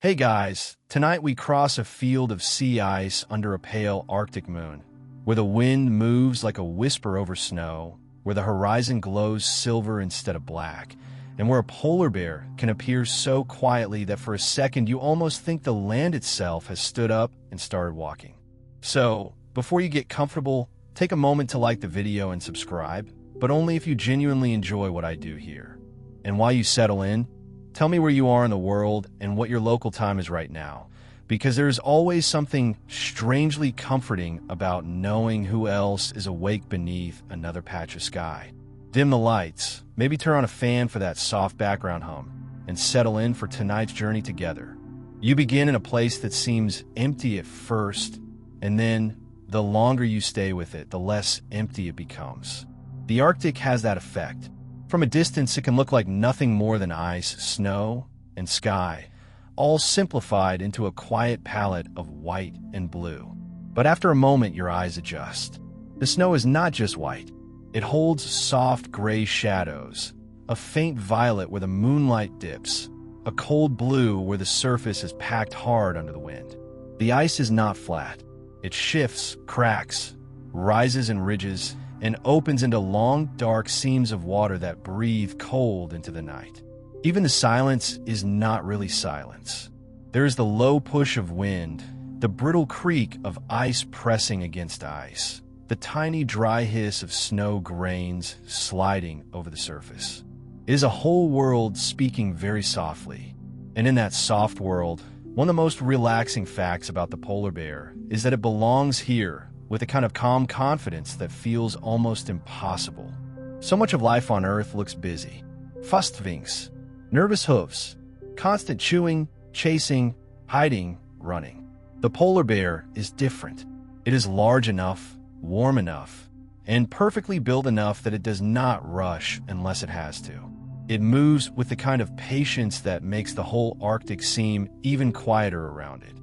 Hey guys, tonight we cross a field of sea ice under a pale Arctic moon, where the wind moves like a whisper over snow, where the horizon glows silver instead of black, and where a polar bear can appear so quietly that for a second you almost think the land itself has stood up and started walking. So, before you get comfortable, take a moment to like the video and subscribe, but only if you genuinely enjoy what I do here. And while you settle in, tell me where you are in the world and what your local time is right now, because there is always something strangely comforting about knowing who else is awake beneath another patch of sky. Dim the lights, maybe turn on a fan for that soft background hum, and settle in for tonight's journey together. You begin in a place that seems empty at first, and then the longer you stay with it, the less empty it becomes. The Arctic has that effect. From a distance, it can look like nothing more than ice, snow, and sky, all simplified into a quiet palette of white and blue. But after a moment, your eyes adjust. The snow is not just white. It holds soft gray shadows, a faint violet where the moonlight dips, a cold blue where the surface is packed hard under the wind. The ice is not flat. It shifts, cracks, rises in ridges, and opens into long, dark seams of water that breathe cold into the night. Even the silence is not really silence. There is the low push of wind, the brittle creak of ice pressing against ice, the tiny dry hiss of snow grains sliding over the surface. It is a whole world speaking very softly. And in that soft world, one of the most relaxing facts about the polar bear is that it belongs here, with a kind of calm confidence that feels almost impossible. So much of life on Earth looks busy. Fastvinks, nervous hoofs, constant chewing, chasing, hiding, running. The polar bear is different. It is large enough, warm enough, and perfectly built enough that it does not rush unless it has to. It moves with the kind of patience that makes the whole Arctic seem even quieter around it.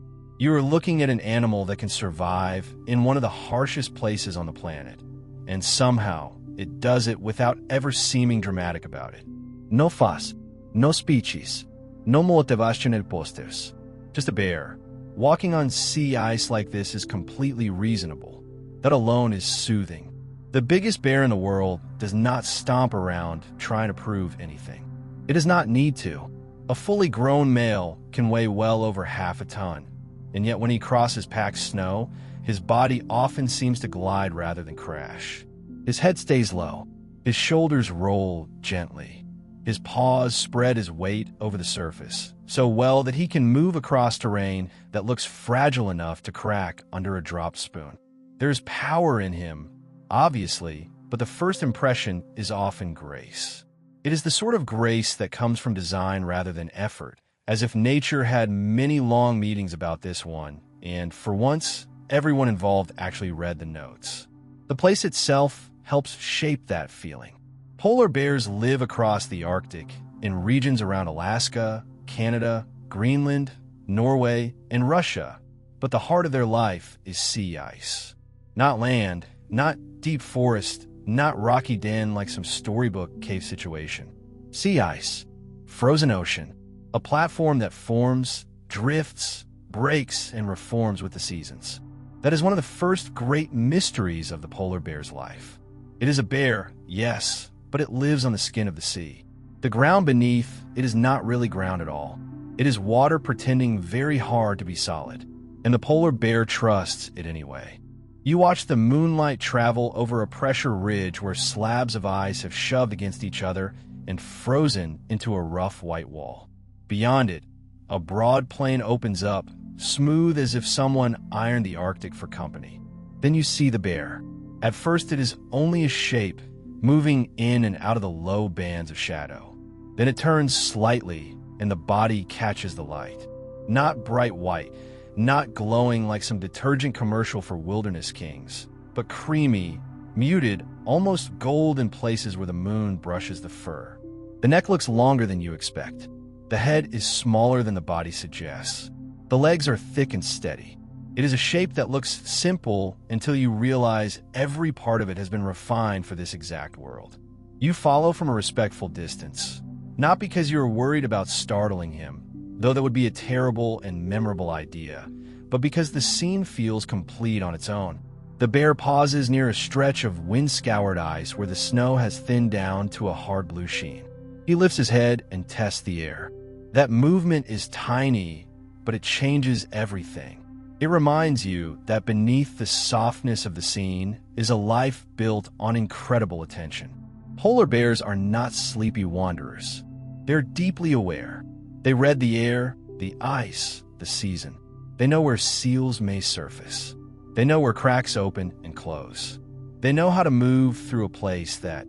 You are looking at an animal that can survive in one of the harshest places on the planet, and somehow it does it without ever seeming dramatic about it. No fuss, no speeches, no motivational posters. Just a bear. Walking on sea ice like this is completely reasonable. That alone is soothing. The biggest bear in the world does not stomp around trying to prove anything. It does not need to. A fully grown male can weigh well over half a ton. And yet when he crosses packed snow, his body often seems to glide rather than crash. His head stays low. His shoulders roll gently. His paws spread his weight over the surface, so well that he can move across terrain that looks fragile enough to crack under a dropped spoon. There's power in him, obviously, but the first impression is often grace. It is the sort of grace that comes from design rather than effort, as if nature had many long meetings about this one, and for once, everyone involved actually read the notes. The place itself helps shape that feeling. Polar bears live across the Arctic, in regions around Alaska, Canada, Greenland, Norway, and Russia, but the heart of their life is sea ice. Not land, not deep forest, not rocky den like some storybook cave situation. Sea ice, frozen ocean, a platform that forms, drifts, breaks, and reforms with the seasons. That is one of the first great mysteries of the polar bear's life. It is a bear, yes, but it lives on the skin of the sea. The ground beneath, it is not really ground at all. It is water pretending very hard to be solid, and the polar bear trusts it anyway. You watch the moonlight travel over a pressure ridge where slabs of ice have shoved against each other and frozen into a rough white wall. Beyond it, a broad plain opens up, smooth as if someone ironed the Arctic for company. Then you see the bear. At first it is only a shape, moving in and out of the low bands of shadow. Then it turns slightly, and the body catches the light. Not bright white, not glowing like some detergent commercial for wilderness kings, but creamy, muted, almost gold in places where the moon brushes the fur. The neck looks longer than you expect. The head is smaller than the body suggests. The legs are thick and steady. It is a shape that looks simple until you realize every part of it has been refined for this exact world. You follow from a respectful distance, not because you are worried about startling him, though that would be a terrible and memorable idea, but because the scene feels complete on its own. The bear pauses near a stretch of wind-scoured ice where the snow has thinned down to a hard blue sheen. He lifts his head and tests the air. That movement is tiny, but it changes everything. It reminds you that beneath the softness of the scene is a life built on incredible attention. Polar bears are not sleepy wanderers. They're deeply aware. They read the air, the ice, the season. They know where seals may surface. They know where cracks open and close. They know how to move through a place that,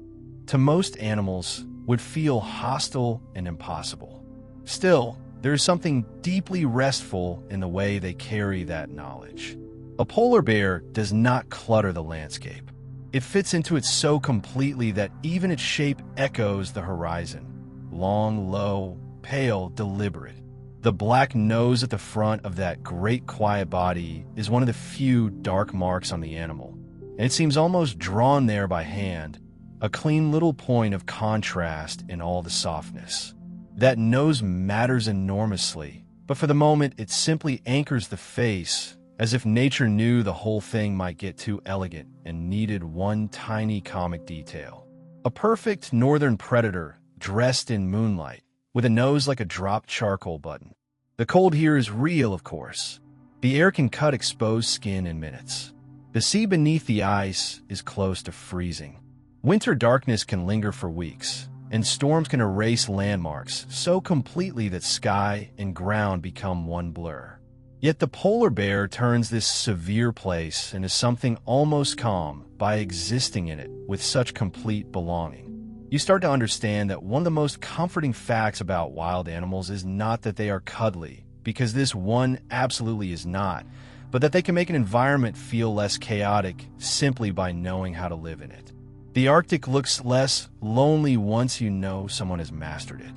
to most animals, would feel hostile and impossible. Still, there is something deeply restful in the way they carry that knowledge. A polar bear does not clutter the landscape. It fits into it so completely that even its shape echoes the horizon. Long, low, pale, deliberate. The black nose at the front of that great quiet body is one of the few dark marks on the animal, and it seems almost drawn there by hand, a clean little point of contrast in all the softness. That nose matters enormously, but for the moment it simply anchors the face, as if nature knew the whole thing might get too elegant and needed one tiny comic detail. A perfect northern predator dressed in moonlight, with a nose like a dropped charcoal button. The cold here is real, of course. The air can cut exposed skin in minutes. The sea beneath the ice is close to freezing. Winter darkness can linger for weeks, and storms can erase landmarks so completely that sky and ground become one blur. Yet the polar bear turns this severe place into something almost calm by existing in it with such complete belonging. You start to understand that one of the most comforting facts about wild animals is not that they are cuddly, because this one absolutely is not, but that they can make an environment feel less chaotic simply by knowing how to live in it. The Arctic looks less lonely once you know someone has mastered it.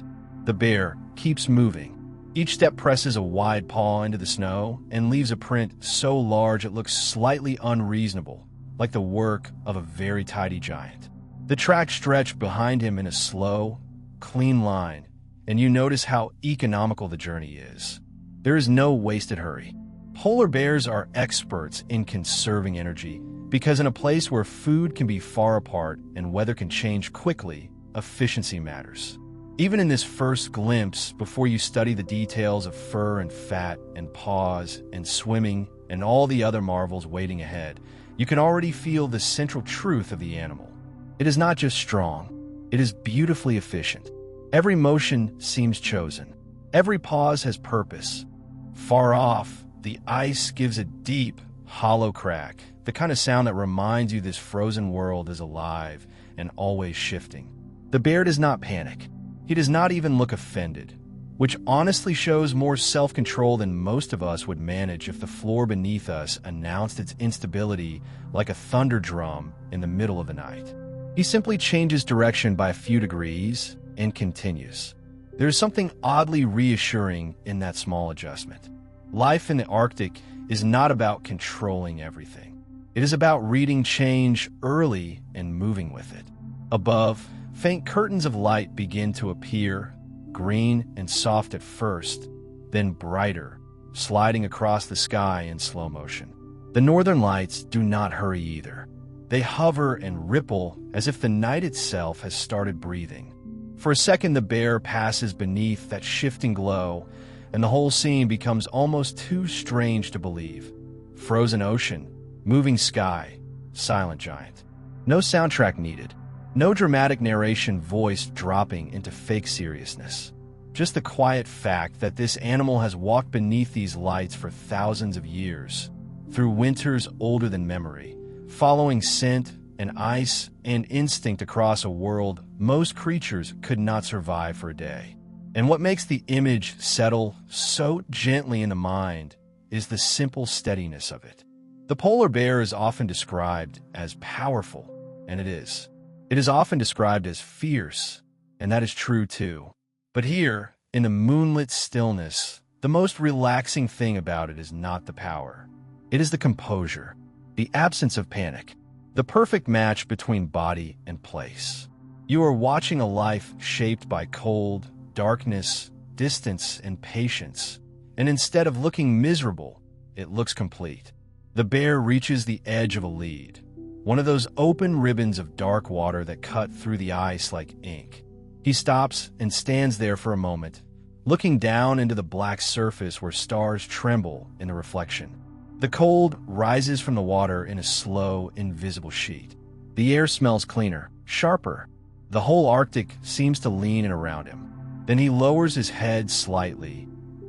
The bear keeps moving. Each step presses a wide paw into the snow and leaves a print so large it looks slightly unreasonable, like the work of a very tidy giant. The tracks stretch behind him in a slow, clean line, and you notice how economical the journey is. There is no wasted hurry. Polar bears are experts in conserving energy because in a place where food can be far apart and weather can change quickly, efficiency matters. Even in this first glimpse, before you study the details of fur and fat and paws and swimming and all the other marvels waiting ahead, you can already feel the central truth of the animal. It is not just strong, it is beautifully efficient. Every motion seems chosen. Every pause has purpose. Far off, the ice gives a deep, hollow crack, the kind of sound that reminds you this frozen world is alive and always shifting. The bear does not panic. He does not even look offended, which honestly shows more self-control than most of us would manage if the floor beneath us announced its instability like a thunder drum in the middle of the night. He simply changes direction by a few degrees and continues. There is something oddly reassuring in that small adjustment. Life in the Arctic is not about controlling everything. It is about reading change early and moving with it. Above, faint curtains of light begin to appear, green and soft at first, then brighter, sliding across the sky in slow motion. The northern lights do not hurry either. They hover and ripple as if the night itself has started breathing. For a second, the bear passes beneath that shifting glow, and the whole scene becomes almost too strange to believe. Frozen ocean, moving sky, silent giant. No soundtrack needed. No dramatic narration voice dropping into fake seriousness. Just the quiet fact that this animal has walked beneath these lights for thousands of years, through winters older than memory, following scent and ice and instinct across a world most creatures could not survive for a day. And what makes the image settle so gently in the mind is the simple steadiness of it. The polar bear is often described as powerful, and it is. It is often described as fierce, and that is true too. But here, in the moonlit stillness, the most relaxing thing about it is not the power. It is the composure, the absence of panic, the perfect match between body and place. You are watching a life shaped by cold, darkness, distance and patience, and instead of looking miserable, it looks complete. The bear reaches the edge of a lead, one of those open ribbons of dark water that cut through the ice like ink. He stops and stands there for a moment, looking down into the black surface where stars tremble in the reflection. The cold rises from the water in a slow, invisible sheet. The air smells cleaner, sharper. The whole Arctic seems to lean in around him. Then he lowers his head slightly,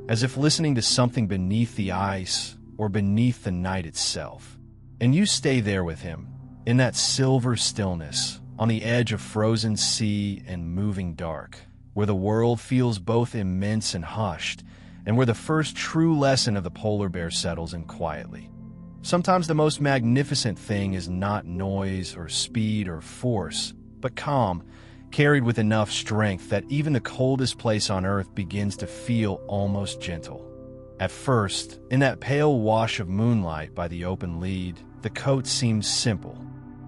as if listening to something beneath the ice or beneath the night itself. And you stay there with him, in that silver stillness, on the edge of frozen sea and moving dark, where the world feels both immense and hushed, and where the first true lesson of the polar bear settles in quietly. Sometimes the most magnificent thing is not noise or speed or force, but calm, carried with enough strength that even the coldest place on Earth begins to feel almost gentle. At first, in that pale wash of moonlight by the open lead, the coat seems simple.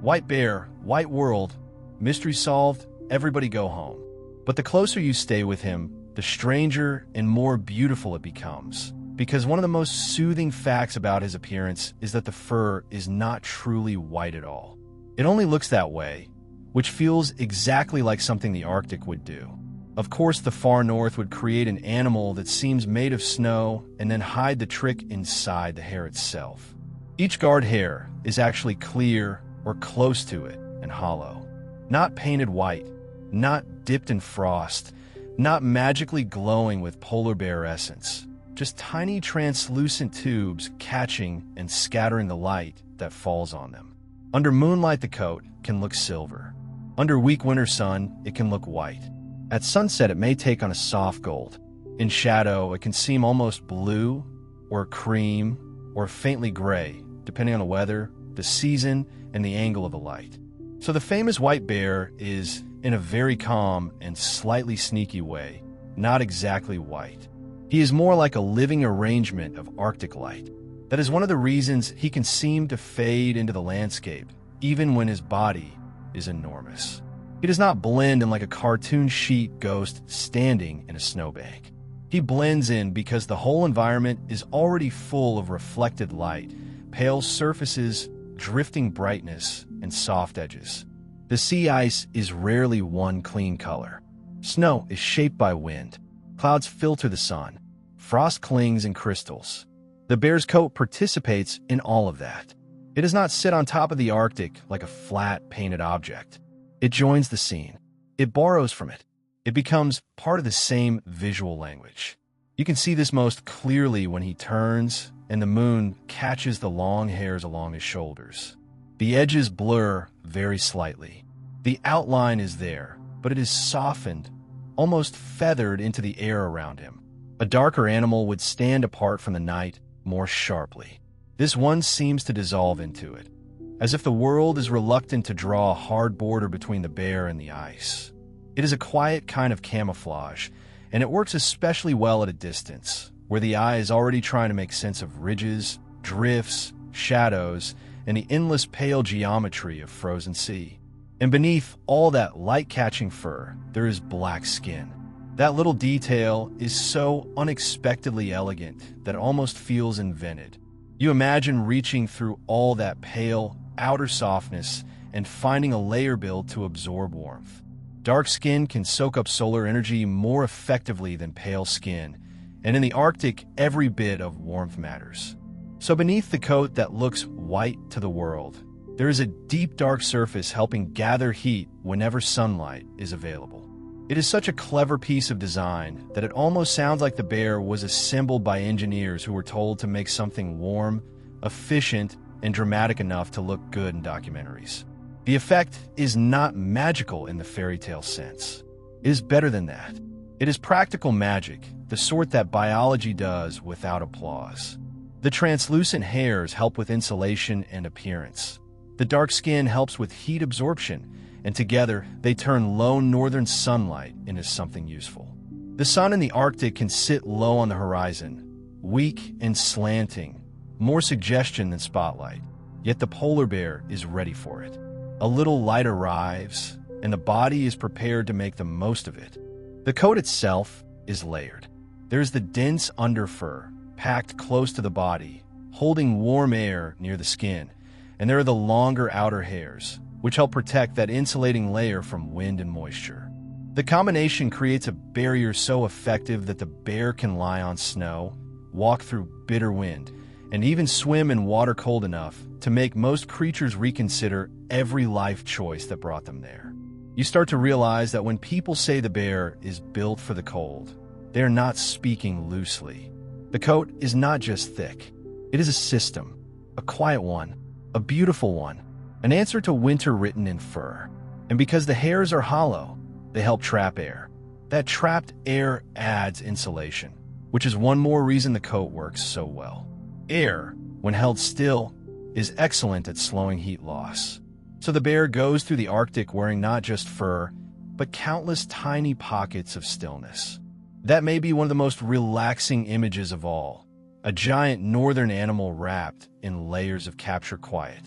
White bear, white world, mystery solved, everybody go home. But the closer you stay with him, the stranger and more beautiful it becomes. Because one of the most soothing facts about his appearance is that the fur is not truly white at all. It only looks that way, which feels exactly like something the Arctic would do. Of course, the far north would create an animal that seems made of snow and then hide the trick inside the hair itself. Each guard hair is actually clear or close to it and hollow. Not painted white, not dipped in frost, not magically glowing with polar bear essence. Just tiny translucent tubes catching and scattering the light that falls on them. Under moonlight, the coat can look silver. Under weak winter sun, it can look white. At sunset, it may take on a soft gold. In shadow, it can seem almost blue, or cream, or faintly gray, depending on the weather, the season, and the angle of the light. So the famous white bear is, in a very calm and slightly sneaky way, not exactly white. He is more like a living arrangement of Arctic light. That is one of the reasons he can seem to fade into the landscape, even when his body is enormous. He does not blend in like a cartoon sheet ghost standing in a snowbank. He blends in because the whole environment is already full of reflected light, pale surfaces, drifting brightness, and soft edges. The sea ice is rarely one clean color. Snow is shaped by wind. Clouds filter the sun. Frost clings in crystals. The bear's coat participates in all of that. It does not sit on top of the Arctic like a flat, painted object. It joins the scene. It borrows from it. It becomes part of the same visual language. You can see this most clearly when he turns and the moon catches the long hairs along his shoulders. The edges blur very slightly. The outline is there, but it is softened, almost feathered into the air around him. A darker animal would stand apart from the night more sharply. This one seems to dissolve into it, as if the world is reluctant to draw a hard border between the bear and the ice. It is a quiet kind of camouflage, and it works especially well at a distance, where the eye is already trying to make sense of ridges, drifts, shadows, and the endless pale geometry of frozen sea. And beneath all that light-catching fur, there is black skin. That little detail is so unexpectedly elegant that it almost feels invented. You imagine reaching through all that pale, outer softness and finding a layer build to absorb warmth. Dark skin can soak up solar energy more effectively than pale skin, and in the Arctic, every bit of warmth matters. So beneath the coat that looks white to the world, there is a deep dark surface helping gather heat whenever sunlight is available. It is such a clever piece of design that it almost sounds like the bear was assembled by engineers who were told to make something warm, efficient, and dramatic enough to look good in documentaries. The effect is not magical in the fairy tale sense. It is better than that. It is practical magic, the sort that biology does without applause. The translucent hairs help with insulation and appearance. The dark skin helps with heat absorption, and together they turn lone northern sunlight into something useful. The sun in the Arctic can sit low on the horizon, weak and slanting, more suggestion than spotlight, yet the polar bear is ready for it. A little light arrives, and the body is prepared to make the most of it. The coat itself, is layered. There's the dense underfur, packed close to the body, holding warm air near the skin, and there are the longer outer hairs, which help protect that insulating layer from wind and moisture. The combination creates a barrier so effective that the bear can lie on snow, walk through bitter wind, and even swim in water cold enough to make most creatures reconsider every life choice that brought them there. You start to realize that when people say the bear is built for the cold, they are not speaking loosely. The coat is not just thick. It is a system, a quiet one, a beautiful one, an answer to winter written in fur. And because the hairs are hollow, they help trap air. That trapped air adds insulation, which is one more reason the coat works so well. Air, when held still, is excellent at slowing heat loss. So the bear goes through the Arctic wearing not just fur, but countless tiny pockets of stillness. That may be one of the most relaxing images of all, a giant northern animal wrapped in layers of captured quiet.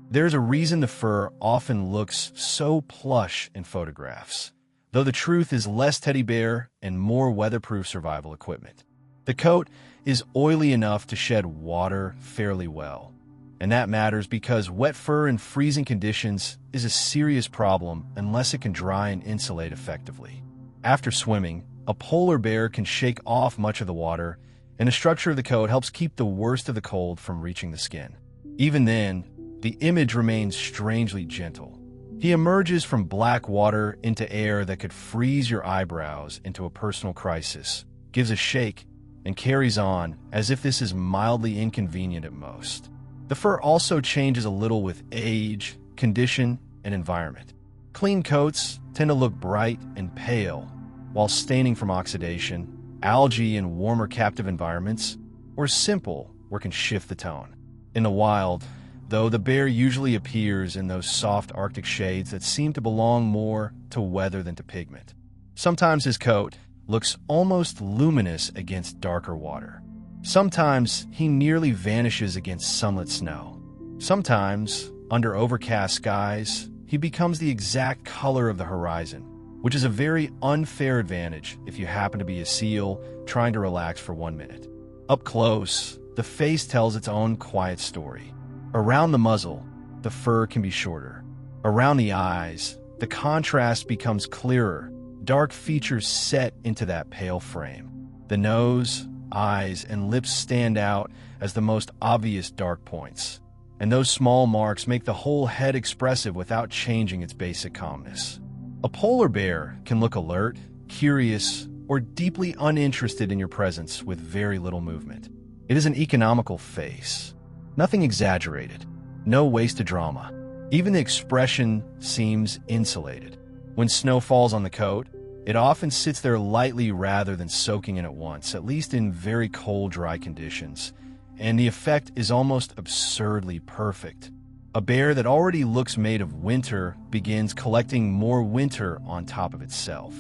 There's a reason the fur often looks so plush in photographs, though the truth is less teddy bear and more weatherproof survival equipment. The coat is oily enough to shed water fairly well, and that matters because wet fur in freezing conditions is a serious problem unless it can dry and insulate effectively. After swimming, a polar bear can shake off much of the water, and the structure of the coat helps keep the worst of the cold from reaching the skin. Even then, the image remains strangely gentle. He emerges from black water into air that could freeze your eyebrows into a personal crisis, gives a shake, and carries on as if this is mildly inconvenient at most. The fur also changes a little with age, condition, and environment. Clean coats tend to look bright and pale, while staining from oxidation, algae in warmer captive environments, or simple where can shift the tone. In the wild, though, the bear usually appears in those soft Arctic shades that seem to belong more to weather than to pigment. Sometimes his coat looks almost luminous against darker water. Sometimes he nearly vanishes against sunlit snow. Sometimes, under overcast skies, he becomes the exact color of the horizon, which is a very unfair advantage if you happen to be a seal trying to relax for 1 minute. Up close, the face tells its own quiet story. Around the muzzle, the fur can be shorter. Around the eyes, the contrast becomes clearer, dark features set into that pale frame. The nose, eyes, and lips stand out as the most obvious dark points, and those small marks make the whole head expressive without changing its basic calmness. A polar bear can look alert, curious, or deeply uninterested in your presence with very little movement. It is an economical face. Nothing exaggerated, no wasted drama. Even the expression seems insulated. When snow falls on the coat, it often sits there lightly rather than soaking in at once, at least in very cold, dry conditions, and the effect is almost absurdly perfect. A bear that already looks made of winter begins collecting more winter on top of itself.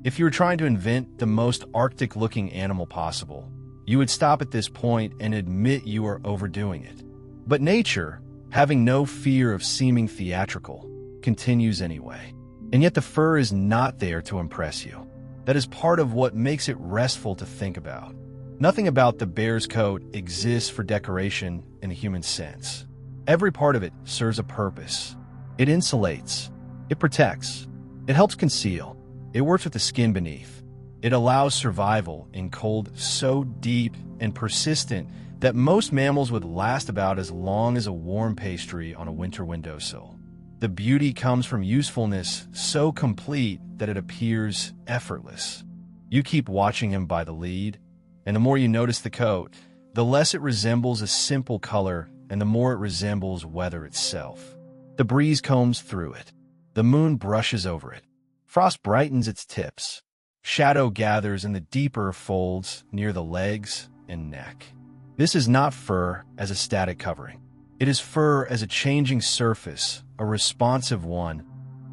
If you were trying to invent the most Arctic-looking animal possible, you would stop at this point and admit you are overdoing it. But nature, having no fear of seeming theatrical, continues anyway. And yet the fur is not there to impress you. That is part of what makes it restful to think about. Nothing about the bear's coat exists for decoration in a human sense. Every part of it serves a purpose. It insulates. It protects. It helps conceal. It works with the skin beneath. It allows survival in cold so deep and persistent that most mammals would last about as long as a warm pastry on a winter windowsill. The beauty comes from usefulness so complete that it appears effortless. You keep watching him by the lead, and the more you notice the coat, the less it resembles a simple color and the more it resembles weather itself. The breeze combs through it. The moon brushes over it. Frost brightens its tips. Shadow gathers in the deeper folds near the legs and neck. This is not fur as a static covering. It is fur as a changing surface, a responsive one,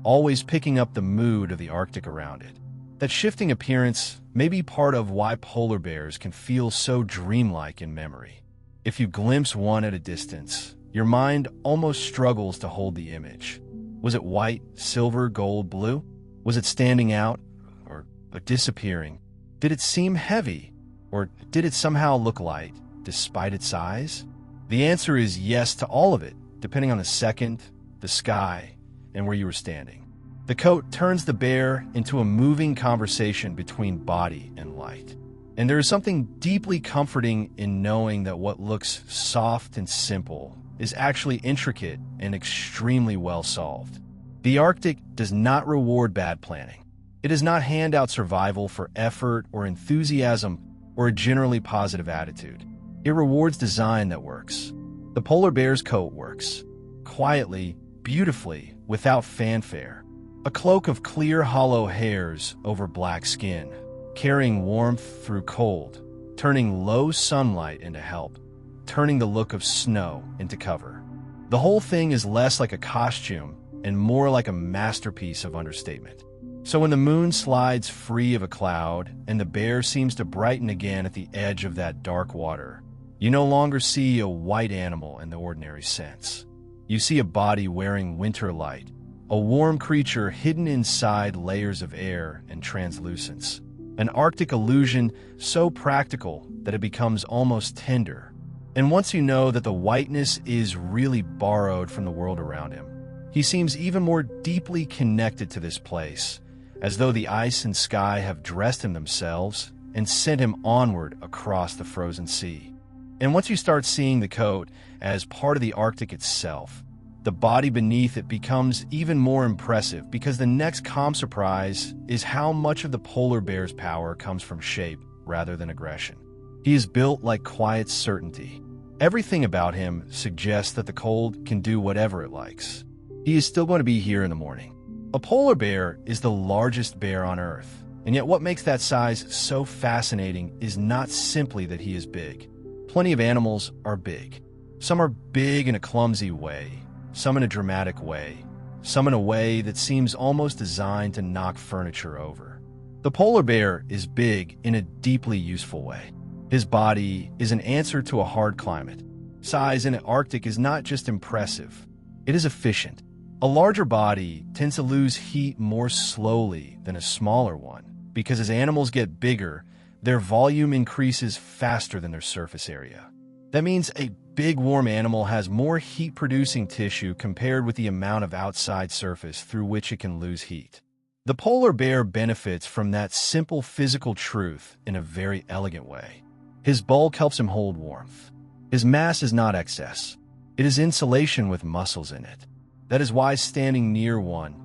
always picking up the mood of the Arctic around it. That shifting appearance may be part of why polar bears can feel so dreamlike in memory. If you glimpse one at a distance, your mind almost struggles to hold the image. Was it white, silver, gold, blue? Was it standing out or disappearing? Did it seem heavy, or did it somehow look light, despite its size? The answer is yes to all of it, depending on the second, the sky, and where you were standing. The coat turns the bear into a moving conversation between body and light. And there is something deeply comforting in knowing that what looks soft and simple is actually intricate and extremely well solved. The Arctic does not reward bad planning. It does not hand out survival for effort or enthusiasm or a generally positive attitude. It rewards design that works. The polar bear's coat works. Quietly, beautifully, without fanfare. A cloak of clear, hollow hairs over black skin, carrying warmth through cold, turning low sunlight into help, turning the look of snow into cover. The whole thing is less like a costume and more like a masterpiece of understatement. So when the moon slides free of a cloud and the bear seems to brighten again at the edge of that dark water, you no longer see a white animal in the ordinary sense. You see a body wearing winter light, a warm creature hidden inside layers of air and translucence. An Arctic illusion so practical that it becomes almost tender. And once you know that the whiteness is really borrowed from the world around him, he seems even more deeply connected to this place, as though the ice and sky have dressed him themselves and sent him onward across the frozen sea. And once you start seeing the coat as part of the Arctic itself, the body beneath it becomes even more impressive because the next calm surprise is how much of the polar bear's power comes from shape rather than aggression. He is built like quiet certainty. Everything about him suggests that the cold can do whatever it likes. He is still going to be here in the morning. A polar bear is the largest bear on Earth, and yet what makes that size so fascinating is not simply that he is big. Plenty of animals are big. Some are big in a clumsy way, some in a dramatic way, some in a way that seems almost designed to knock furniture over. The polar bear is big in a deeply useful way. His body is an answer to a hard climate. Size in the Arctic is not just impressive, it is efficient. A larger body tends to lose heat more slowly than a smaller one because as animals get bigger, their volume increases faster than their surface area. That means a big warm animal has more heat-producing tissue compared with the amount of outside surface through which it can lose heat. The polar bear benefits from that simple physical truth in a very elegant way. His bulk helps him hold warmth. His mass is not excess. It is insulation with muscles in it. That is why standing near one,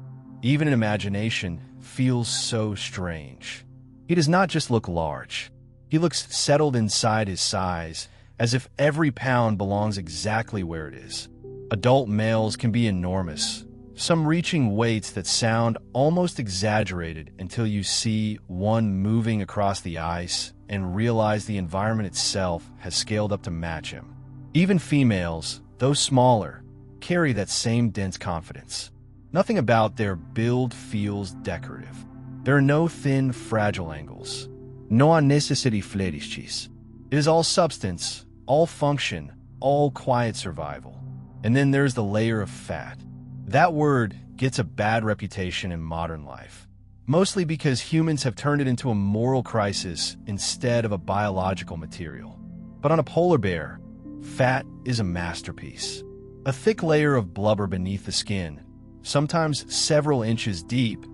even in imagination, feels so strange. He does not just look large. He looks settled inside his size, as if every pound belongs exactly where it is. Adult males can be enormous, some reaching weights that sound almost exaggerated until you see one moving across the ice and realize the environment itself has scaled up to match him. Even females, though smaller, carry that same dense confidence. Nothing about their build feels decorative. There are no thin, fragile angles. No unnecessary flourishes. It is all substance, all function, all quiet survival. And then there's the layer of fat. That word gets a bad reputation in modern life, mostly because humans have turned it into a moral crisis instead of a biological material. But on a polar bear, fat is a masterpiece. A thick layer of blubber beneath the skin, sometimes several inches deep,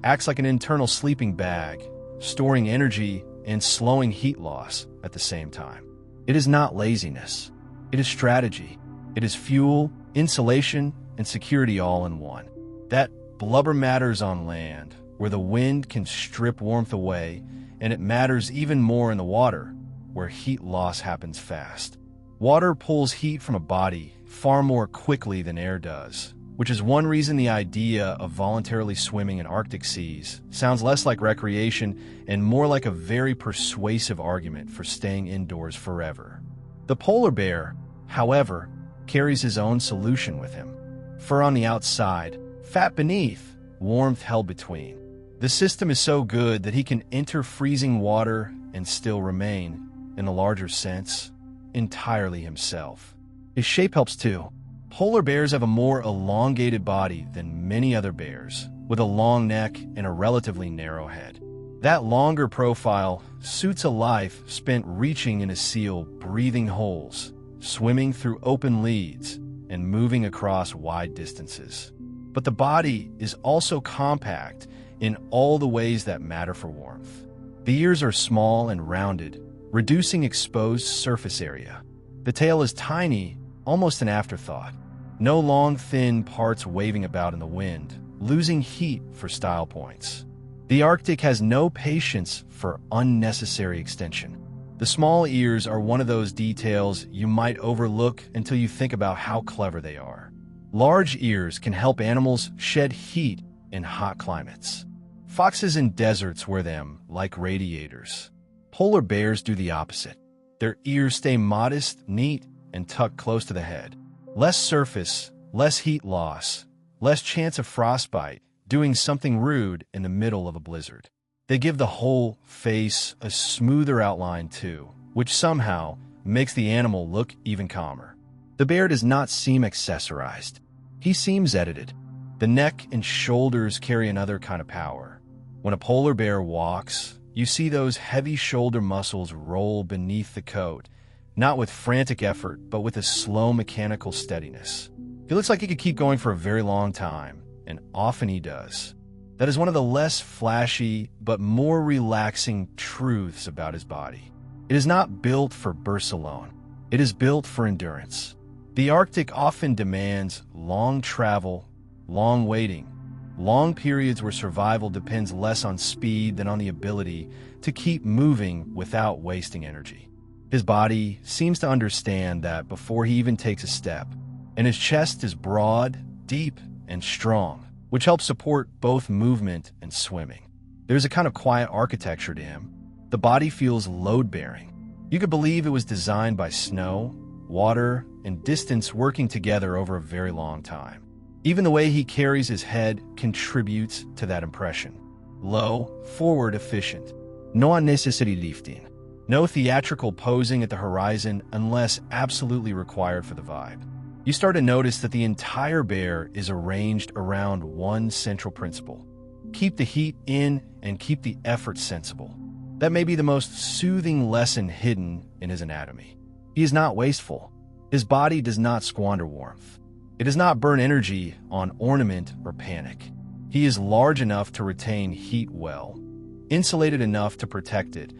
acts like an internal sleeping bag, storing energy and slowing heat loss at the same time. It is not laziness. It is strategy. It is fuel, insulation, and security all in one. That blubber matters on land, where the wind can strip warmth away, and it matters even more in the water, where heat loss happens fast. Water pulls heat from a body far more quickly than air does, which is one reason the idea of voluntarily swimming in Arctic seas sounds less like recreation and more like a very persuasive argument for staying indoors forever. The polar bear, however, carries his own solution with him. Fur on the outside, fat beneath, warmth held between. The system is so good that he can enter freezing water and still remain, in the larger sense, entirely himself. His shape helps too. Polar bears have a more elongated body than many other bears, with a long neck and a relatively narrow head. That longer profile suits a life spent reaching in a seal, breathing holes, swimming through open leads, and moving across wide distances. But the body is also compact in all the ways that matter for warmth. The ears are small and rounded, reducing exposed surface area. The tail is tiny, almost an afterthought. No long, thin parts waving about in the wind, losing heat for style points. The Arctic has no patience for unnecessary extension. The small ears are one of those details you might overlook until you think about how clever they are. Large ears can help animals shed heat in hot climates. Foxes in deserts wear them like radiators. Polar bears do the opposite. Their ears stay modest, neat, and tucked close to the head. Less surface, less heat loss, less chance of frostbite, doing something rude in the middle of a blizzard. They give the whole face a smoother outline too, which somehow makes the animal look even calmer. The bear does not seem accessorized. He seems edited. The neck and shoulders carry another kind of power. When a polar bear walks, you see those heavy shoulder muscles roll beneath the coat, not with frantic effort, but with a slow mechanical steadiness. He looks like he could keep going for a very long time, and often he does. That is one of the less flashy, but more relaxing truths about his body. It is not built for bursts alone. It is built for endurance. The Arctic often demands long travel, long waiting, long periods where survival depends less on speed than on the ability to keep moving without wasting energy. His body seems to understand that before he even takes a step, and his chest is broad, deep, and strong, which helps support both movement and swimming. There's a kind of quiet architecture to him. The body feels load-bearing. You could believe it was designed by snow, water, and distance working together over a very long time. Even the way he carries his head contributes to that impression. Low, forward, efficient. No unnecessary lifting. No theatrical posing at the horizon unless absolutely required for the vibe. You start to notice that the entire bear is arranged around one central principle. Keep the heat in and keep the effort sensible. That may be the most soothing lesson hidden in his anatomy. He is not wasteful. His body does not squander warmth. It does not burn energy on ornament or panic. He is large enough to retain heat well, insulated enough to protect it,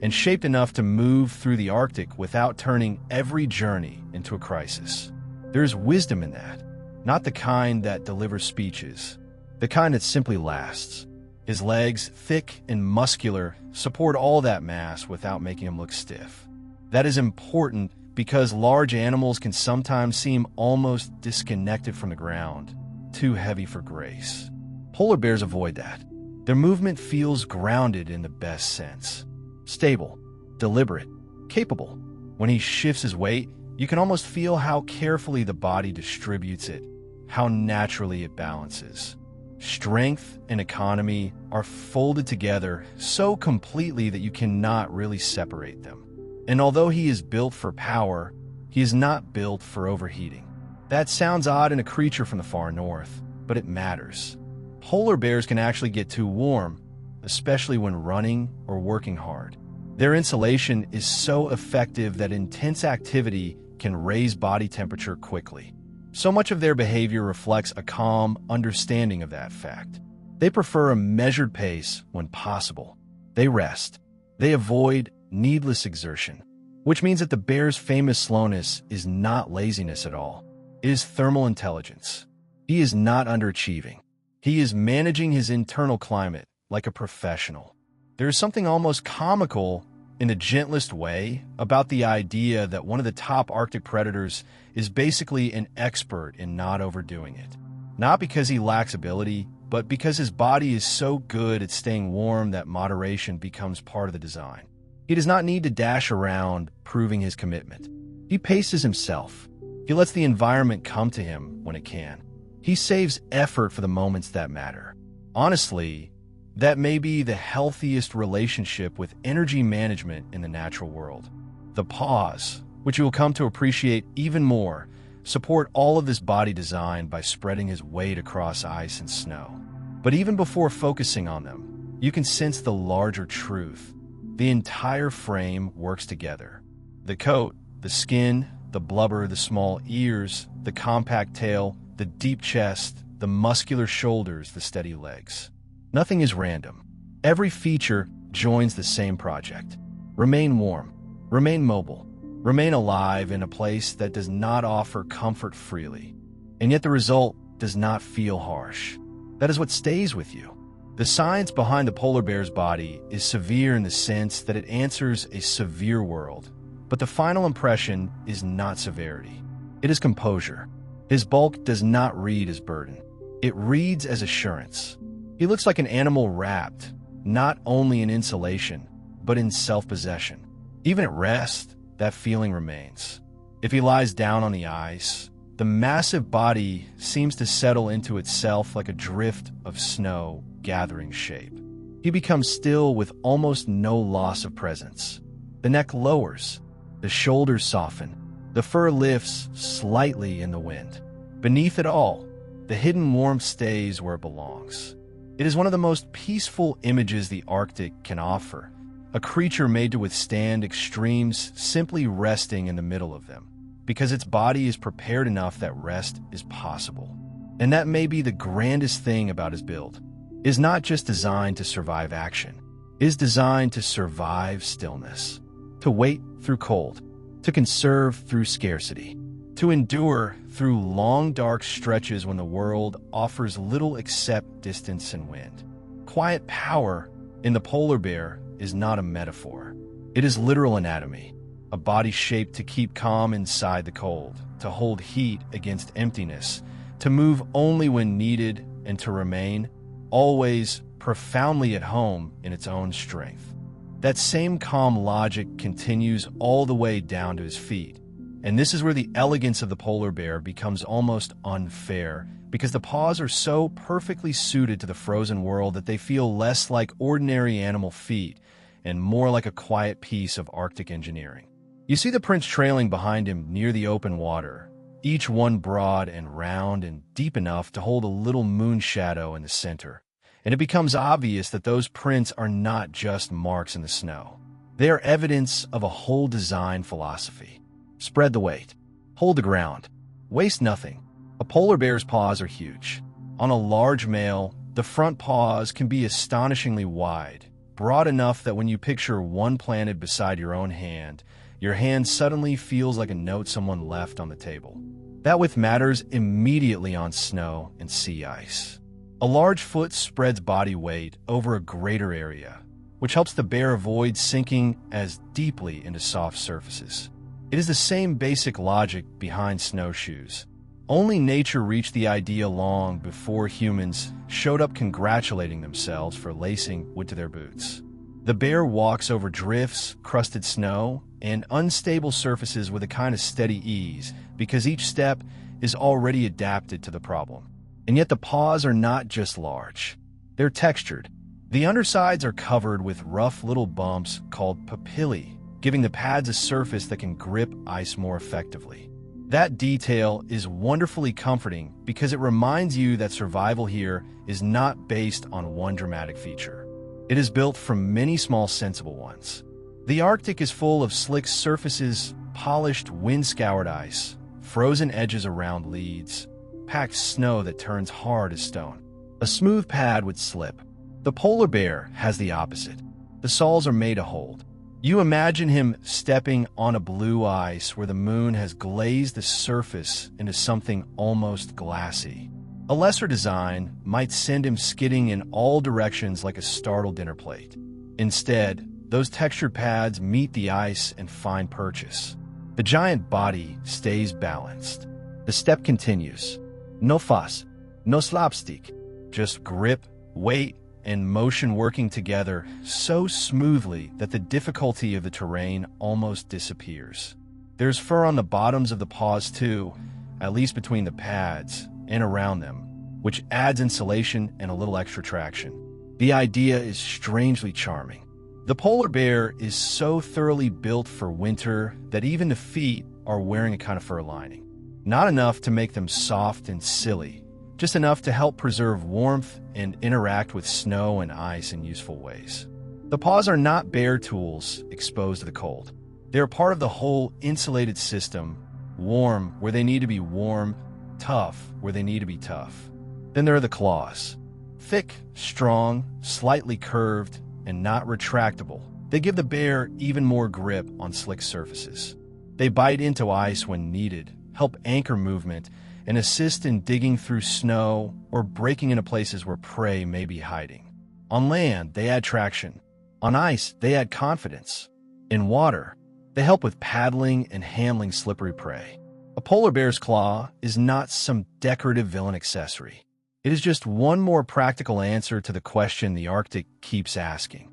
and shaped enough to move through the Arctic without turning every journey into a crisis. There is wisdom in that, not the kind that delivers speeches, the kind that simply lasts. His legs, thick and muscular, support all that mass without making him look stiff. That is important because large animals can sometimes seem almost disconnected from the ground, too heavy for grace. Polar bears avoid that. Their movement feels grounded in the best sense. Stable, deliberate, capable. When he shifts his weight, you can almost feel how carefully the body distributes it, how naturally it balances. Strength and economy are folded together so completely that you cannot really separate them. And although he is built for power, he is not built for overheating. That sounds odd in a creature from the far north, but it matters. Polar bears can actually get too warm, especially when running or working hard. Their insulation is so effective that intense activity can raise body temperature quickly. So much of their behavior reflects a calm understanding of that fact. They prefer a measured pace when possible. They rest. They avoid needless exertion, which means that the bear's famous slowness is not laziness at all. It is thermal intelligence. He is not underachieving. He is managing his internal climate like a professional. There is something almost comical in the gentlest way about the idea that one of the top Arctic predators is basically an expert in not overdoing it. Not because he lacks ability, but because his body is so good at staying warm that moderation becomes part of the design. He does not need to dash around proving his commitment. He paces himself. He lets the environment come to him when it can. He saves effort for the moments that matter. Honestly, that may be the healthiest relationship with energy management in the natural world. The paws, which you will come to appreciate even more, support all of this body design by spreading his weight across ice and snow. But even before focusing on them, you can sense the larger truth. The entire frame works together. The coat, the skin, the blubber, the small ears, the compact tail, the deep chest, the muscular shoulders, the steady legs. Nothing is random. Every feature joins the same project. Remain warm, remain mobile, remain alive in a place that does not offer comfort freely. And yet the result does not feel harsh. That is what stays with you. The science behind the polar bear's body is severe in the sense that it answers a severe world. But the final impression is not severity. It is composure. His bulk does not read as burden. It reads as assurance. He looks like an animal wrapped, not only in insulation, but in self-possession. Even at rest, that feeling remains. If he lies down on the ice, the massive body seems to settle into itself like a drift of snow gathering shape. He becomes still with almost no loss of presence. The neck lowers, the shoulders soften, the fur lifts slightly in the wind. Beneath it all, the hidden warmth stays where it belongs. It is one of the most peaceful images the Arctic can offer, a creature made to withstand extremes simply resting in the middle of them, because its body is prepared enough that rest is possible. And that may be the grandest thing about his build. It is not just designed to survive action. It is designed to survive stillness, to wait through cold, to conserve through scarcity, to endure through long dark stretches when the world offers little except distance and wind. Quiet power in the polar bear is not a metaphor. It is literal anatomy, a body shaped to keep calm inside the cold, to hold heat against emptiness, to move only when needed, and to remain always profoundly at home in its own strength. That same calm logic continues all the way down to his feet. And this is where the elegance of the polar bear becomes almost unfair, because the paws are so perfectly suited to the frozen world that they feel less like ordinary animal feet and more like a quiet piece of Arctic engineering. You see the prints trailing behind him near the open water, each one broad and round and deep enough to hold a little moon shadow in the center. And it becomes obvious that those prints are not just marks in the snow. They are evidence of a whole design philosophy. Spread the weight. Hold the ground. Waste nothing. A polar bear's paws are huge. On a large male, the front paws can be astonishingly wide, broad enough that when you picture one planted beside your own hand, your hand suddenly feels like a note someone left on the table. That width matters immediately on snow and sea ice. A large foot spreads body weight over a greater area, which helps the bear avoid sinking as deeply into soft surfaces. It is the same basic logic behind snowshoes. Only nature reached the idea long before humans showed up congratulating themselves for lacing wood to their boots. The bear walks over drifts, crusted snow, and unstable surfaces with a kind of steady ease because each step is already adapted to the problem. And yet the paws are not just large. They're textured. The undersides are covered with rough little bumps called papillae, giving the pads a surface that can grip ice more effectively. That detail is wonderfully comforting because it reminds you that survival here is not based on one dramatic feature. It is built from many small sensible ones. The Arctic is full of slick surfaces, polished wind-scoured ice, frozen edges around leads, packed snow that turns hard as stone. A smooth pad would slip. The polar bear has the opposite. The soles are made to hold. You imagine him stepping on a blue ice where the moon has glazed the surface into something almost glassy. A lesser design might send him skidding in all directions like a startled dinner plate. Instead, those textured pads meet the ice and find purchase. The giant body stays balanced. The step continues. No fuss, no slapstick, just grip, weight, and motion working together so smoothly that the difficulty of the terrain almost disappears. There's fur on the bottoms of the paws too, at least between the pads and around them, which adds insulation and a little extra traction. The idea is strangely charming. The polar bear is so thoroughly built for winter that even the feet are wearing a kind of fur lining. Not enough to make them soft and silly, just enough to help preserve warmth and interact with snow and ice in useful ways. The paws are not bare tools exposed to the cold. They are part of the whole insulated system, warm where they need to be warm, tough where they need to be tough. Then there are the claws. Thick, strong, slightly curved, and not retractable. They give the bear even more grip on slick surfaces. They bite into ice when needed, help anchor movement, and assist in digging through snow or breaking into places where prey may be hiding. On land, they add traction. On ice, they add confidence. In water, they help with paddling and handling slippery prey. A polar bear's claw is not some decorative villain accessory. It is just one more practical answer to the question the Arctic keeps asking.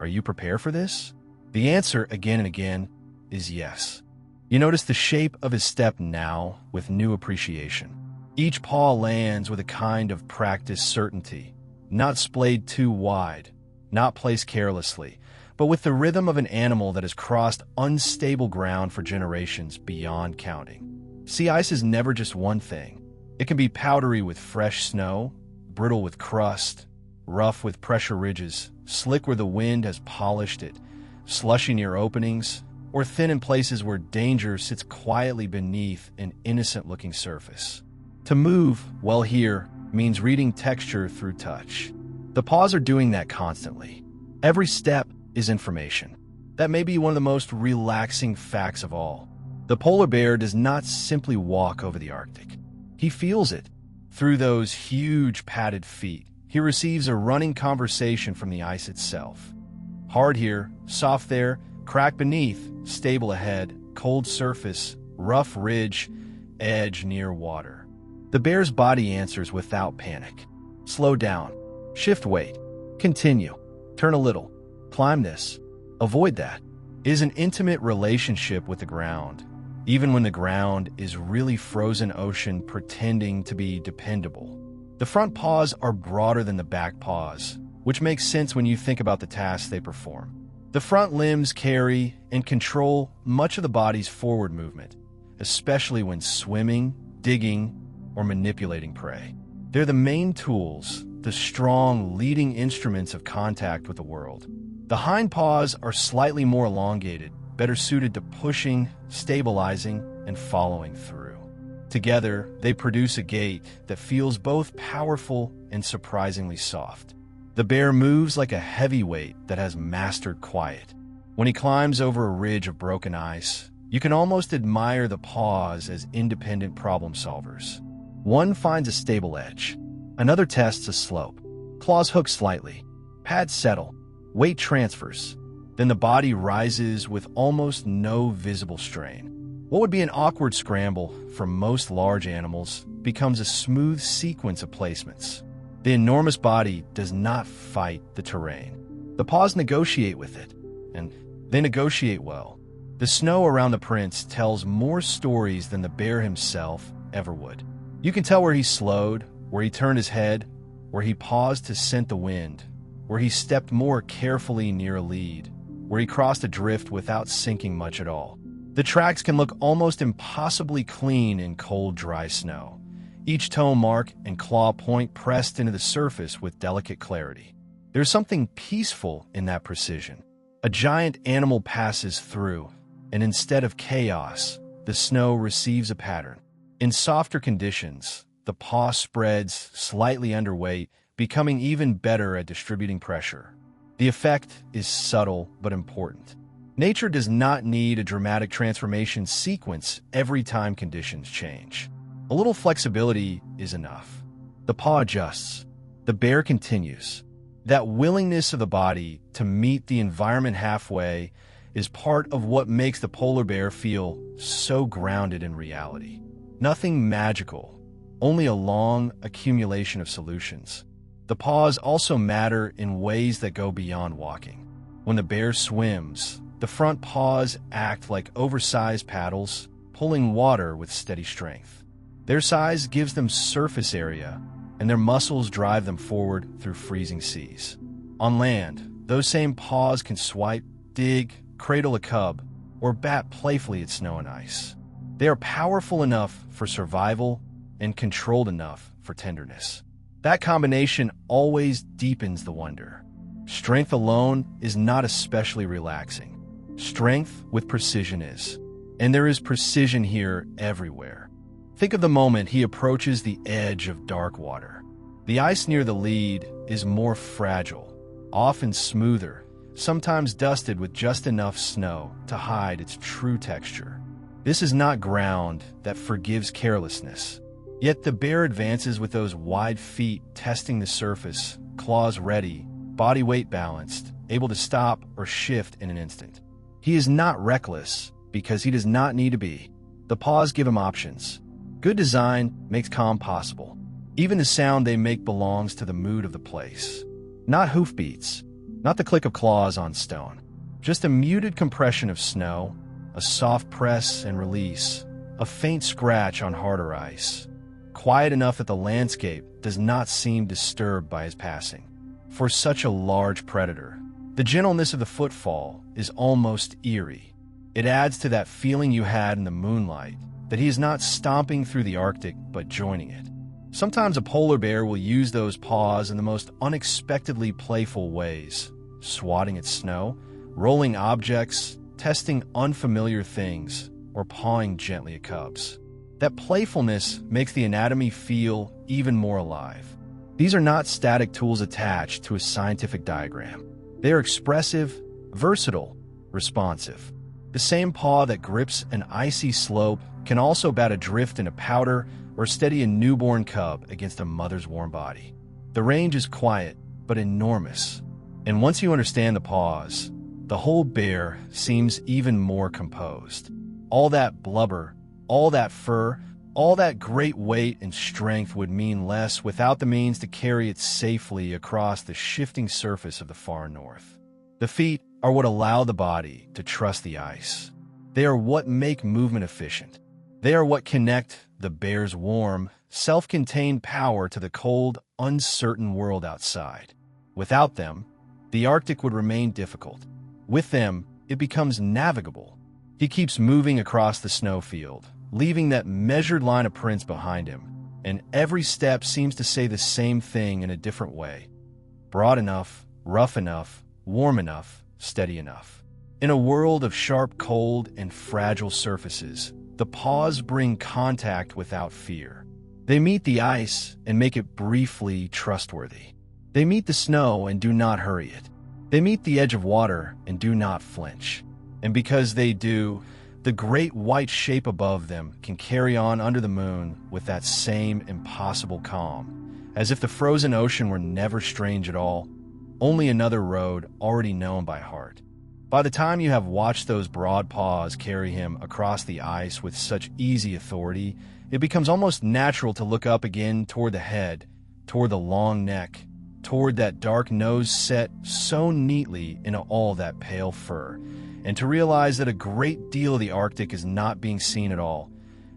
Are you prepared for this? The answer, again and again, is yes. You notice the shape of his step now with new appreciation. Each paw lands with a kind of practiced certainty, not splayed too wide, not placed carelessly, but with the rhythm of an animal that has crossed unstable ground for generations beyond counting. Sea ice is never just one thing. It can be powdery with fresh snow, brittle with crust, rough with pressure ridges, slick where the wind has polished it, slushy near openings, or thin in places where danger sits quietly beneath an innocent-looking surface. To move, well here, means reading texture through touch. The paws are doing that constantly. Every step is information. That may be one of the most relaxing facts of all. The polar bear does not simply walk over the Arctic. He feels it. Through those huge padded feet, he receives a running conversation from the ice itself. Hard here, soft there, crack beneath, stable ahead, cold surface, rough ridge, edge near water. The bear's body answers without panic. Slow down. Shift weight. Continue. Turn a little. Climb this. Avoid that. It is an intimate relationship with the ground, even when the ground is really frozen ocean pretending to be dependable. The front paws are broader than the back paws, which makes sense when you think about the tasks they perform. The front limbs carry and control much of the body's forward movement, especially when swimming, digging, or manipulating prey. They're the main tools, the strong leading instruments of contact with the world. The hind paws are slightly more elongated, better suited to pushing, stabilizing, and following through. Together, they produce a gait that feels both powerful and surprisingly soft. The bear moves like a heavyweight that has mastered quiet. When he climbs over a ridge of broken ice, you can almost admire the paws as independent problem solvers. One finds a stable edge. Another tests a slope. Claws hook slightly. Pads settle. Weight transfers. Then the body rises with almost no visible strain. What would be an awkward scramble for most large animals becomes a smooth sequence of placements. The enormous body does not fight the terrain. The paws negotiate with it, and they negotiate well. The snow around the prints tells more stories than the bear himself ever would. You can tell where he slowed, where he turned his head, where he paused to scent the wind, where he stepped more carefully near a lead, where he crossed a drift without sinking much at all. The tracks can look almost impossibly clean in cold, dry snow. Each toe mark and claw point pressed into the surface with delicate clarity. There's something peaceful in that precision. A giant animal passes through, and instead of chaos, the snow receives a pattern. In softer conditions, the paw spreads slightly underweight, becoming even better at distributing pressure. The effect is subtle but important. Nature does not need a dramatic transformation sequence every time conditions change. A little flexibility is enough. The paw adjusts. The bear continues. That willingness of the body to meet the environment halfway is part of what makes the polar bear feel so grounded in reality. Nothing magical, only a long accumulation of solutions. The paws also matter in ways that go beyond walking. When the bear swims, the front paws act like oversized paddles, pulling water with steady strength. Their size gives them surface area, and their muscles drive them forward through freezing seas. On land, those same paws can swipe, dig, cradle a cub, or bat playfully at snow and ice. They are powerful enough for survival and controlled enough for tenderness. That combination always deepens the wonder. Strength alone is not especially relaxing. Strength with precision is. And there is precision here everywhere. Think of the moment he approaches the edge of dark water. The ice near the lead is more fragile, often smoother, sometimes dusted with just enough snow to hide its true texture. This is not ground that forgives carelessness. Yet the bear advances with those wide feet testing the surface, claws ready, body weight balanced, able to stop or shift in an instant. He is not reckless because he does not need to be. The paws give him options. Good design makes calm possible. Even the sound they make belongs to the mood of the place. Not hoofbeats, not the click of claws on stone. Just a muted compression of snow, a soft press and release, a faint scratch on harder ice. Quiet enough that the landscape does not seem disturbed by his passing. For such a large predator, the gentleness of the footfall is almost eerie. It adds to that feeling you had in the moonlight, that he is not stomping through the Arctic but joining it. Sometimes a polar bear will use those paws in the most unexpectedly playful ways, swatting at snow, rolling objects, testing unfamiliar things, or pawing gently at cubs. That playfulness makes the anatomy feel even more alive. These are not static tools attached to a scientific diagram. They are expressive, versatile, responsive. The same paw that grips an icy slope can also bat adrift in a powder or steady a newborn cub against a mother's warm body. The range is quiet, but enormous. And once you understand the paws, the whole bear seems even more composed. All that blubber, all that fur, all that great weight and strength would mean less without the means to carry it safely across the shifting surface of the far north. The feet are what allow the body to trust the ice. They are what make movement efficient. They are what connect the bear's warm, self-contained power to the cold, uncertain world outside. Without them, the Arctic would remain difficult. With them, it becomes navigable. He keeps moving across the snowfield, leaving that measured line of prints behind him, and every step seems to say the same thing in a different way. Broad enough, rough enough, warm enough, steady enough. In a world of sharp cold and fragile surfaces, the paws bring contact without fear. They meet the ice and make it briefly trustworthy. They meet the snow and do not hurry it. They meet the edge of water and do not flinch. And because they do, the great white shape above them can carry on under the moon with that same impossible calm, as if the frozen ocean were never strange at all, only another road already known by heart. By the time you have watched those broad paws carry him across the ice with such easy authority, it becomes almost natural to look up again toward the head, toward the long neck, toward that dark nose set so neatly in all that pale fur, and to realize that a great deal of the Arctic is not being seen at all,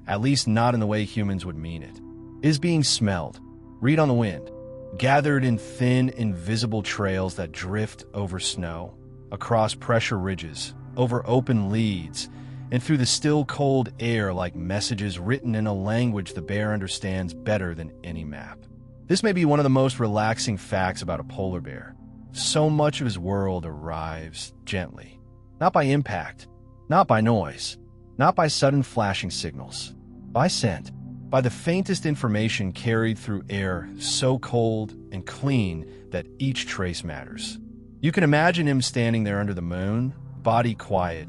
at least not in the way humans would mean it. It is being smelled, read on the wind, gathered in thin, invisible trails that drift over snow, across pressure ridges, over open leads, and through the still cold air like messages written in a language the bear understands better than any map. This may be one of the most relaxing facts about a polar bear. So much of his world arrives gently, not by impact, not by noise, not by sudden flashing signals, by scent, by the faintest information carried through air so cold and clean that each trace matters. You can imagine him standing there under the moon, body quiet,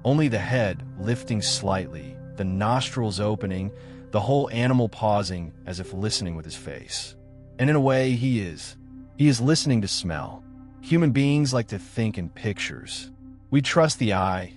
only the head lifting slightly, the nostrils opening, the whole animal pausing as if listening with his face. And in a way, he is. He is listening to smell. Human beings like to think in pictures. We trust the eye,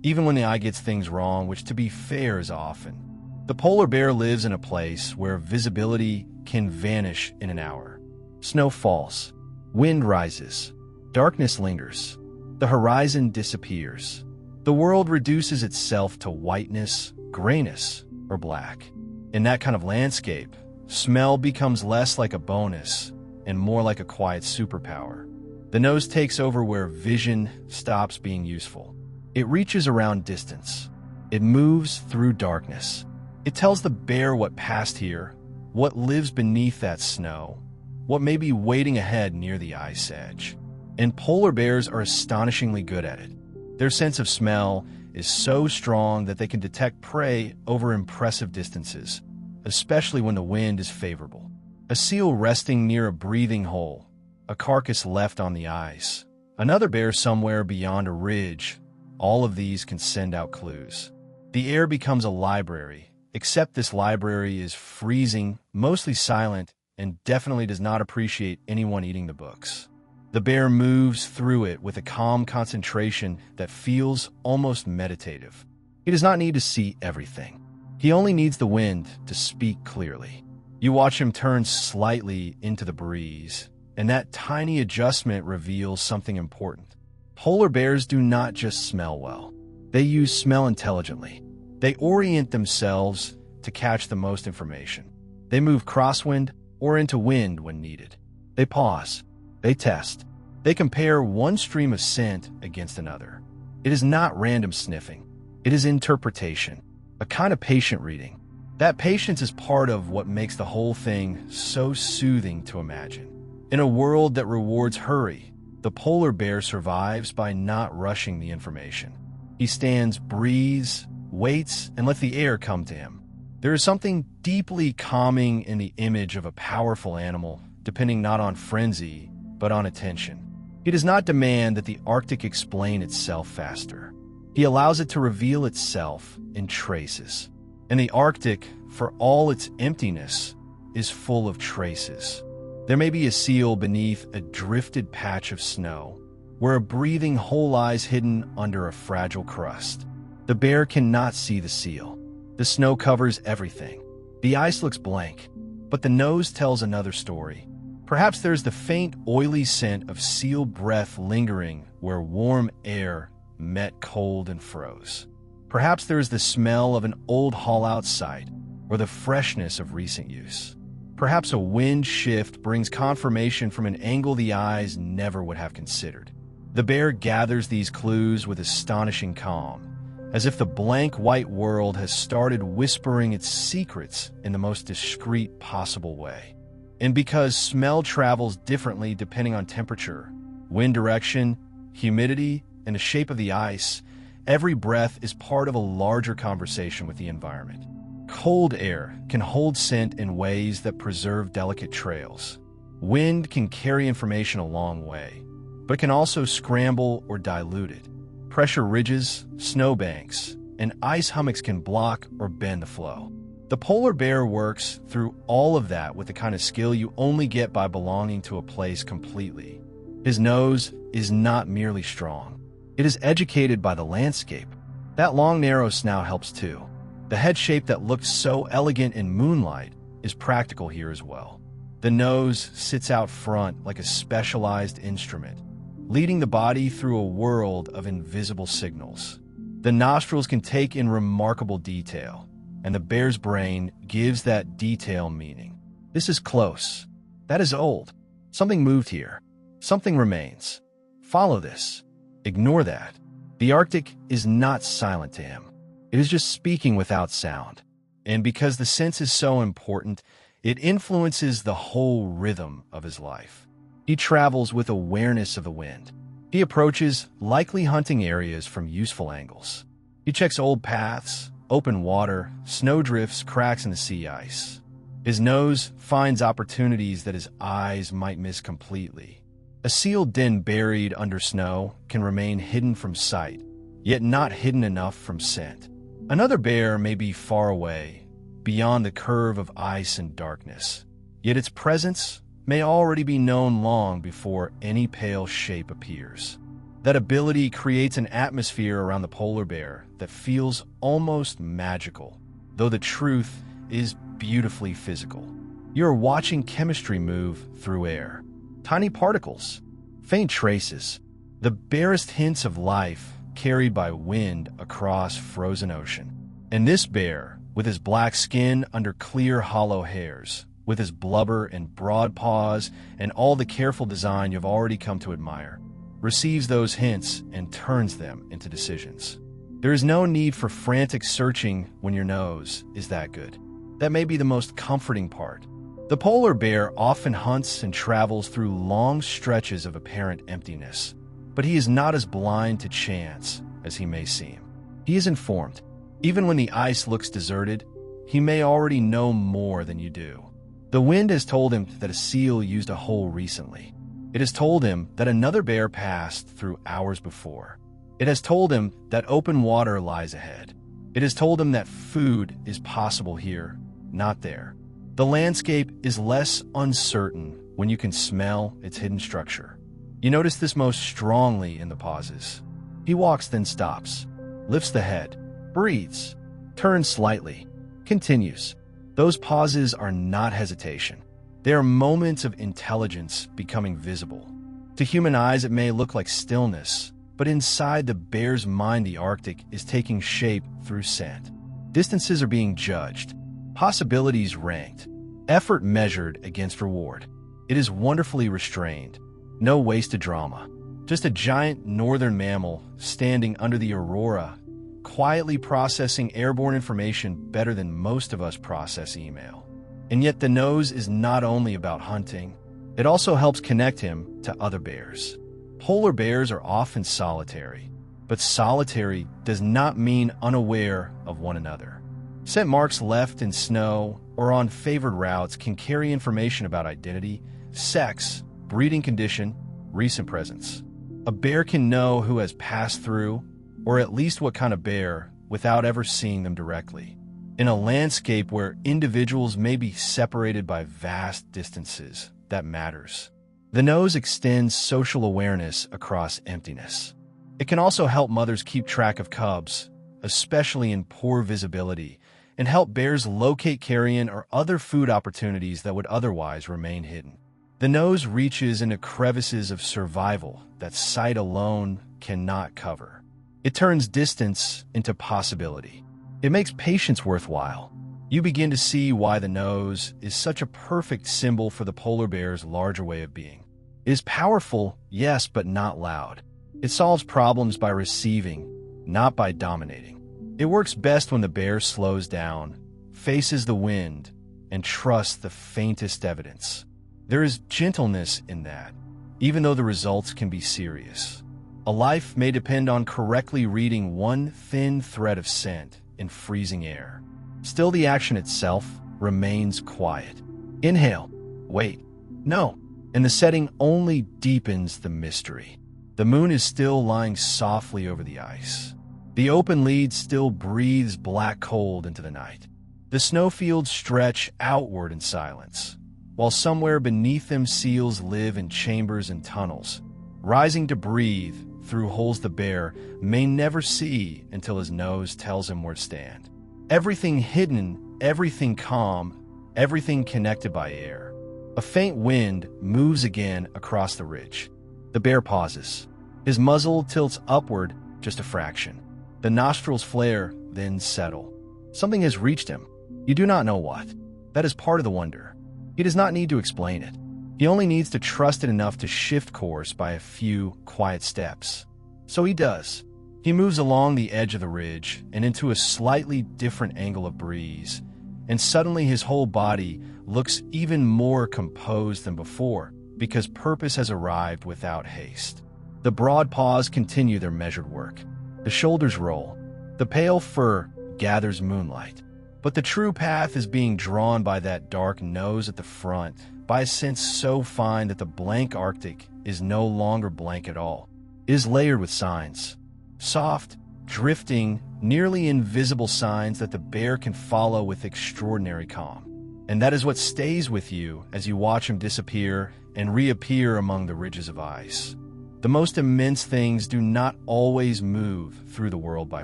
even when the eye gets things wrong, which to be fair is often. The polar bear lives in a place where visibility can vanish in an hour. Snow falls, wind rises, darkness lingers, the horizon disappears. The world reduces itself to whiteness, grayness, or black. In that kind of landscape, smell becomes less like a bonus and more like a quiet superpower. The nose takes over where vision stops being useful. It reaches around distance. It moves through darkness. It tells the bear what passed here, what lives beneath that snow, what may be waiting ahead near the ice edge. And polar bears are astonishingly good at it. Their sense of smell is so strong that they can detect prey over impressive distances, especially when the wind is favorable. A seal resting near a breathing hole, a carcass left on the ice, another bear somewhere beyond a ridge. All of these can send out clues. The air becomes a library, except this library is freezing, mostly silent, and definitely does not appreciate anyone eating the books. The bear moves through it with a calm concentration that feels almost meditative. He does not need to see everything. He only needs the wind to speak clearly. You watch him turn slightly into the breeze, and that tiny adjustment reveals something important. Polar bears do not just smell well. They use smell intelligently. They orient themselves to catch the most information. They move crosswind or into wind when needed. They pause. They test. They compare one stream of scent against another. It is not random sniffing. It is interpretation, a kind of patient reading. That patience is part of what makes the whole thing so soothing to imagine. In a world that rewards hurry, the polar bear survives by not rushing the information. He stands, breathes, waits, and lets the air come to him. There is something deeply calming in the image of a powerful animal, depending not on frenzy, but on attention. He does not demand that the Arctic explain itself faster. He allows it to reveal itself in traces. And the Arctic, for all its emptiness, is full of traces. There may be a seal beneath a drifted patch of snow, where a breathing hole lies hidden under a fragile crust. The bear cannot see the seal. The snow covers everything. The ice looks blank, but the nose tells another story. Perhaps there's the faint, oily scent of seal breath lingering where warm air met cold and froze. Perhaps there is the smell of an old haul-out site or the freshness of recent use. Perhaps a wind shift brings confirmation from an angle the eyes never would have considered. The bear gathers these clues with astonishing calm, as if the blank white world has started whispering its secrets in the most discreet possible way. And because smell travels differently depending on temperature, wind direction, humidity, and the shape of the ice, every breath is part of a larger conversation with the environment. Cold air can hold scent in ways that preserve delicate trails. Wind can carry information a long way, but it can also scramble or dilute it. Pressure ridges, snowbanks, and ice hummocks can block or bend the flow. The polar bear works through all of that with the kind of skill you only get by belonging to a place completely. His nose is not merely strong. It is educated by the landscape. That long, narrow snout helps too. The head shape that looked so elegant in moonlight is practical here as well. The nose sits out front like a specialized instrument, leading the body through a world of invisible signals. The nostrils can take in remarkable detail, and the bear's brain gives that detail meaning. This is close. That is old. Something moved here. Something remains. Follow this. Ignore that. The Arctic is not silent to him. It is just speaking without sound. And because the sense is so important, it influences the whole rhythm of his life. He travels with awareness of the wind. He approaches likely hunting areas from useful angles. He checks old paths, open water, snowdrifts, cracks in the sea ice. His nose finds opportunities that his eyes might miss completely. A sealed den buried under snow can remain hidden from sight, yet not hidden enough from scent. Another bear may be far away, beyond the curve of ice and darkness, yet its presence may already be known long before any pale shape appears. That ability creates an atmosphere around the polar bear that feels almost magical, though the truth is beautifully physical. You're watching chemistry move through air. Tiny particles, faint traces, the barest hints of life carried by wind across frozen ocean. And this bear, with his black skin under clear hollow hairs, with his blubber and broad paws and all the careful design you've already come to admire, receives those hints and turns them into decisions. There is no need for frantic searching when your nose is that good. That may be the most comforting part. The polar bear often hunts and travels through long stretches of apparent emptiness, but he is not as blind to chance as he may seem. He is informed. Even when the ice looks deserted, he may already know more than you do. The wind has told him that a seal used a hole recently. It has told him that another bear passed through hours before. It has told him that open water lies ahead. It has told him that food is possible here, not there. The landscape is less uncertain when you can smell its hidden structure. You notice this most strongly in the pauses. He walks, then stops, lifts the head, breathes, turns slightly, continues. Those pauses are not hesitation. They are moments of intelligence becoming visible. To human eyes, it may look like stillness, but inside the bear's mind, the Arctic is taking shape through scent. Distances are being judged, possibilities ranked, effort measured against reward. It is wonderfully restrained. No wasted drama. Just a giant northern mammal standing under the aurora, quietly processing airborne information better than most of us process email. And yet the nose is not only about hunting, it also helps connect him to other bears. Polar bears are often solitary, but solitary does not mean unaware of one another. Scent marks left in snow or on favored routes can carry information about identity, sex, breeding condition, recent presence. A bear can know who has passed through, or at least what kind of bear, without ever seeing them directly. In a landscape where individuals may be separated by vast distances, that matters. The nose extends social awareness across emptiness. It can also help mothers keep track of cubs, especially in poor visibility, and help bears locate carrion or other food opportunities that would otherwise remain hidden. The nose reaches into crevices of survival that sight alone cannot cover. It turns distance into possibility. It makes patience worthwhile. You begin to see why the nose is such a perfect symbol for the polar bear's larger way of being. It is powerful, yes, but not loud. It solves problems by receiving, not by dominating. It works best when the bear slows down, faces the wind, and trusts the faintest evidence. There is gentleness in that, even though the results can be serious. A life may depend on correctly reading one thin thread of scent in freezing air. Still, the action itself remains quiet. Inhale, wait, no, and the setting only deepens the mystery. The moon is still lying softly over the ice. The open lead still breathes black cold into the night. The snowfields stretch outward in silence, while somewhere beneath them seals live in chambers and tunnels, rising to breathe through holes the bear may never see until his nose tells him where to stand. Everything hidden, everything calm, everything connected by air. A faint wind moves again across the ridge. The bear pauses. His muzzle tilts upward just a fraction. The nostrils flare, then settle. Something has reached him. You do not know what. That is part of the wonder. He does not need to explain it. He only needs to trust it enough to shift course by a few quiet steps. So he does. He moves along the edge of the ridge and into a slightly different angle of breeze, and suddenly his whole body looks even more composed than before because purpose has arrived without haste. The broad paws continue their measured work. The shoulders roll. The pale fur gathers moonlight. But the true path is being drawn by that dark nose at the front, by a sense so fine that the blank Arctic is no longer blank at all. It is layered with signs. Soft, drifting, nearly invisible signs that the bear can follow with extraordinary calm. And that is what stays with you as you watch him disappear and reappear among the ridges of ice. The most immense things do not always move through the world by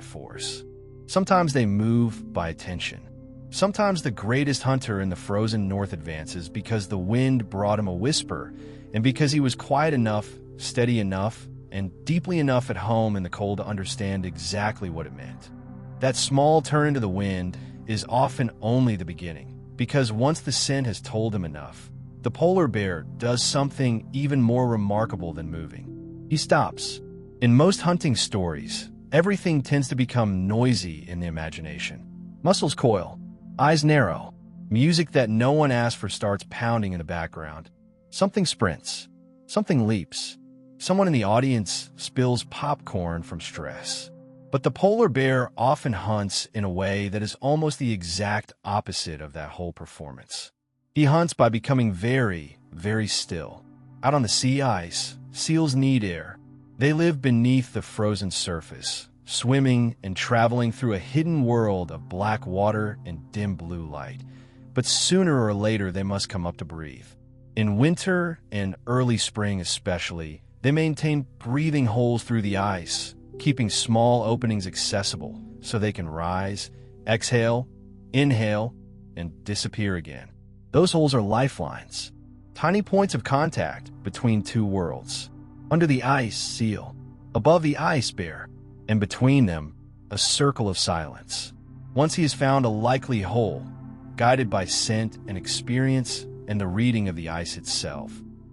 force. Sometimes they move by attention. Sometimes the greatest hunter in the frozen north advances because the wind brought him a whisper, and because he was quiet enough, steady enough, and deeply enough at home in the cold to understand exactly what it meant. That small turn into the wind is often only the beginning, because once the scent has told him enough, the polar bear does something even more remarkable than moving. He stops. In most hunting stories, everything tends to become noisy in the imagination. Muscles coil, eyes narrow, Music that no one asked for starts pounding in the background. Something sprints. Something leaps. Someone in the audience spills popcorn from stress. But the polar bear often hunts in a way that is almost the exact opposite of that whole performance. He hunts by becoming very, very still. Out on the sea ice, seals need air. They live beneath the frozen surface, swimming and traveling through a hidden world of black water and dim blue light. But sooner or later, they must come up to breathe. In winter and early spring especially, they maintain breathing holes through the ice, keeping small openings accessible so they can rise, exhale, inhale, and disappear again. Those holes are lifelines, tiny points of contact between two worlds. Under the ice, seal. Above the ice, bear. And between them, a circle of silence. Once he has found a likely hole, guided by scent and experience and the reading of the ice itself,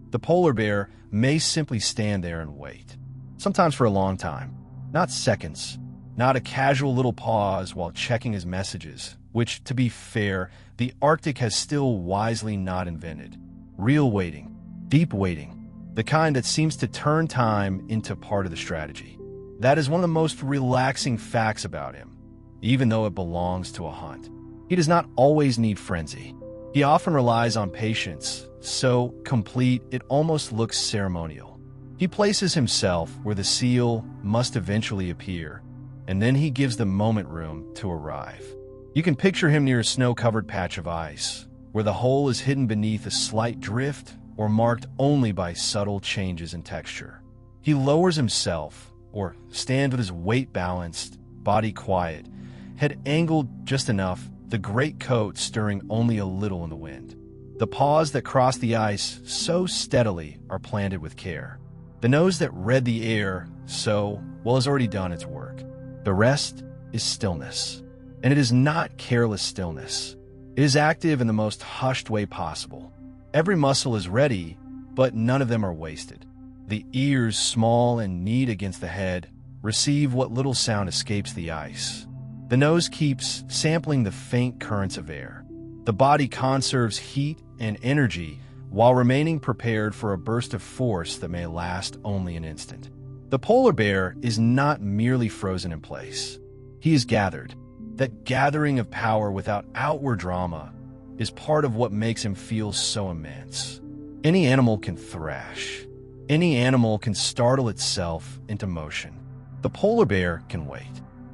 the polar bear may simply stand there and wait. Sometimes for a long time. Not seconds. Not a casual little pause while checking his messages, which, to be fair, the Arctic has still wisely not invented. Real waiting. Deep waiting. The kind that seems to turn time into part of the strategy. That is one of the most relaxing facts about him, even though it belongs to a hunt. He does not always need frenzy. He often relies on patience, so complete it almost looks ceremonial. He places himself where the seal must eventually appear, and then he gives the moment room to arrive. You can picture him near a snow-covered patch of ice, where the hole is hidden beneath a slight drift or marked only by subtle changes in texture. He lowers himself, or stands with his weight balanced, body quiet, head angled just enough, the great coat stirring only a little in the wind. The paws that cross the ice so steadily are planted with care. The nose that read the air has already done its work. The rest is stillness. And it is not careless stillness. It is active in the most hushed way possible. Every muscle is ready, but none of them are wasted. The ears, small and neat against the head, receive what little sound escapes the ice. The nose keeps sampling the faint currents of air. The body conserves heat and energy while remaining prepared for a burst of force that may last only an instant. The polar bear is not merely frozen in place. He is gathered. That gathering of power without outward drama is part of what makes him feel so immense. Any animal can thrash. Any animal can startle itself into motion. The polar bear can wait.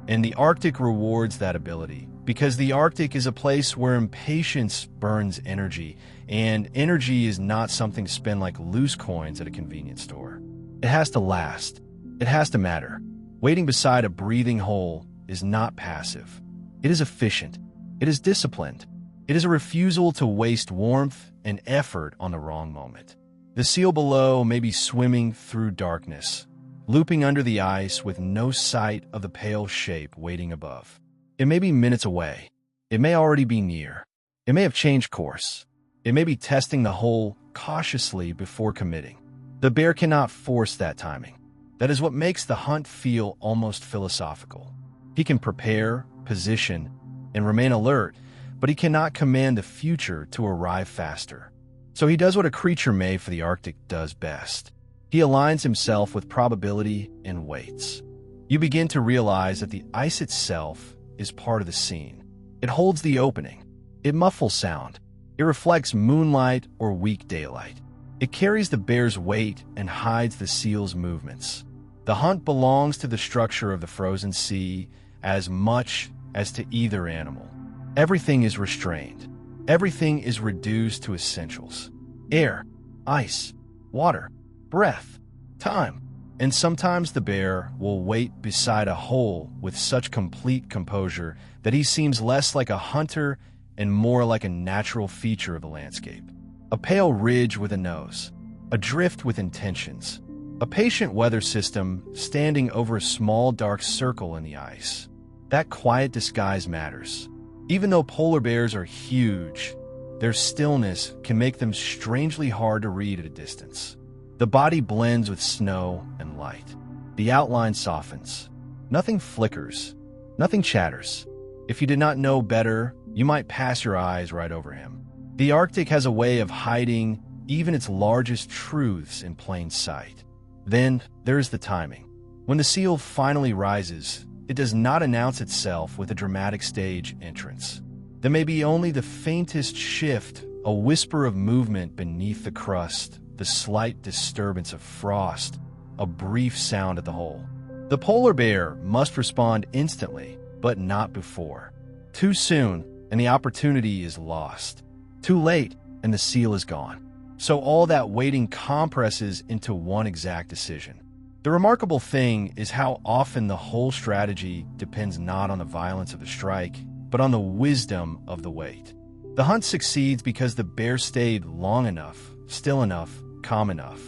And the Arctic rewards that ability, because the Arctic is a place where impatience burns energy, and energy is not something to spend like loose coins at a convenience store. It has to last. It has to matter. Waiting beside a breathing hole is not passive. It is efficient. It is disciplined. It is a refusal to waste warmth and effort on the wrong moment. The seal below may be swimming through darkness, looping under the ice with no sight of the pale shape waiting above. It may be minutes away. It may already be near. It may have changed course. It may be testing the hole cautiously before committing. The bear cannot force that timing. That is what makes the hunt feel almost philosophical. He can prepare, position, and remain alert, but he cannot command the future to arrive faster. So he does what a creature made for the Arctic does best. He aligns himself with probability and waits. You begin to realize that the ice itself is part of the scene. It holds the opening. It muffles sound. It reflects moonlight or weak daylight. It carries the bear's weight and hides the seal's movements. The hunt belongs to the structure of the frozen sea as much as to either animal. Everything is restrained. Everything is reduced to essentials. Air, ice, water, breath, time. And sometimes the bear will wait beside a hole with such complete composure that he seems less like a hunter and more like a natural feature of the landscape. A pale ridge with a nose, a drift with intentions, a patient weather system standing over a small dark circle in the ice. That quiet disguise matters. Even though polar bears are huge, their stillness can make them strangely hard to read at a distance. The body blends with snow and light. The outline softens. Nothing flickers. Nothing chatters. If you did not know better, you might pass your eyes right over him. The Arctic has a way of hiding even its largest truths in plain sight. Then there's the timing. When the seal finally rises, it does not announce itself with a dramatic stage entrance. There may be only the faintest shift, a whisper of movement beneath the crust, the slight disturbance of frost, a brief sound at the hole. The polar bear must respond instantly, but not before. Too soon, and the opportunity is lost. Too late, and the seal is gone. So all that waiting compresses into one exact decision. The remarkable thing is how often the whole strategy depends not on the violence of the strike, but on the wisdom of the wait. The hunt succeeds because the bear stayed long enough, still enough, calm enough.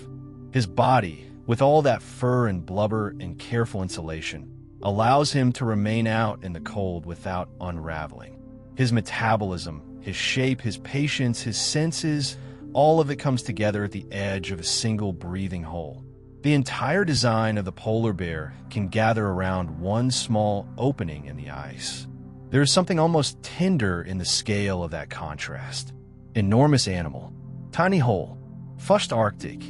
His body, with all that fur and blubber and careful insulation, allows him to remain out in the cold without unraveling. His metabolism, his shape, his patience, his senses, all of it comes together at the edge of a single breathing hole. The entire design of the polar bear can gather around one small opening in the ice. There is something almost tender in the scale of that contrast. Enormous animal, tiny hole, flushed Arctic,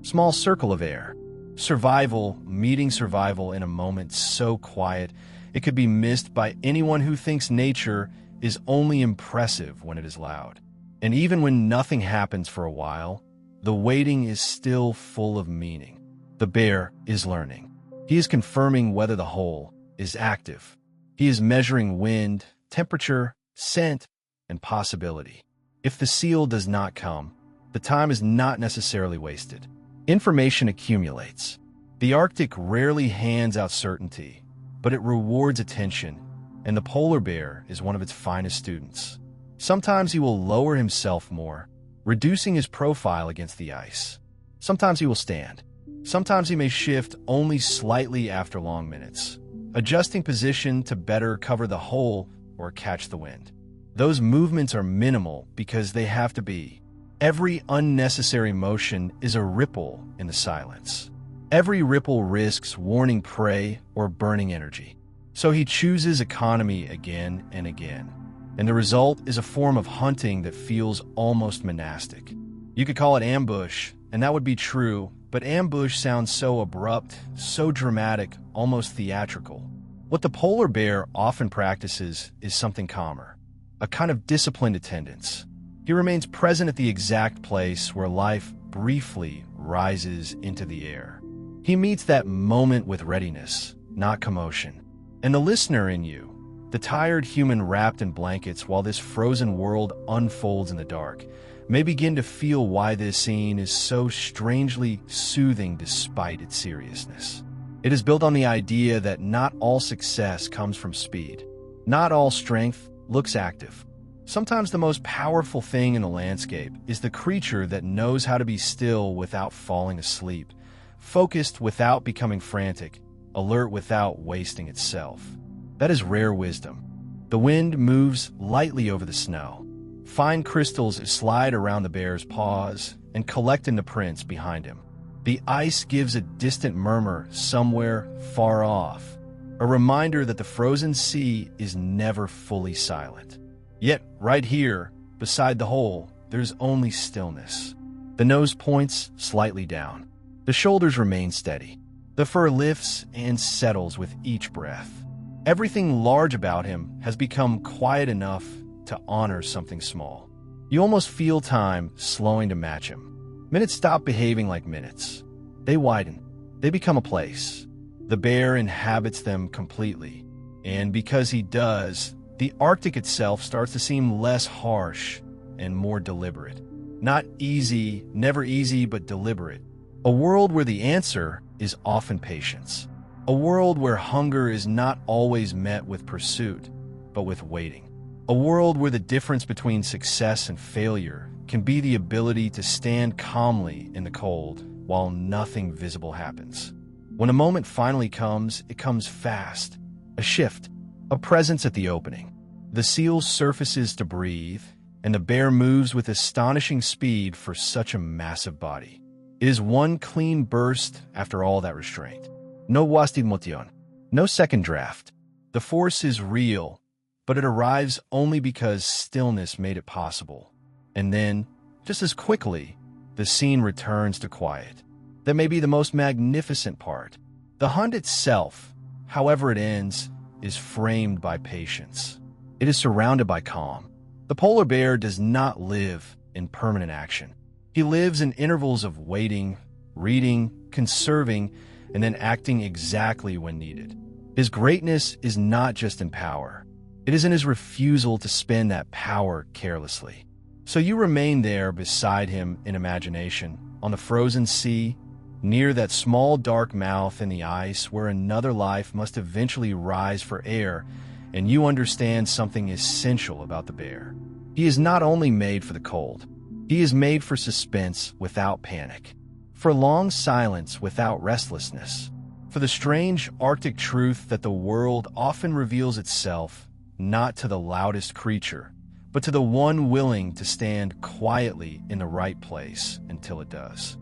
small circle of air. Survival meeting survival in a moment so quiet it could be missed by anyone who thinks nature is only impressive when it is loud. And even when nothing happens for a while, the waiting is still full of meaning. The bear is learning. He is confirming whether the hole is active. He is measuring wind, temperature, scent, and possibility. If the seal does not come, the time is not necessarily wasted. Information accumulates. The Arctic rarely hands out certainty, but it rewards attention, and the polar bear is one of its finest students. Sometimes he will lower himself more, reducing his profile against the ice. Sometimes he will stand. Sometimes he may shift only slightly after long minutes, adjusting position to better cover the hole or catch the wind. Those movements are minimal because they have to be. Every unnecessary motion is a ripple in the silence. Every ripple risks warning prey or burning energy. So he chooses economy again and again. And the result is a form of hunting that feels almost monastic. You could call it ambush, and that would be true, but ambush sounds so abrupt, so dramatic, almost theatrical. What the polar bear often practices is something calmer, a kind of disciplined attendance. He remains present at the exact place where life briefly rises into the air. He meets that moment with readiness, not commotion. And the listener in you, the tired human wrapped in blankets while this frozen world unfolds in the dark, may begin to feel why this scene is so strangely soothing despite its seriousness. It is built on the idea that not all success comes from speed. Not all strength looks active. Sometimes the most powerful thing in the landscape is the creature that knows how to be still without falling asleep, focused without becoming frantic, alert without wasting itself. That is rare wisdom. The wind moves lightly over the snow. Fine crystals slide around the bear's paws and collect in the prints behind him. The ice gives a distant murmur somewhere far off, a reminder that the frozen sea is never fully silent. Yet, right here, beside the hole, there's only stillness. The nose points slightly down. The shoulders remain steady. The fur lifts and settles with each breath. Everything large about him has become quiet enough to honor something small. You almost feel time slowing to match him. Minutes stop behaving like minutes. They widen. They become a place. The bear inhabits them completely. And because he does, the Arctic itself starts to seem less harsh and more deliberate. Not easy, never easy, but deliberate. A world where the answer is often patience. A world where hunger is not always met with pursuit, but with waiting. A world where the difference between success and failure can be the ability to stand calmly in the cold while nothing visible happens. When a moment finally comes, it comes fast. A shift, a presence at the opening. The seal surfaces to breathe, and the bear moves with astonishing speed for such a massive body. It is one clean burst after all that restraint. No wasted motion, no second draft. The force is real, but it arrives only because stillness made it possible. And then, just as quickly, the scene returns to quiet. That may be the most magnificent part. The hunt itself, however it ends, is framed by patience. It is surrounded by calm. The polar bear does not live in permanent action. He lives in intervals of waiting, reading, conserving, and then acting exactly when needed. His greatness is not just in power. It is in his refusal to spend that power carelessly. So you remain there beside him in imagination, on the frozen sea, near that small dark mouth in the ice where another life must eventually rise for air, and you understand something essential about the bear. He is not only made for the cold, he is made for suspense without panic, for long silence without restlessness, for the strange Arctic truth that the world often reveals itself not to the loudest creature, but to the one willing to stand quietly in the right place until it does.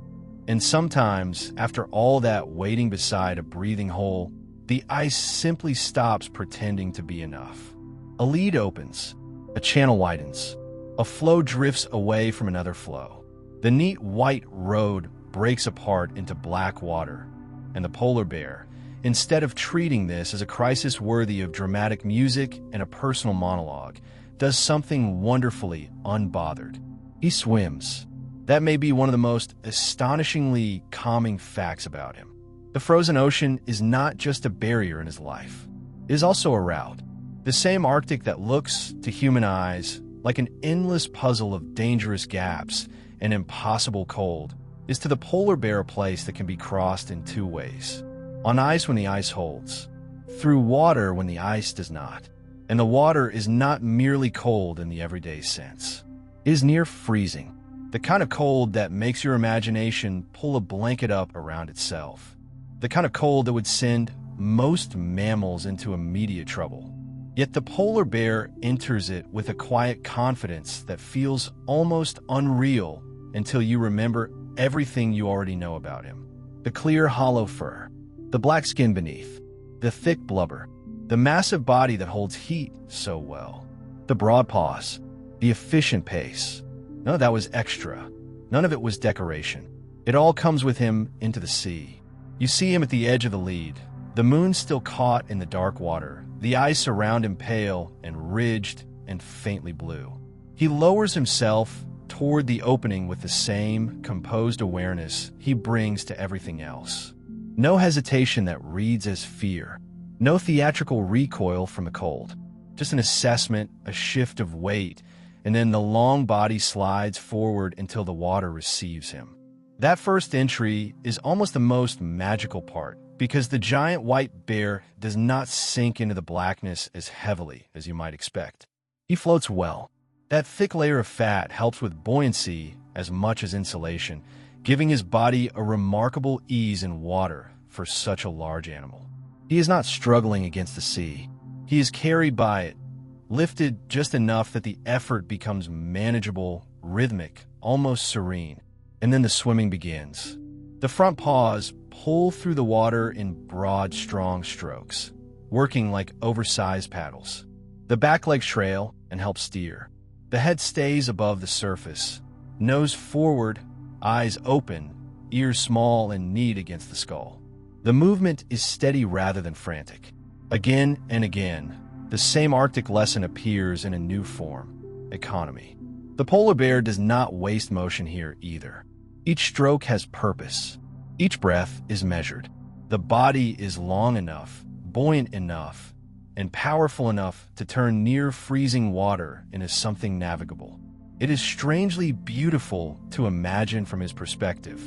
And sometimes, after all that waiting beside a breathing hole, the ice simply stops pretending to be enough. A lead opens, a channel widens, a flow drifts away from another flow. The neat white road breaks apart into black water, and the polar bear, instead of treating this as a crisis worthy of dramatic music and a personal monologue, does something wonderfully unbothered. He swims. That may be one of the most astonishingly calming facts about him. The frozen ocean is not just a barrier in his life. It is also a route. The same Arctic that looks, to human eyes, like an endless puzzle of dangerous gaps and impossible cold, is to the polar bear a place that can be crossed in two ways. On ice when the ice holds, through water when the ice does not. And the water is not merely cold in the everyday sense. It is near freezing. The kind of cold that makes your imagination pull a blanket up around itself. The kind of cold that would send most mammals into immediate trouble. Yet the polar bear enters it with a quiet confidence that feels almost unreal until you remember everything you already know about him. The clear, hollow fur, the black skin beneath, the thick blubber, the massive body that holds heat so well, the broad paws, the efficient pace. None of that was extra. None of it was decoration. It all comes with him into the sea. You see him at the edge of the lead, the moon still caught in the dark water, the ice around him pale and ridged and faintly blue. He lowers himself toward the opening with the same composed awareness he brings to everything else. No hesitation that reads as fear. No theatrical recoil from the cold. Just an assessment, a shift of weight, and then the long body slides forward until the water receives him. That first entry is almost the most magical part, because the giant white bear does not sink into the blackness as heavily as you might expect. He floats well. That thick layer of fat helps with buoyancy as much as insulation, giving his body a remarkable ease in water for such a large animal. He is not struggling against the sea. He is carried by it, lifted just enough that the effort becomes manageable, rhythmic, almost serene. And then the swimming begins. The front paws pull through the water in broad, strong strokes, working like oversized paddles. The back legs trail and help steer. The head stays above the surface, nose forward, eyes open, ears small and neat against the skull. The movement is steady rather than frantic. Again and again, the same Arctic lesson appears in a new form: economy. The polar bear does not waste motion here either. Each stroke has purpose. Each breath is measured. The body is long enough, buoyant enough, and powerful enough to turn near freezing water into something navigable. It is strangely beautiful to imagine from his perspective.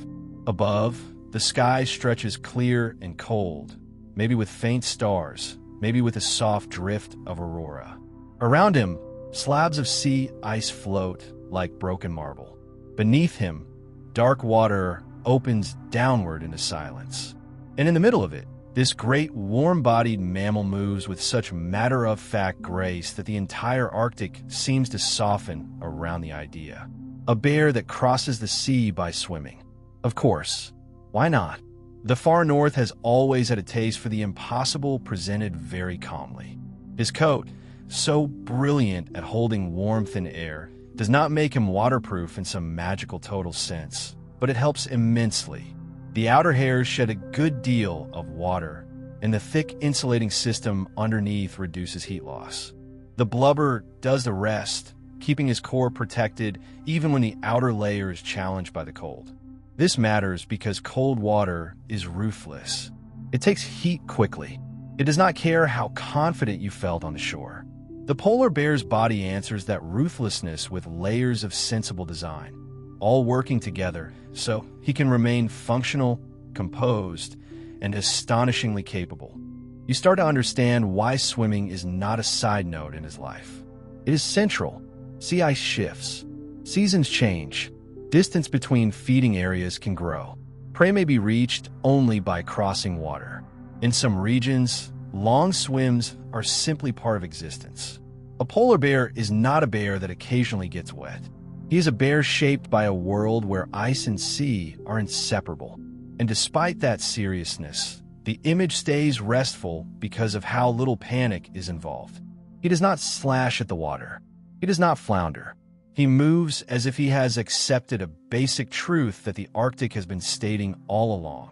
Above, the sky stretches clear and cold, maybe with faint stars, maybe with a soft drift of aurora. Around him, slabs of sea ice float like broken marble. Beneath him, dark water opens downward into silence. And in the middle of it, this great warm-bodied mammal moves with such matter-of-fact grace that the entire Arctic seems to soften around the idea. A bear that crosses the sea by swimming. Of course, why not? The far north has always had a taste for the impossible presented very calmly. His coat, so brilliant at holding warmth and air, does not make him waterproof in some magical total sense, but it helps immensely. The outer hairs shed a good deal of water, and the thick insulating system underneath reduces heat loss. The blubber does the rest, keeping his core protected even when the outer layer is challenged by the cold. This matters because cold water is ruthless. It takes heat quickly. It does not care how confident you felt on the shore. The polar bear's body answers that ruthlessness with layers of sensible design, all working together so he can remain functional, composed, and astonishingly capable. You start to understand why swimming is not a side note in his life. It is central. Sea ice shifts. Seasons change. Distance between feeding areas can grow. Prey may be reached only by crossing water. In some regions, long swims are simply part of existence. A polar bear is not a bear that occasionally gets wet. He is a bear shaped by a world where ice and sea are inseparable. And despite that seriousness, the image stays restful because of how little panic is involved. He does not slash at the water. He does not flounder. He moves as if he has accepted a basic truth that the Arctic has been stating all along.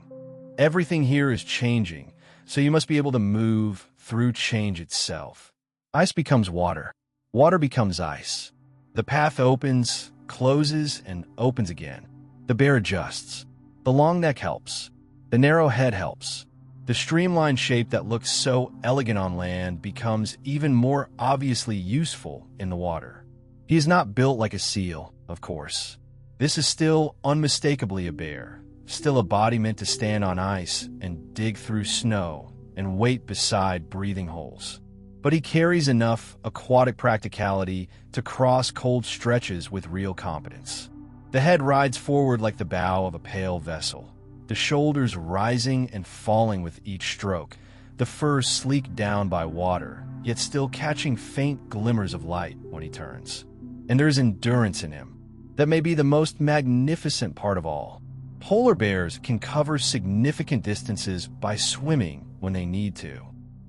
Everything here is changing, so you must be able to move through change itself. Ice becomes water. Water becomes ice. The path opens, closes, and opens again. The bear adjusts. The long neck helps. The narrow head helps. The streamlined shape that looks so elegant on land becomes even more obviously useful in the water. He is not built like a seal, of course. This is still unmistakably a bear, still a body meant to stand on ice and dig through snow and wait beside breathing holes. But he carries enough aquatic practicality to cross cold stretches with real competence. The head rides forward like the bow of a pale vessel, the shoulders rising and falling with each stroke, the fur sleeked down by water, yet still catching faint glimmers of light when he turns. And there's endurance in him. That may be the most magnificent part of all. Polar bears can cover significant distances by swimming when they need to.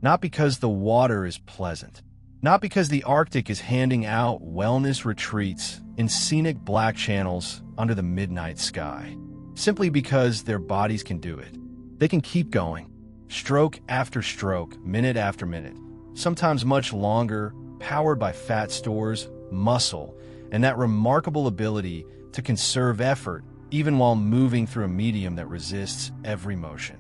Not because the water is pleasant. Not because the Arctic is handing out wellness retreats in scenic black channels under the midnight sky. Simply because their bodies can do it. They can keep going, stroke after stroke, minute after minute, sometimes much longer, powered by fat stores, muscle, and that remarkable ability to conserve effort even while moving through a medium that resists every motion.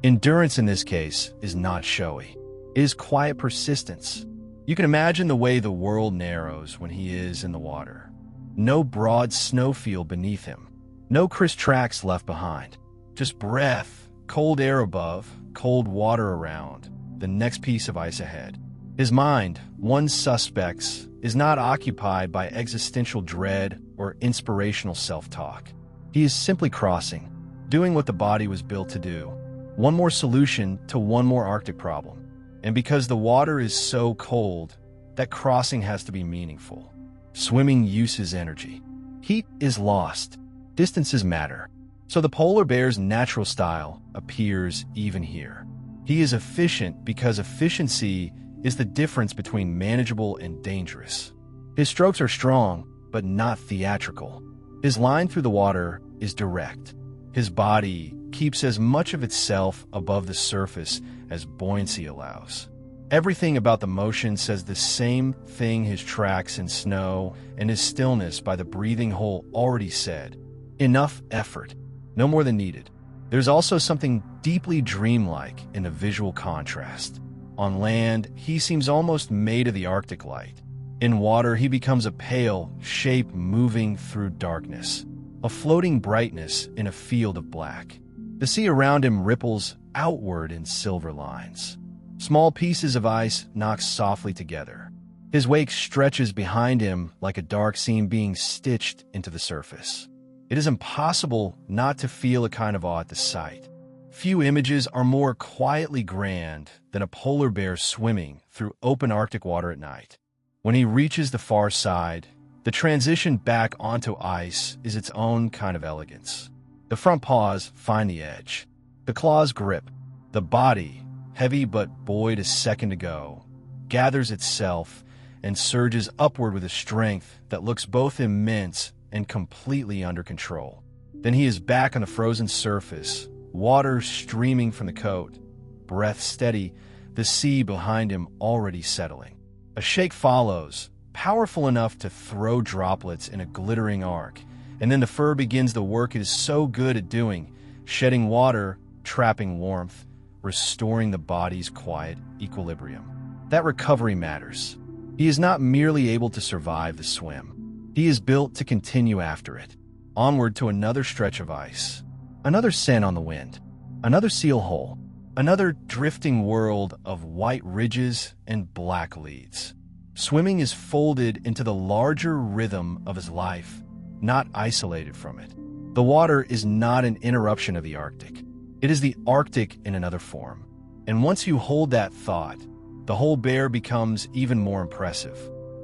Endurance in this case is not showy. It is quiet persistence. You can imagine the way the world narrows when he is in the water. No broad snowfield beneath him. No crisp tracks left behind. Just breath, cold air above, cold water around, the next piece of ice ahead. His mind, one suspect's, is not occupied by existential dread or inspirational self-talk. He is simply crossing, doing what the body was built to do. One more solution to one more Arctic problem. And because the water is so cold, that crossing has to be meaningful. Swimming uses energy. Heat is lost. Distances matter. So the polar bear's natural style appears even here. He is efficient because efficiency is the difference between manageable and dangerous. His strokes are strong, but not theatrical. His line through the water is direct. His body keeps as much of itself above the surface as buoyancy allows. Everything about the motion says the same thing his tracks in snow and his stillness by the breathing hole already said. Enough effort, no more than needed. There's also something deeply dreamlike in the visual contrast. On land, he seems almost made of the Arctic light. In water, he becomes a pale shape moving through darkness, a floating brightness in a field of black. The sea around him ripples outward in silver lines. Small pieces of ice knock softly together. His wake stretches behind him like a dark seam being stitched into the surface. It is impossible not to feel a kind of awe at the sight. Few images are more quietly grand than a polar bear swimming through open Arctic water at night. When he reaches the far side, the transition back onto ice is its own kind of elegance. The front paws find the edge. The claws grip. The body, heavy but buoyed a second ago, gathers itself and surges upward with a strength that looks both immense and completely under control. Then he is back on the frozen surface, water streaming from the coat, breath steady, the sea behind him already settling. A shake follows, powerful enough to throw droplets in a glittering arc, and then the fur begins the work it is so good at doing, shedding water, trapping warmth, restoring the body's quiet equilibrium. That recovery matters. He is not merely able to survive the swim. He is built to continue after it, onward to another stretch of ice, another scent on the wind, another seal hole, another drifting world of white ridges and black leads. Swimming is folded into the larger rhythm of his life, not isolated from it. The water is not an interruption of the Arctic. It is the Arctic in another form. And once you hold that thought, the whole bear becomes even more impressive.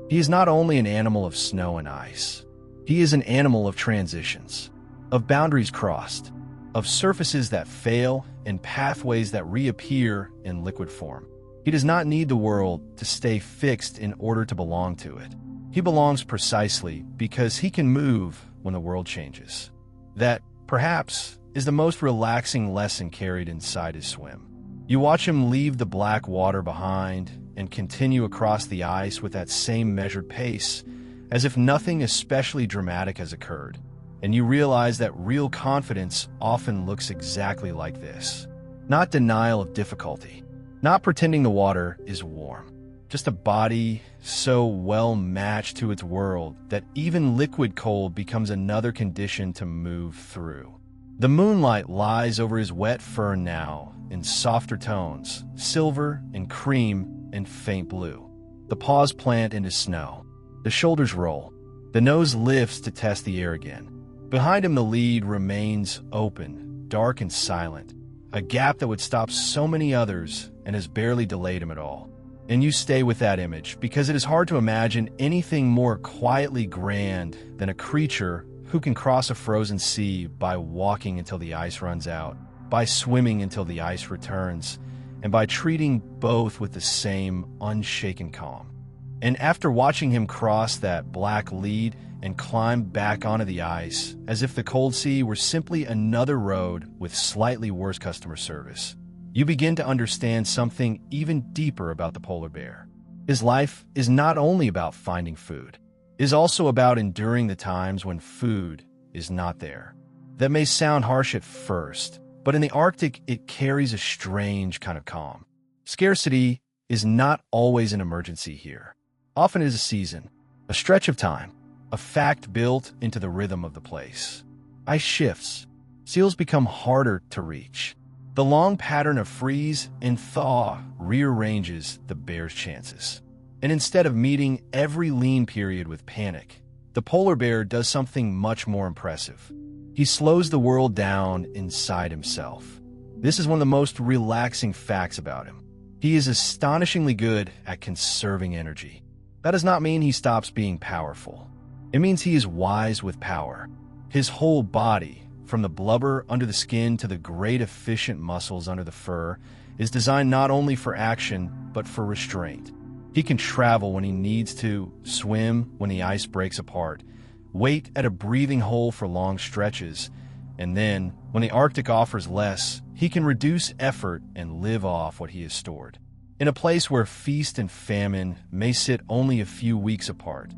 He is not only an animal of snow and ice. He is an animal of transitions, of boundaries crossed, of surfaces that fail and pathways that reappear in liquid form. He does not need the world to stay fixed in order to belong to it. He belongs precisely because he can move when the world changes. That, perhaps, is the most relaxing lesson carried inside his swim. You watch him leave the black water behind and continue across the ice with that same measured pace, as if nothing especially dramatic has occurred. And you realize that real confidence often looks exactly like this. Not denial of difficulty, not pretending the water is warm, just a body so well matched to its world that even liquid cold becomes another condition to move through. The moonlight lies over his wet fur now in softer tones, silver and cream and faint blue. The paws plant into snow. The shoulders roll. The nose lifts to test the air again. Behind him, the lead remains open, dark and silent, a gap that would stop so many others and has barely delayed him at all. And you stay with that image because it is hard to imagine anything more quietly grand than a creature who can cross a frozen sea by walking until the ice runs out, by swimming until the ice returns, and by treating both with the same unshaken calm. And after watching him cross that black lead and climb back onto the ice, as if the cold sea were simply another road with slightly worse customer service, you begin to understand something even deeper about the polar bear. His life is not only about finding food. It is also about enduring the times when food is not there. That may sound harsh at first, but in the Arctic, it carries a strange kind of calm. Scarcity is not always an emergency here. Often it is a season, a stretch of time, a fact built into the rhythm of the place. Ice shifts. Seals become harder to reach. The long pattern of freeze and thaw rearranges the bear's chances. And instead of meeting every lean period with panic, the polar bear does something much more impressive. He slows the world down inside himself. This is one of the most relaxing facts about him. He is astonishingly good at conserving energy. That does not mean he stops being powerful. It means he is wise with power. His whole body, from the blubber under the skin to the great efficient muscles under the fur, is designed not only for action, but for restraint. He can travel when he needs to, swim when the ice breaks apart, wait at a breathing hole for long stretches, and then, when the Arctic offers less, he can reduce effort and live off what he has stored. In a place where feast and famine may sit only a few weeks apart,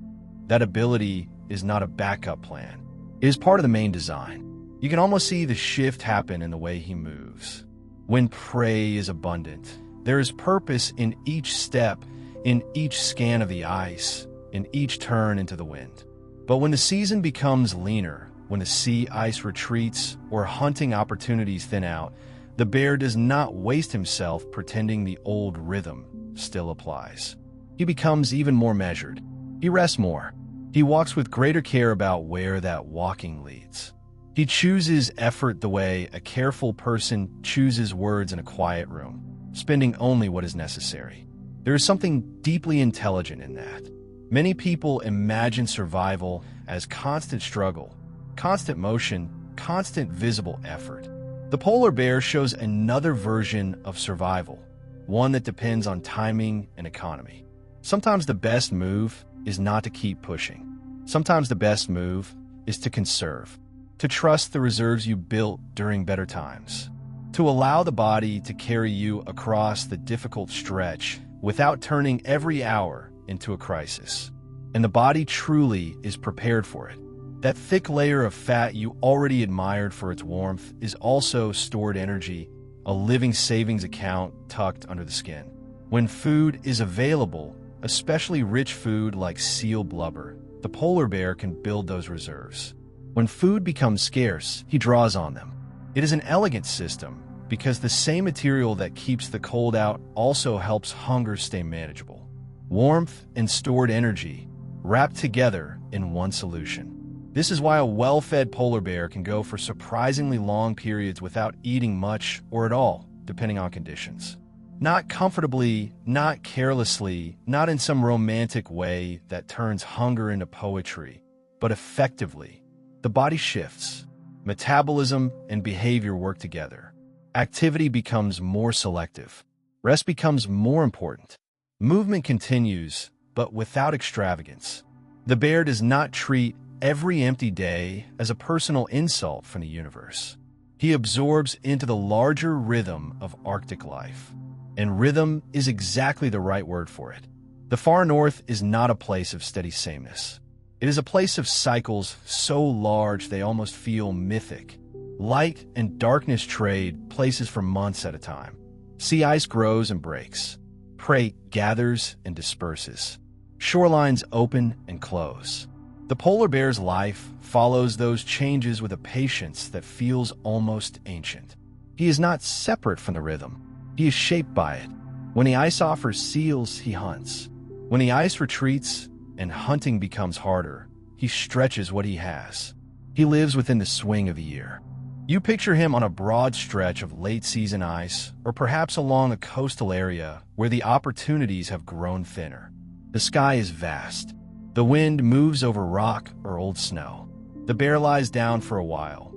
that ability is not a backup plan. It is part of the main design. You can almost see the shift happen in the way he moves. When prey is abundant, there is purpose in each step, in each scan of the ice, in each turn into the wind. But when the season becomes leaner, when the sea ice retreats or hunting opportunities thin out, the bear does not waste himself pretending the old rhythm still applies. He becomes even more measured. He rests more. He walks with greater care about where that walking leads. He chooses effort the way a careful person chooses words in a quiet room, spending only what is necessary. There is something deeply intelligent in that. Many people imagine survival as constant struggle, constant motion, constant visible effort. The polar bear shows another version of survival, one that depends on timing and economy. Sometimes the best move is not to keep pushing. Sometimes the best move is to conserve, to trust the reserves you built during better times, to allow the body to carry you across the difficult stretch without turning every hour into a crisis. And the body truly is prepared for it. That thick layer of fat you already admired for its warmth is also stored energy, a living savings account tucked under the skin. When food is available, especially rich food like seal blubber, the polar bear can build those reserves. When food becomes scarce, he draws on them. It is an elegant system because the same material that keeps the cold out also helps hunger stay manageable. Warmth and stored energy wrapped together in one solution. This is why a well-fed polar bear can go for surprisingly long periods without eating much or at all, depending on conditions. Not comfortably, not carelessly, not in some romantic way that turns hunger into poetry, but effectively. The body shifts. Metabolism and behavior work together. Activity becomes more selective. Rest becomes more important. Movement continues, but without extravagance. The bear does not treat every empty day as a personal insult from the universe. He absorbs into the larger rhythm of Arctic life. And rhythm is exactly the right word for it. The far north is not a place of steady sameness. It is a place of cycles so large they almost feel mythic. Light and darkness trade places for months at a time. Sea ice grows and breaks. Prey gathers and disperses. Shorelines open and close. The polar bear's life follows those changes with a patience that feels almost ancient. He is not separate from the rhythm. He is shaped by it. When the ice offers seals, he hunts. When the ice retreats and hunting becomes harder, he stretches what he has. He lives within the swing of a year. You picture him on a broad stretch of late-season ice, or perhaps along a coastal area where the opportunities have grown thinner. The sky is vast. The wind moves over rock or old snow. The bear lies down for a while,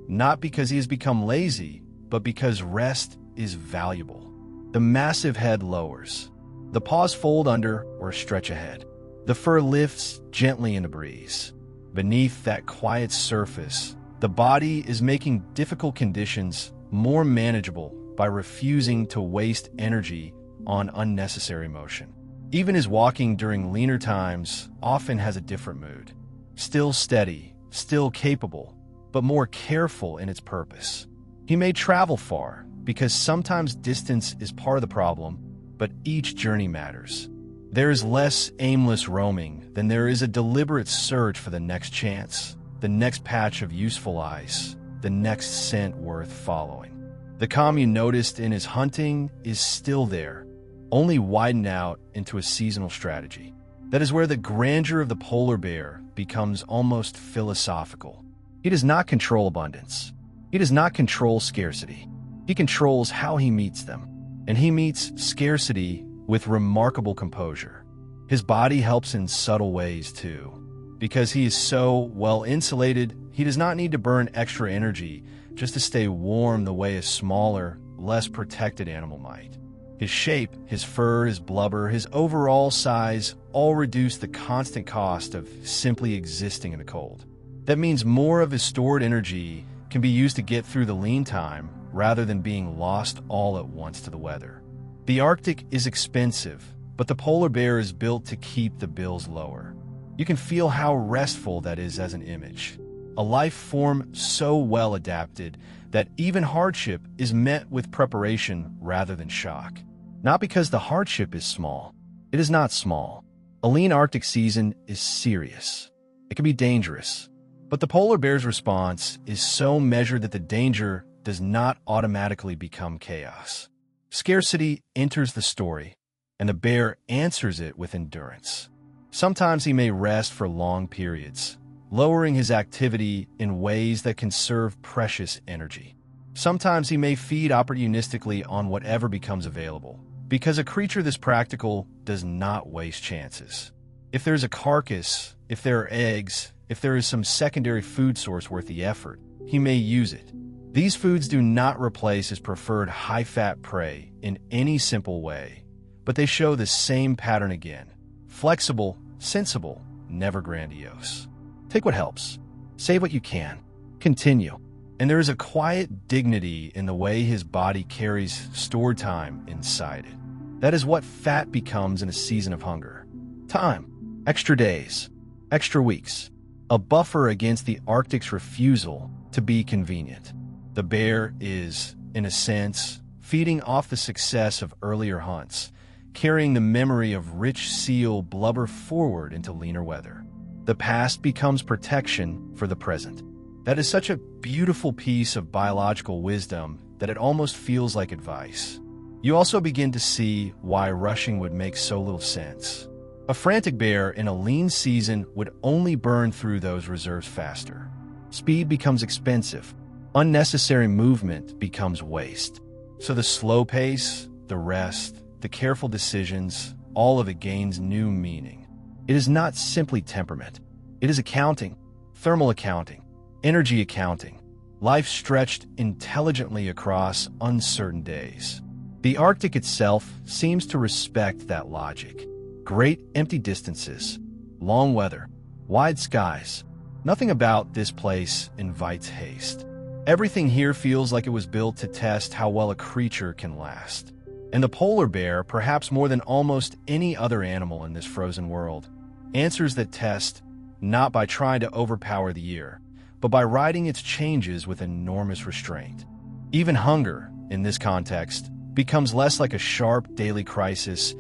not because he has become lazy, but because rest is valuable. The massive head lowers. The paws fold under or stretch ahead. The fur lifts gently in the breeze. Beneath that quiet surface, the body is making difficult conditions more manageable by refusing to waste energy on unnecessary motion. Even his walking during leaner times often has a different mood. Still steady, still capable, but more careful in its purpose. He may travel far, because sometimes distance is part of the problem, but each journey matters. There is less aimless roaming than there is a deliberate search for the next chance, the next patch of useful ice, the next scent worth following. The calm you noticed in his hunting is still there, only widened out into a seasonal strategy. That is where the grandeur of the polar bear becomes almost philosophical. He does not control abundance. He does not control scarcity. He controls how he meets them, and he meets scarcity with remarkable composure. His body helps in subtle ways too. Because he is so well insulated, he does not need to burn extra energy just to stay warm the way a smaller, less protected animal might. His shape, his fur, his blubber, his overall size all reduce the constant cost of simply existing in the cold. That means more of his stored energy can be used to get through the lean time rather than being lost all at once to the weather. The Arctic is expensive, but the polar bear is built to keep the bills lower. You can feel how restful that is as an image. A life form so well adapted that even hardship is met with preparation rather than shock. Not because the hardship is small. It is not small. A lean Arctic season is serious. It can be dangerous. But the polar bear's response is so measured that the danger does not automatically become chaos. Scarcity enters the story, and the bear answers it with endurance. Sometimes he may rest for long periods, lowering his activity in ways that conserve precious energy. Sometimes he may feed opportunistically on whatever becomes available, because a creature this practical does not waste chances. If there's a carcass, if there are eggs, if there is some secondary food source worth the effort, he may use it. These foods do not replace his preferred high-fat prey in any simple way, but they show the same pattern again. Flexible, sensible, never grandiose. Take what helps. Save what you can. Continue. And there is a quiet dignity in the way his body carries stored time inside it. That is what fat becomes in a season of hunger. Time. Extra days. Extra weeks. A buffer against the Arctic's refusal to be convenient. The bear is, in a sense, feeding off the success of earlier hunts, carrying the memory of rich seal blubber forward into leaner weather. The past becomes protection for the present. That is such a beautiful piece of biological wisdom that it almost feels like advice. You also begin to see why rushing would make so little sense. A frantic bear in a lean season would only burn through those reserves faster. Speed becomes expensive. Unnecessary movement becomes waste. So the slow pace, the rest, the careful decisions, all of it gains new meaning. It is not simply temperament. It is accounting, thermal accounting, energy accounting, life stretched intelligently across uncertain days. The Arctic itself seems to respect that logic. Great empty distances, long weather, wide skies. Nothing about this place invites haste. Everything here feels like it was built to test how well a creature can last. And the polar bear, perhaps more than almost any other animal in this frozen world, answers that test not by trying to overpower the year, but by riding its changes with enormous restraint. Even hunger, in this context, becomes less like a sharp daily crisis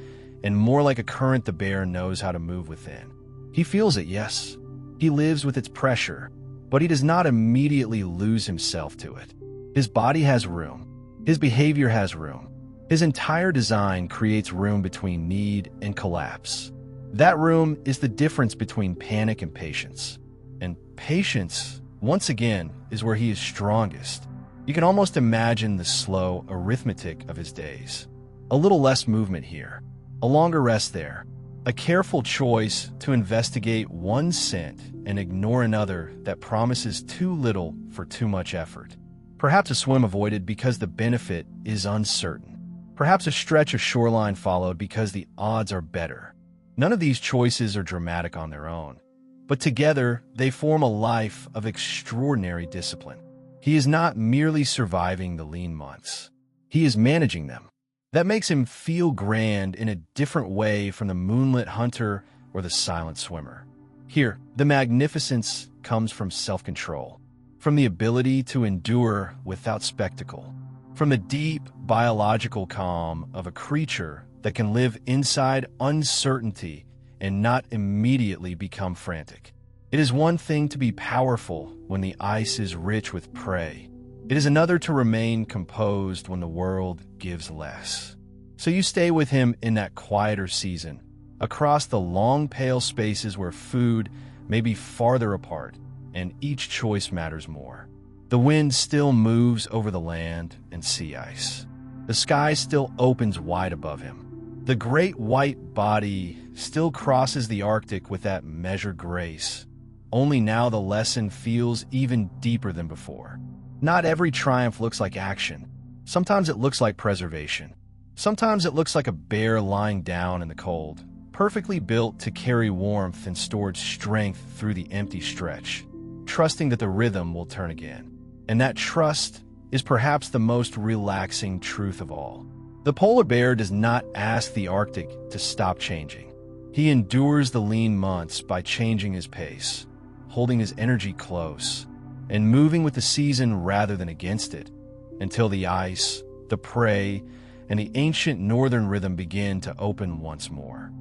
and more like a current the bear knows how to move within. He feels it, yes. He lives with its pressure, but he does not immediately lose himself to it. His body has room. His behavior has room. His entire design creates room between need and collapse. That room is the difference between panic and patience. And patience, once again, is where he is strongest. You can almost imagine the slow arithmetic of his days. A little less movement here, a longer rest there, a careful choice to investigate one scent and ignore another that promises too little for too much effort. Perhaps a swim avoided because the benefit is uncertain. Perhaps a stretch of shoreline followed because the odds are better. None of these choices are dramatic on their own, but together they form a life of extraordinary discipline. He is not merely surviving the lean months. He is managing them. That makes him feel grand in a different way from the moonlit hunter or the silent swimmer. Here, the magnificence comes from self-control, from the ability to endure without spectacle, from the deep biological calm of a creature that can live inside uncertainty and not immediately become frantic. It is one thing to be powerful when the ice is rich with prey. It is another to remain composed when the world gives less. So you stay with him in that quieter season, across the long pale spaces where food may be farther apart and each choice matters more. The wind still moves over the land and sea ice. The sky still opens wide above him. The great white body still crosses the Arctic with that measured grace. Only now the lesson feels even deeper than before. Not every triumph looks like action. Sometimes it looks like preservation. Sometimes it looks like a bear lying down in the cold, perfectly built to carry warmth and stored strength through the empty stretch, trusting that the rhythm will turn again. And that trust is perhaps the most relaxing truth of all. The polar bear does not ask the Arctic to stop changing. He endures the lean months by changing his pace, holding his energy close, and moving with the season rather than against it, until the ice, the prey, and the ancient northern rhythm begin to open once more.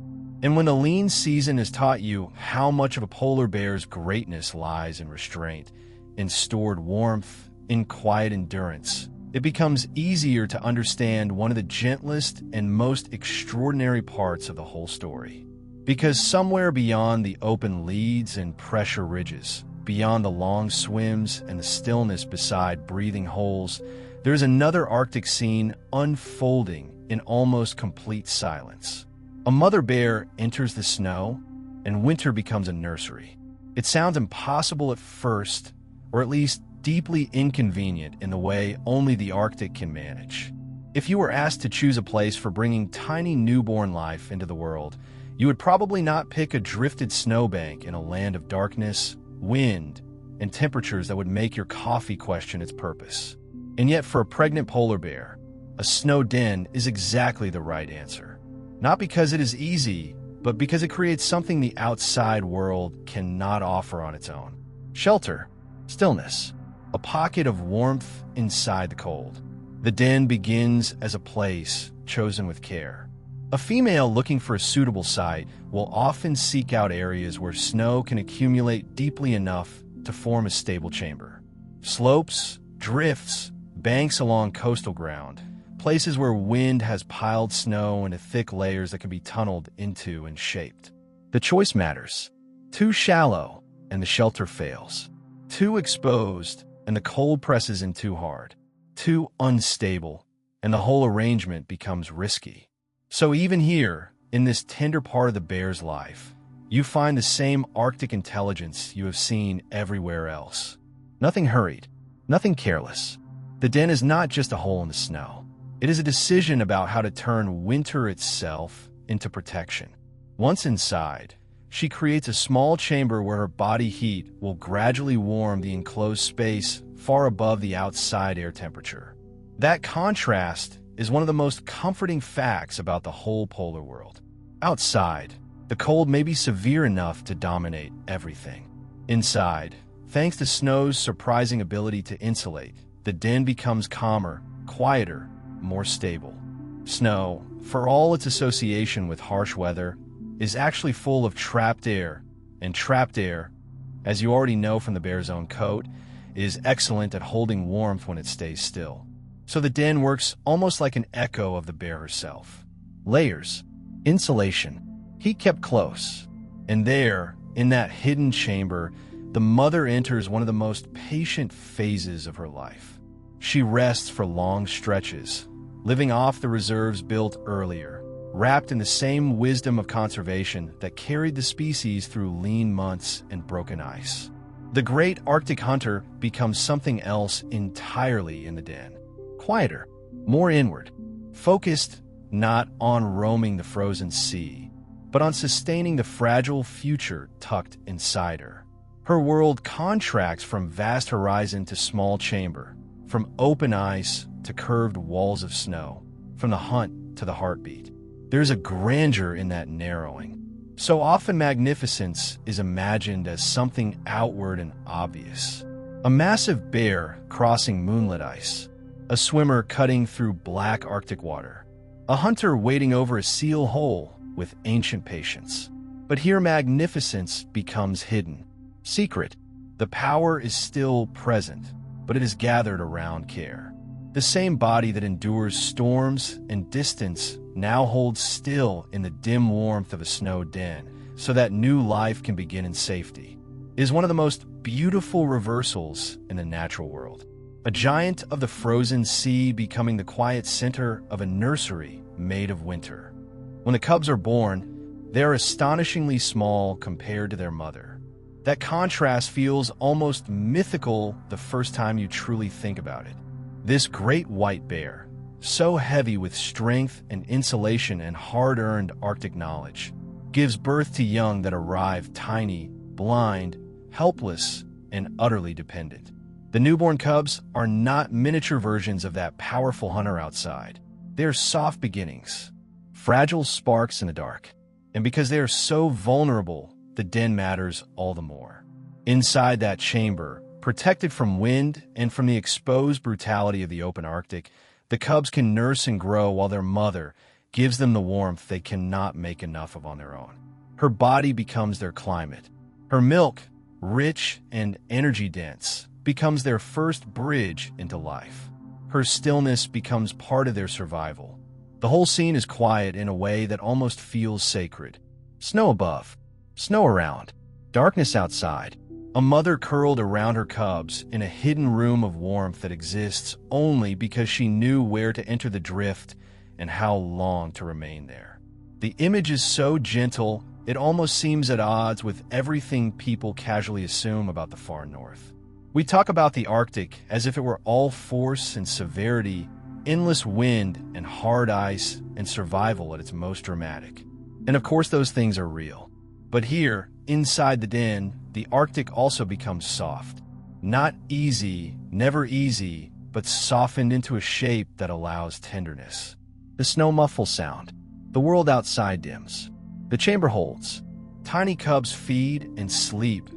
And when the lean season has taught you how much of a polar bear's greatness lies in restraint, in stored warmth, in quiet endurance, it becomes easier to understand one of the gentlest and most extraordinary parts of the whole story. Because somewhere beyond the open leads and pressure ridges, beyond the long swims and the stillness beside breathing holes, there is another Arctic scene unfolding in almost complete silence. A mother bear enters the snow, and winter becomes a nursery. It sounds impossible at first, or at least deeply inconvenient in the way only the Arctic can manage. If you were asked to choose a place for bringing tiny newborn life into the world, You would probably not pick a drifted snowbank in a land of darkness, wind, and temperatures that would make your coffee question its purpose. And yet, for a pregnant polar bear, a snow den is exactly the right answer. Not because it is easy, but because it creates something the outside world cannot offer on its own. Shelter, stillness, a pocket of warmth inside the cold. The den begins as a place chosen with care. A female looking for a suitable site will often seek out areas where snow can accumulate deeply enough to form a stable chamber. Slopes, drifts, banks along coastal ground, places where wind has piled snow into thick layers that can be tunneled into and shaped. The choice matters. Too shallow, and the shelter fails. Too exposed, and the cold presses in too hard. Too unstable, and the whole arrangement becomes risky. So even here, in this tender part of the bear's life, you find the same Arctic intelligence you have seen everywhere else. Nothing hurried, nothing careless. The den is not just a hole in the snow. It is a decision about how to turn winter itself into protection. Once inside, she creates a small chamber where her body heat will gradually warm the enclosed space far above the outside air temperature. That contrast is one of the most comforting facts about the whole polar world. Outside, the cold may be severe enough to dominate everything. Inside, thanks to snow's surprising ability to insulate, the den becomes calmer, quieter, more stable. Snow, for all its association with harsh weather, is actually full of trapped air, and trapped air, as you already know from the bear's own coat, is excellent at holding warmth when it stays still. So the den works almost like an echo of the bear herself. Layers, insulation, heat kept close. And there, in that hidden chamber, the mother enters one of the most patient phases of her life. She rests for long stretches, living off the reserves built earlier, wrapped in the same wisdom of conservation that carried the species through lean months and broken ice. The great Arctic hunter becomes something else entirely in the den. Quieter, more inward, focused not on roaming the frozen sea, but on sustaining the fragile future tucked inside her. Her world contracts from vast horizon to small chamber, from open ice to curved walls of snow, from the hunt to the heartbeat. There's a grandeur in that narrowing. So often magnificence is imagined as something outward and obvious. A massive bear crossing moonlit ice, a swimmer cutting through black Arctic water, a hunter wading over a seal hole with ancient patience. But here magnificence becomes hidden, secret. The power is still present, but it is gathered around care. The same body that endures storms and distance now holds still in the dim warmth of a snow den so that new life can begin in safety. It is one of the most beautiful reversals in the natural world. A giant of the frozen sea becoming the quiet center of a nursery made of winter. When the cubs are born, they are astonishingly small compared to their mother. That contrast feels almost mythical the first time you truly think about it. This great white bear, so heavy with strength and insulation and hard-earned Arctic knowledge, gives birth to young that arrive tiny, blind, helpless, and utterly dependent. The newborn cubs are not miniature versions of that powerful hunter outside. They are soft beginnings, fragile sparks in the dark. And because they are so vulnerable, the den matters all the more. Inside that chamber, protected from wind and from the exposed brutality of the open Arctic, the cubs can nurse and grow while their mother gives them the warmth they cannot make enough of on their own. Her body becomes their climate. Her milk, rich and energy-dense, becomes their first bridge into life. Her stillness becomes part of their survival. The whole scene is quiet in a way that almost feels sacred. Snow above, snow around, darkness outside. A mother curled around her cubs in a hidden room of warmth that exists only because she knew where to enter the drift and how long to remain there. The image is so gentle, it almost seems at odds with everything people casually assume about the far north. We talk about the Arctic as if it were all force and severity, endless wind and hard ice and survival at its most dramatic. And of course those things are real. But here, inside the den, the Arctic also becomes soft. Not easy, never easy, but softened into a shape that allows tenderness. The snow muffles sound. The world outside dims. The chamber holds. Tiny cubs feed and sleep,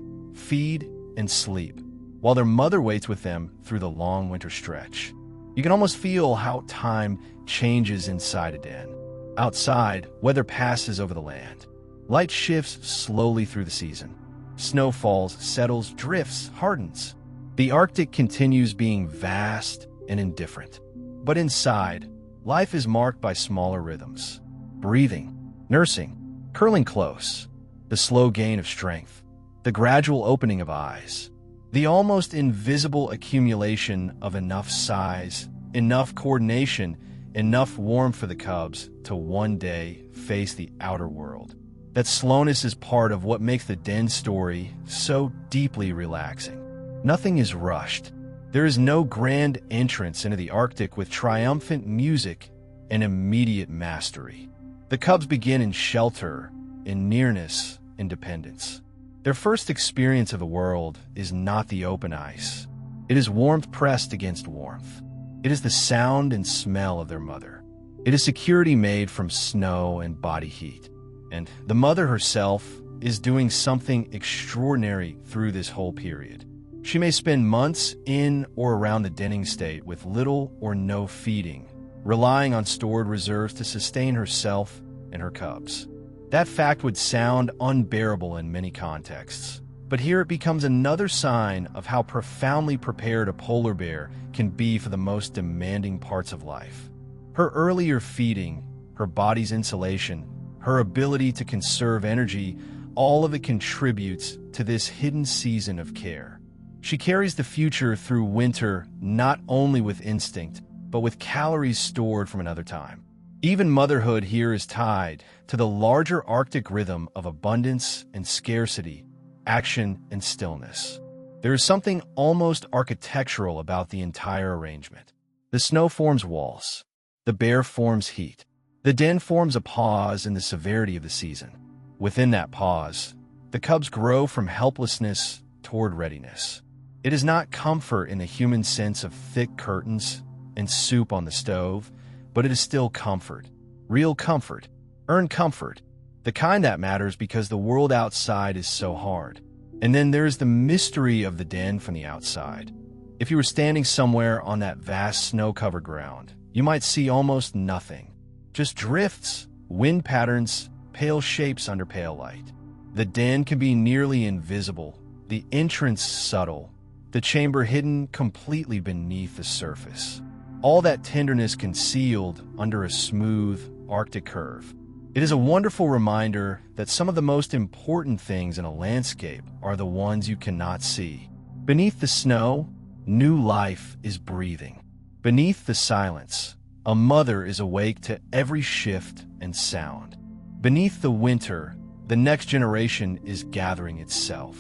while their mother waits with them through the long winter stretch. You can almost feel how time changes inside a den. Outside, weather passes over the land. Light shifts slowly through the season. Snow falls, settles, drifts, hardens. The Arctic continues being vast and indifferent. But inside, life is marked by smaller rhythms. Breathing, nursing, curling close, the slow gain of strength, the gradual opening of eyes, the almost invisible accumulation of enough size, enough coordination, enough warmth for the cubs to one day face the outer world. That slowness is part of what makes the den story so deeply relaxing. Nothing is rushed. There is no grand entrance into the Arctic with triumphant music and immediate mastery. The cubs begin in shelter, in nearness, in dependence. Their first experience of the world is not the open ice. It is warmth pressed against warmth. It is the sound and smell of their mother. It is security made from snow and body heat. And the mother herself is doing something extraordinary through this whole period. She may spend months in or around the denning state with little or no feeding, relying on stored reserves to sustain herself and her cubs. That fact would sound unbearable in many contexts, but here it becomes another sign of how profoundly prepared a polar bear can be for the most demanding parts of life. Her earlier feeding, her body's insulation, her ability to conserve energy, all of it contributes to this hidden season of care. She carries the future through winter not only with instinct, but with calories stored from another time. Even motherhood here is tied to the larger Arctic rhythm of abundance and scarcity, action and stillness. There is something almost architectural about the entire arrangement. The snow forms walls. The bear forms heat. The den forms a pause in the severity of the season. Within that pause, the cubs grow from helplessness toward readiness. It is not comfort in the human sense of thick curtains and soup on the stove, but it is still comfort. Real comfort. Earned comfort. The kind that matters because the world outside is so hard. And then there's the mystery of the den from the outside. If you were standing somewhere on that vast snow-covered ground, you might see almost nothing. Just drifts, wind patterns, pale shapes under pale light. The den can be nearly invisible, the entrance subtle, the chamber hidden completely beneath the surface. All that tenderness concealed under a smooth, Arctic curve. It is a wonderful reminder that some of the most important things in a landscape are the ones you cannot see. Beneath the snow, new life is breathing. Beneath the silence, a mother is awake to every shift and sound. Beneath the winter, the next generation is gathering itself.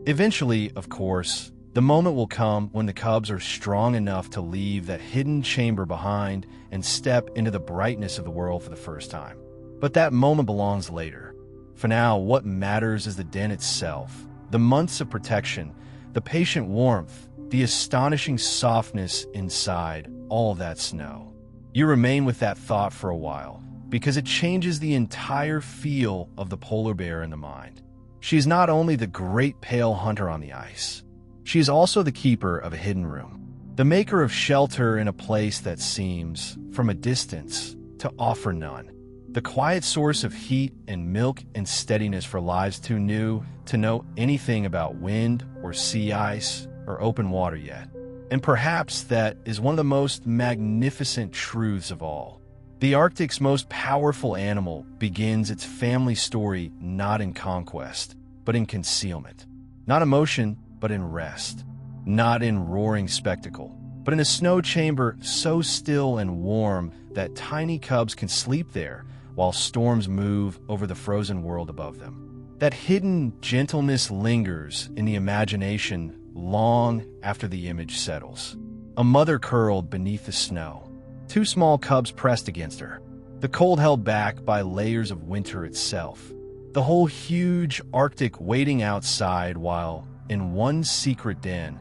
Eventually, of course, the moment will come when the cubs are strong enough to leave that hidden chamber behind and step into the brightness of the world for the first time. But that moment belongs later. For now, what matters is the den itself, the months of protection, the patient warmth, the astonishing softness inside all of that snow. You remain with that thought for a while, because it changes the entire feel of the polar bear in the mind. She is not only the great pale hunter on the ice, she is also the keeper of a hidden room, the maker of shelter in a place that seems, from a distance, to offer none, the quiet source of heat and milk and steadiness for lives too new to know anything about wind or sea ice or open water yet. And perhaps that is one of the most magnificent truths of all. The Arctic's most powerful animal begins its family story not in conquest, but in concealment. Not emotion, but in rest. Not in roaring spectacle, but in a snow chamber so still and warm that tiny cubs can sleep there while storms move over the frozen world above them. That hidden gentleness lingers in the imagination long after the image settles. A mother curled beneath the snow, two small cubs pressed against her. the cold held back by layers of winter itself. The whole huge Arctic waiting outside while, in one secret den,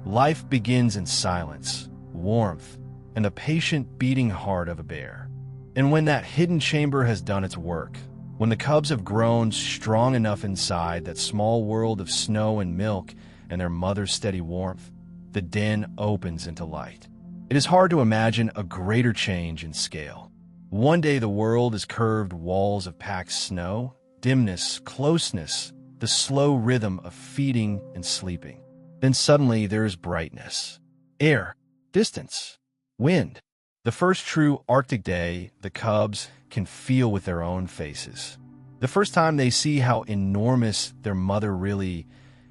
life begins in silence, warmth, and the patient beating heart of a bear. And when that hidden chamber has done its work, when the cubs have grown strong enough inside that small world of snow and milk and their mother's steady warmth, the den opens into light. It is hard to imagine a greater change in scale. One day the world is curved walls of packed snow, dimness, closeness, the slow rhythm of feeding and sleeping. Then suddenly there is brightness, air, distance, wind. The first true Arctic day the cubs can feel with their own faces. The first time they see how enormous their mother really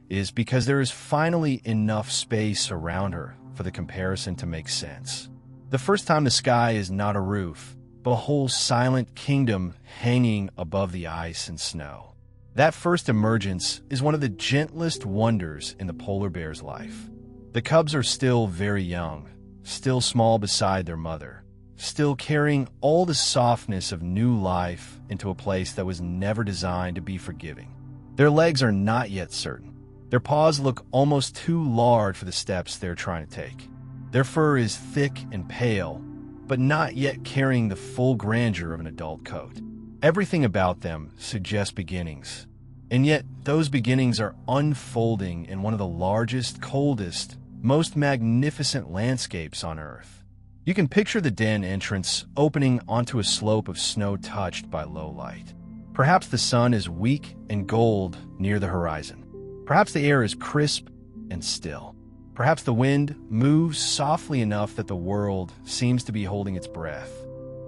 is, because there is finally enough space around her for the comparison to make sense. The first time the sky is not a roof, but a whole silent kingdom hanging above the ice and snow. That first emergence is one of the gentlest wonders in the polar bear's life. The cubs are still very young, still small beside their mother, still carrying all the softness of new life into a place that was never designed to be forgiving. Their legs are not yet certain. Their paws look almost too large for the steps they're trying to take. Their fur is thick and pale, but not yet carrying the full grandeur of an adult coat. Everything about them suggests beginnings, and yet those beginnings are unfolding in one of the largest, coldest, most magnificent landscapes on Earth. You can picture the den entrance opening onto a slope of snow touched by low light. Perhaps the sun is weak and gold near the horizon. Perhaps the air is crisp and still. Perhaps the wind moves softly enough that the world seems to be holding its breath.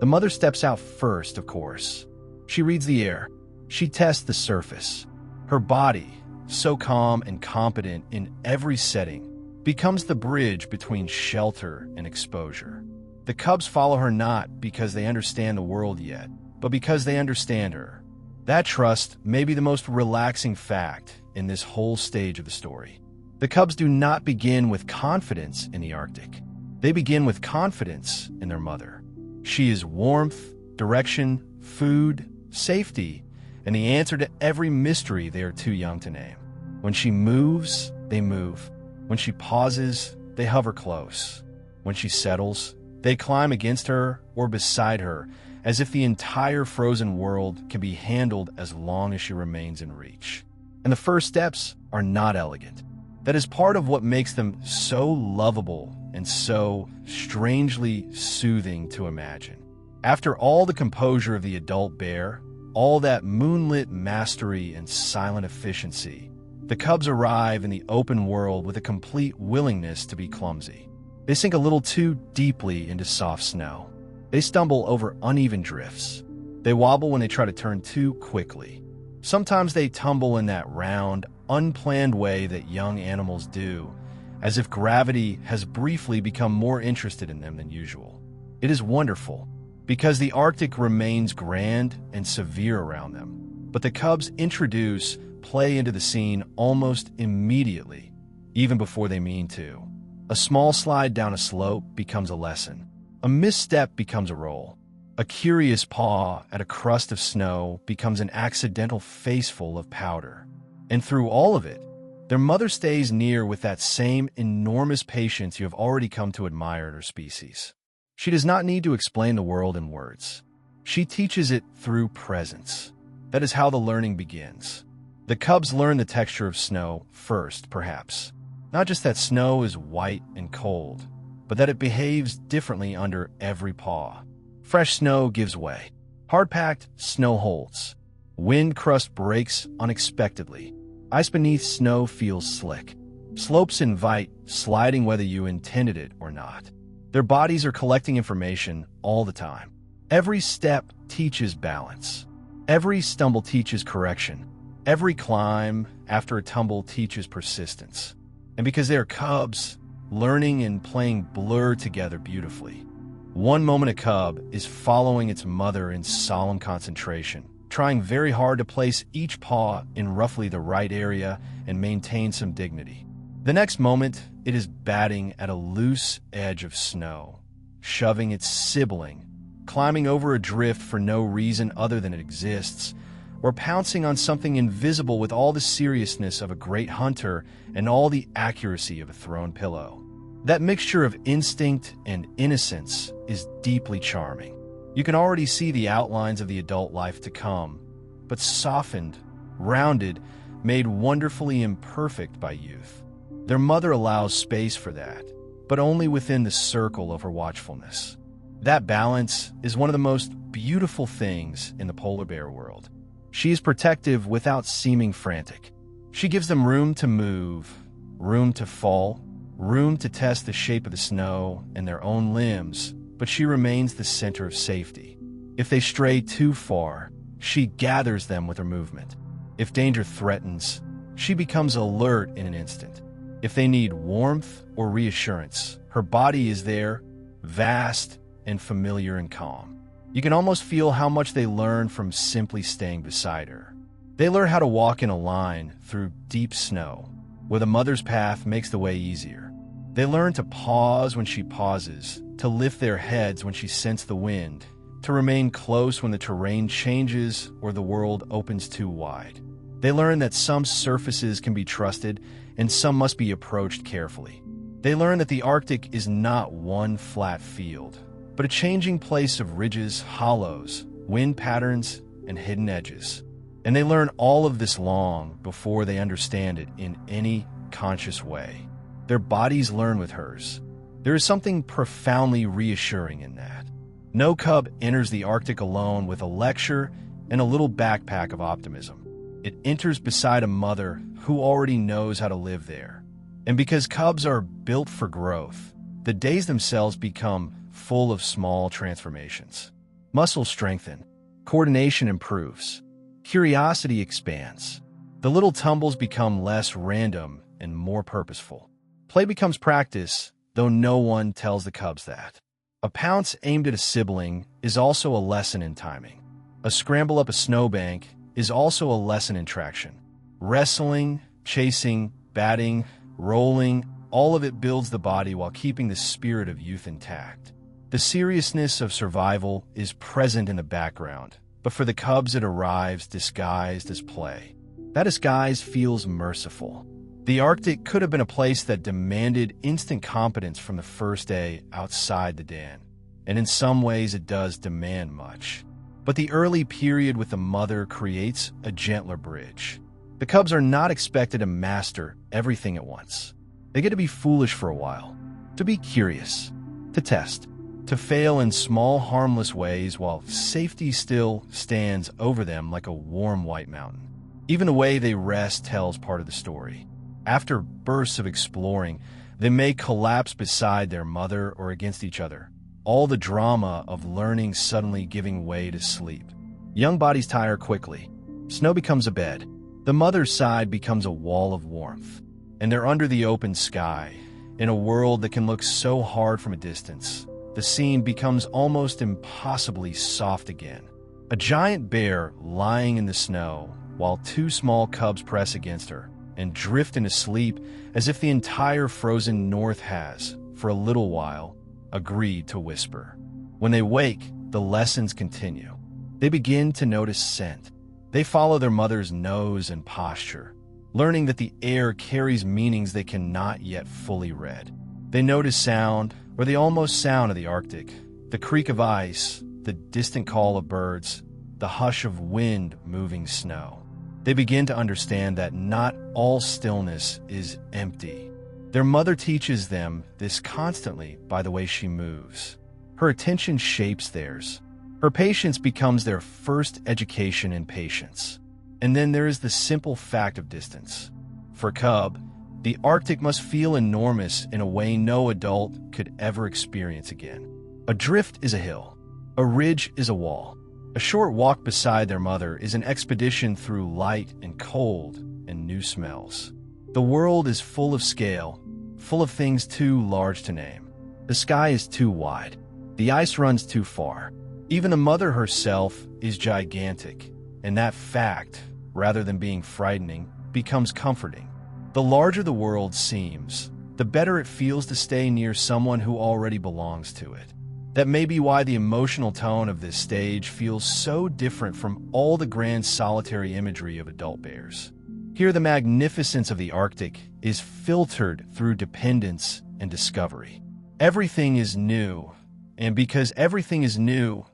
The mother steps out first, of course. She reads the air. She tests the surface. Her body, so calm and competent in every setting, becomes the bridge between shelter and exposure. The cubs follow her not because they understand the world yet, but because they understand her. That trust may be the most relaxing fact in this whole stage of the story. The cubs do not begin with confidence in the Arctic. They begin with confidence in their mother. She is warmth, direction, food, safety, and the answer to every mystery they are too young to name. When she moves, they move. When she pauses, they hover close. When she settles, they climb against her or beside her, as if the entire frozen world can be handled as long as she remains in reach. And the first steps are not elegant. That is part of what makes them so lovable and so strangely soothing to imagine. After all the composure of the adult bear, all that moonlit mastery and silent efficiency, the cubs arrive in the open world with a complete willingness to be clumsy. They sink a little too deeply into soft snow. They stumble over uneven drifts. They wobble when they try to turn too quickly. Sometimes they tumble in that round, unplanned way that young animals do, as if gravity has briefly become more interested in them than usual. It is wonderful, because the Arctic remains grand and severe around them, but the cubs introduce play into the scene almost immediately, even before they mean to. A small slide down a slope becomes a lesson. A misstep becomes a roll. A curious paw at a crust of snow becomes an accidental faceful of powder. And through all of it, their mother stays near with that same enormous patience you have already come to admire in her species. She does not need to explain the world in words. She teaches it through presence. That is how the learning begins. The cubs learn the texture of snow first, perhaps. Not just that snow is white and cold, but that it behaves differently under every paw. Fresh snow gives way. Hard-packed, snow holds. Wind crust breaks unexpectedly. Ice beneath snow feels slick. Slopes invite sliding whether you intended it or not. Their bodies are collecting information all the time. Every step teaches balance. Every stumble teaches correction. Every climb after a tumble teaches persistence. And because they are cubs, learning and playing blur together beautifully. One moment a cub is following its mother in solemn concentration, trying very hard to place each paw in roughly the right area and maintain some dignity. The next moment, it is batting at a loose edge of snow, shoving its sibling, climbing over a drift for no reason other than it exists, or pouncing on something invisible with all the seriousness of a great hunter and all the accuracy of a thrown pillow. That mixture of instinct and innocence is deeply charming. You can already see the outlines of the adult life to come, but softened, rounded, made wonderfully imperfect by youth. Their mother allows space for that, but only within the circle of her watchfulness. That balance is one of the most beautiful things in the polar bear world. She is protective without seeming frantic. She gives them room to move, room to fall, room to test the shape of the snow and their own limbs, but she remains the center of safety. If they stray too far, she gathers them with her movement. If danger threatens, she becomes alert in an instant. If they need warmth or reassurance, her body is there, vast and familiar and calm. You can almost feel how much they learn from simply staying beside her. They learn how to walk in a line through deep snow, where the mother's path makes the way easier. They learn to pause when she pauses, to lift their heads when she scents the wind, to remain close when the terrain changes or the world opens too wide. They learn that some surfaces can be trusted and some must be approached carefully. They learn that the Arctic is not one flat field, but a changing place of ridges, hollows, wind patterns, and hidden edges. And they learn all of this long before they understand it in any conscious way. Their bodies learn with hers. There is something profoundly reassuring in that. No cub enters the Arctic alone with a lecture and a little backpack of optimism. It enters beside a mother who already knows how to live there. And because cubs are built for growth, the days themselves become full of small transformations. Muscles strengthen, coordination improves, curiosity expands. The little tumbles become less random and more purposeful. Play becomes practice, though no one tells the cubs that. A pounce aimed at a sibling is also a lesson in timing. A scramble up a snowbank is also a lesson in traction. Wrestling, chasing, batting, rolling, all of it builds the body while keeping the spirit of youth intact. The seriousness of survival is present in the background, but for the cubs it arrives disguised as play. That disguise feels merciful. The Arctic could have been a place that demanded instant competence from the first day outside the den, and in some ways it does demand much. But the early period with the mother creates a gentler bridge. The cubs are not expected to master everything at once. They get to be foolish for a while, to be curious, to test, to fail in small, harmless ways while safety still stands over them like a warm white mountain. Even the way they rest tells part of the story. After bursts of exploring, they may collapse beside their mother or against each other, all the drama of learning suddenly giving way to sleep. Young bodies tire quickly. Snow becomes a bed. The mother's side becomes a wall of warmth. And they're under the open sky, in a world that can look so hard from a distance. The scene becomes almost impossibly soft again. A giant bear lying in the snow, while two small cubs press against her and drift into sleep as if the entire frozen north has, for a little while, agreed to whisper. When they wake, the lessons continue. They begin to notice scent. They follow their mother's nose and posture, learning that the air carries meanings they cannot yet fully read. They notice sound, or the almost sound of the Arctic, the creak of ice, the distant call of birds, the hush of wind moving snow. They begin to understand that not all stillness is empty. Their mother teaches them this constantly by the way she moves. Her attention shapes theirs. Her patience becomes their first education in patience. And then there is the simple fact of distance. For cub, the Arctic must feel enormous in a way no adult could ever experience again. A drift is a hill. A ridge is a wall. A short walk beside their mother is an expedition through light and cold and new smells. The world is full of scale, full of things too large to name. The sky is too wide. The ice runs too far. Even the mother herself is gigantic, and that fact, rather than being frightening, becomes comforting. The larger the world seems, the better it feels to stay near someone who already belongs to it. That may be why the emotional tone of this stage feels so different from all the grand solitary imagery of adult bears. Here, the magnificence of the Arctic is filtered through dependence and discovery. Everything is new, and because everything is new,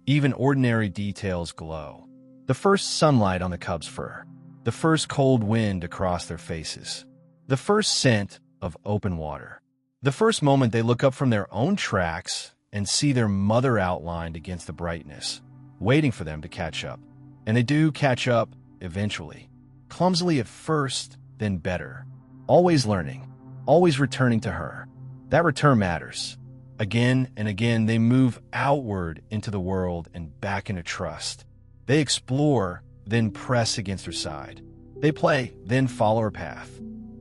even ordinary details glow. The first sunlight on the cub's fur, the first cold wind across their faces, the first scent of open water, the first moment they look up from their own tracks and see their mother outlined against the brightness, waiting for them to catch up. And they do catch up eventually. Clumsily at first, then better. Always learning, always returning to her. That return matters. Again and again, they move outward into the world and back into trust. They explore, then press against her side. They play, then follow her path.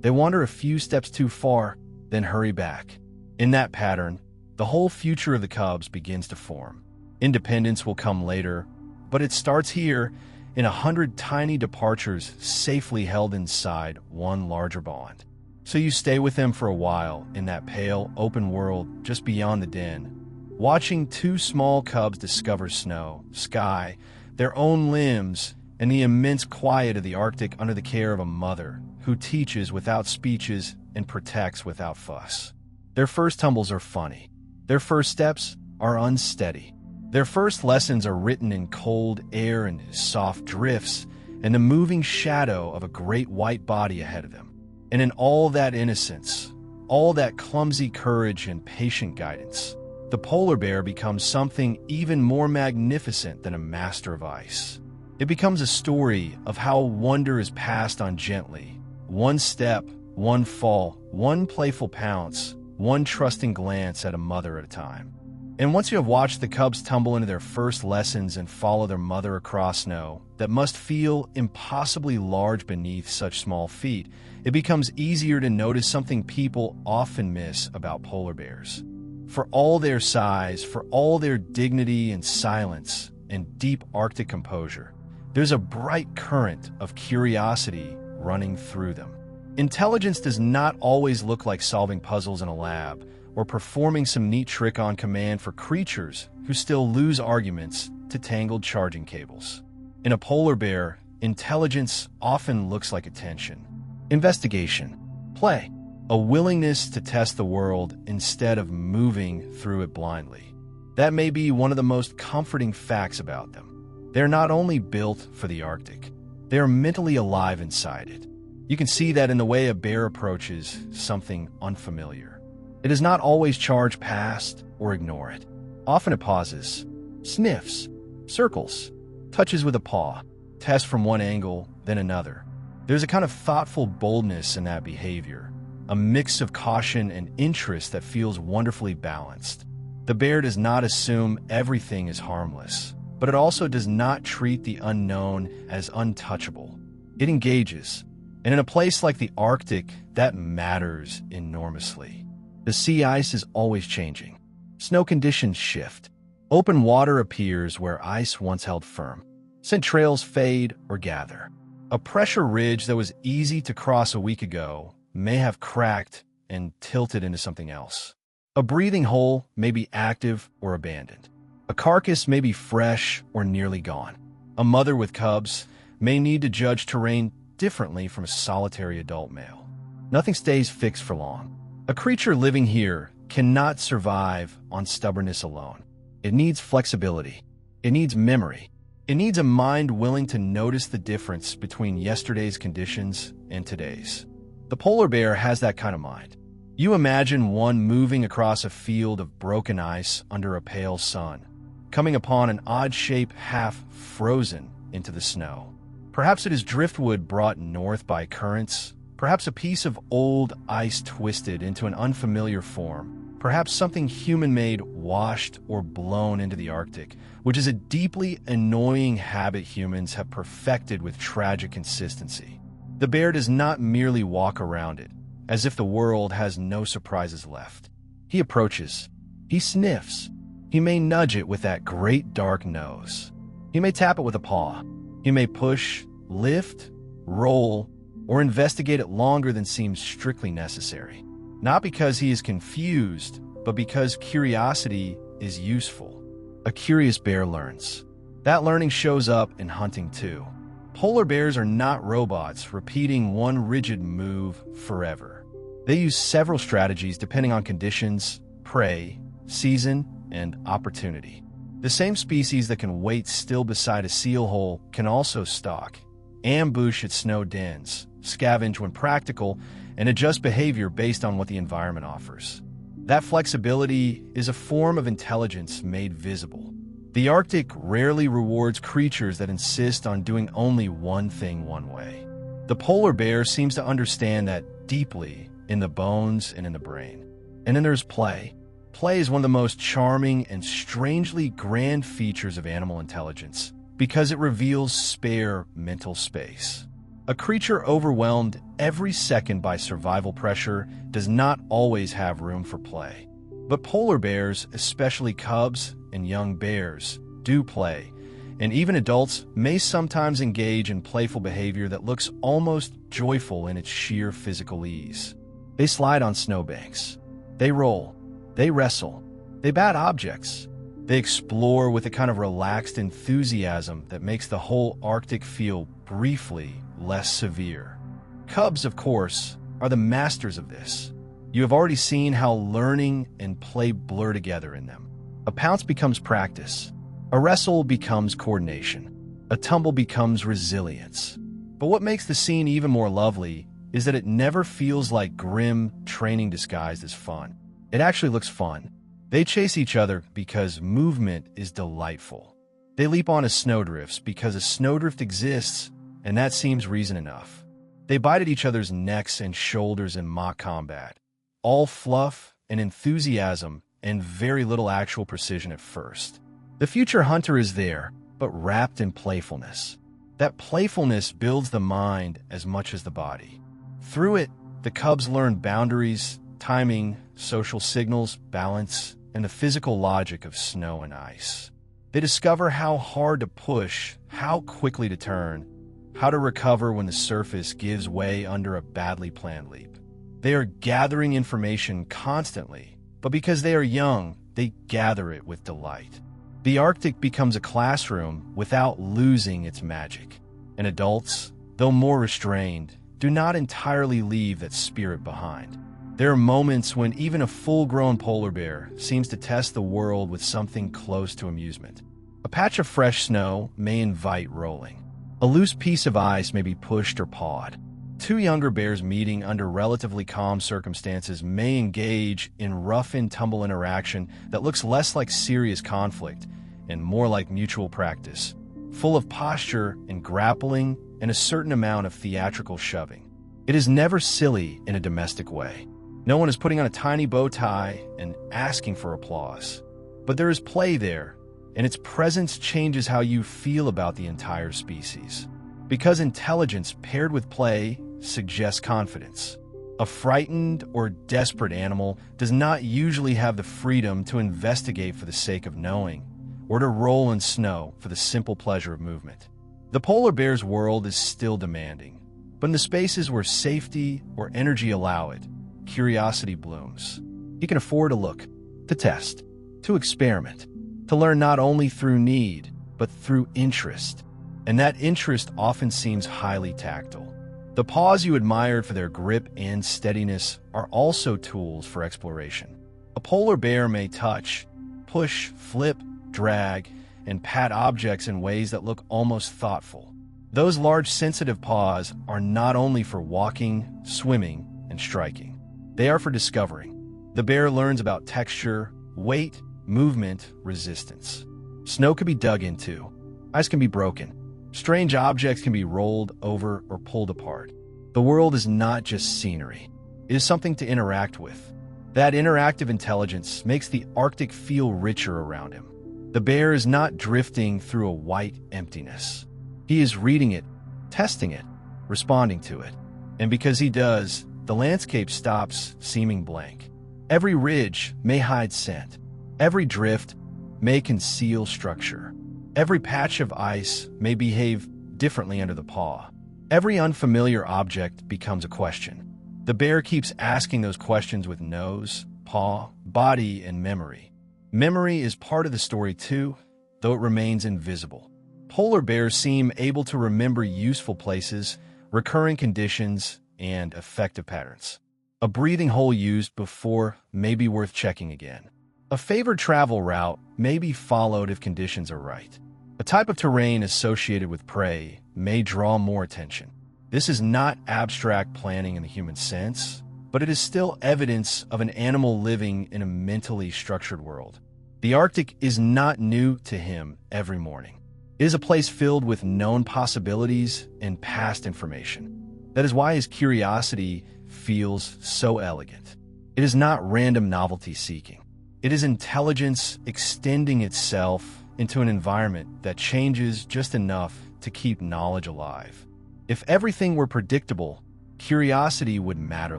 They wander a few steps too far, then hurry back. In that pattern, the whole future of the cubs begins to form. Independence will come later, but it starts here in 100 tiny departures safely held inside one larger bond. So you stay with them for a while in that pale, open world just beyond the den, watching two small cubs discover snow, sky, their own limbs, and the immense quiet of the Arctic under the care of a mother who teaches without speeches and protects without fuss. Their first tumbles are funny. Their first steps are unsteady. Their first lessons are written in cold air and soft drifts and the moving shadow of a great white body ahead of them. And in all that innocence, all that clumsy courage and patient guidance, the polar bear becomes something even more magnificent than a master of ice. It becomes a story of how wonder is passed on gently. One step, one fall, one playful pounce, one trusting glance at a mother at a time. And once you have watched the cubs tumble into their first lessons and follow their mother across snow that must feel impossibly large beneath such small feet, it becomes easier to notice something people often miss about polar bears. For all their size, for all their dignity and silence and deep Arctic composure, there's a bright current of curiosity running through them. Intelligence does not always look like solving puzzles in a lab or performing some neat trick on command for creatures who still lose arguments to tangled charging cables. In a polar bear, intelligence often looks like attention, investigation, play, a willingness to test the world instead of moving through it blindly. That may be one of the most comforting facts about them. They're not only built for the Arctic, they're mentally alive inside it. You can see that in the way a bear approaches something unfamiliar. It does not always charge past or ignore it. Often it pauses, sniffs, circles, touches with a paw, tests from one angle, then another. There's a kind of thoughtful boldness in that behavior, a mix of caution and interest that feels wonderfully balanced. The bear does not assume everything is harmless, but it also does not treat the unknown as untouchable. It engages, and in a place like the Arctic, that matters enormously. The sea ice is always changing. Snow conditions shift. Open water appears where ice once held firm. Scent trails fade or gather. A pressure ridge that was easy to cross a week ago may have cracked and tilted into something else. A breathing hole may be active or abandoned. A carcass may be fresh or nearly gone. A mother with cubs may need to judge terrain differently from a solitary adult male. Nothing stays fixed for long. A creature living here cannot survive on stubbornness alone. It needs flexibility. It needs memory. It needs a mind willing to notice the difference between yesterday's conditions and today's. The polar bear has that kind of mind. You imagine one moving across a field of broken ice under a pale sun, coming upon an odd shape half frozen into the snow. Perhaps it is driftwood brought north by currents, perhaps a piece of old ice twisted into an unfamiliar form, perhaps something human-made washed or blown into the Arctic, which is a deeply annoying habit humans have perfected with tragic consistency. The bear does not merely walk around it, as if the world has no surprises left. He approaches. He sniffs. He may nudge it with that great dark nose. He may tap it with a paw. He may push, lift, roll, or investigate it longer than seems strictly necessary. Not because he is confused, but because curiosity is useful. A curious bear learns. That learning shows up in hunting too. Polar bears are not robots repeating one rigid move forever. They use several strategies depending on conditions, prey, season, and opportunity. The same species that can wait still beside a seal hole can also stalk, ambush at snow dens, scavenge when practical, and adjust behavior based on what the environment offers. That flexibility is a form of intelligence made visible. The Arctic rarely rewards creatures that insist on doing only one thing one way. The polar bear seems to understand that deeply in the bones and in the brain. And then there's play. Play is one of the most charming and strangely grand features of animal intelligence because it reveals spare mental space. A creature overwhelmed every second by survival pressure does not always have room for play. But polar bears, especially cubs and young bears, do play, and even adults may sometimes engage in playful behavior that looks almost joyful in its sheer physical ease. They slide on snowbanks. They roll. They wrestle. They bat objects. They explore with a kind of relaxed enthusiasm that makes the whole Arctic feel briefly less severe. Cubs, of course, are the masters of this. You have already seen how learning and play blur together in them. A pounce becomes practice. A wrestle becomes coordination. A tumble becomes resilience. But what makes the scene even more lovely is that it never feels like grim training disguised as fun. It actually looks fun. They chase each other because movement is delightful. They leap onto snowdrifts because a snowdrift exists, and that seems reason enough. They bite at each other's necks and shoulders in mock combat. All fluff and enthusiasm and very little actual precision at first. The future hunter is there, but wrapped in playfulness. That playfulness builds the mind as much as the body. Through it, the cubs learn boundaries, timing, social signals, balance, and the physical logic of snow and ice. They discover how hard to push, how quickly to turn, how to recover when the surface gives way under a badly planned leap. They are gathering information constantly, but because they are young, they gather it with delight. The Arctic becomes a classroom without losing its magic. And adults, though more restrained, do not entirely leave that spirit behind. There are moments when even a full-grown polar bear seems to test the world with something close to amusement. A patch of fresh snow may invite rolling. A loose piece of ice may be pushed or pawed. Two younger bears meeting under relatively calm circumstances may engage in rough-and-tumble interaction that looks less like serious conflict and more like mutual practice, full of posture and grappling and a certain amount of theatrical shoving. It is never silly in a domestic way. No one is putting on a tiny bow tie and asking for applause. But there is play there, and its presence changes how you feel about the entire species. Because intelligence paired with play suggests confidence. A frightened or desperate animal does not usually have the freedom to investigate for the sake of knowing, or to roll in snow for the simple pleasure of movement. The polar bear's world is still demanding, but in the spaces where safety or energy allow it, curiosity blooms. He can afford to look, to test, to experiment, to learn not only through need, but through interest. And that interest often seems highly tactile. The paws you admired for their grip and steadiness are also tools for exploration. A polar bear may touch, push, flip, drag, and pat objects in ways that look almost thoughtful. Those large sensitive paws are not only for walking, swimming, and striking. They are for discovering. The bear learns about texture, weight, movement, resistance. Snow can be dug into. Ice can be broken. Strange objects can be rolled over or pulled apart. The world is not just scenery. It is something to interact with. That interactive intelligence makes the Arctic feel richer around him. The bear is not drifting through a white emptiness. He is reading it, testing it, responding to it. And because he does, the landscape stops seeming blank. Every ridge may hide scent. Every drift may conceal structure. Every patch of ice may behave differently under the paw. Every unfamiliar object becomes a question. The bear keeps asking those questions with nose, paw, body, and memory. Memory is part of the story too, though it remains invisible. Polar bears seem able to remember useful places, recurring conditions, and effective patterns. A breathing hole used before may be worth checking again. A favored travel route may be followed if conditions are right. A type of terrain associated with prey may draw more attention. This is not abstract planning in the human sense, but it is still evidence of an animal living in a mentally structured world. The Arctic is not new to him every morning. It is a place filled with known possibilities and past information. That is why his curiosity feels so elegant. It is not random novelty seeking. It is intelligence extending itself into an environment that changes just enough to keep knowledge alive. If everything were predictable, curiosity would matter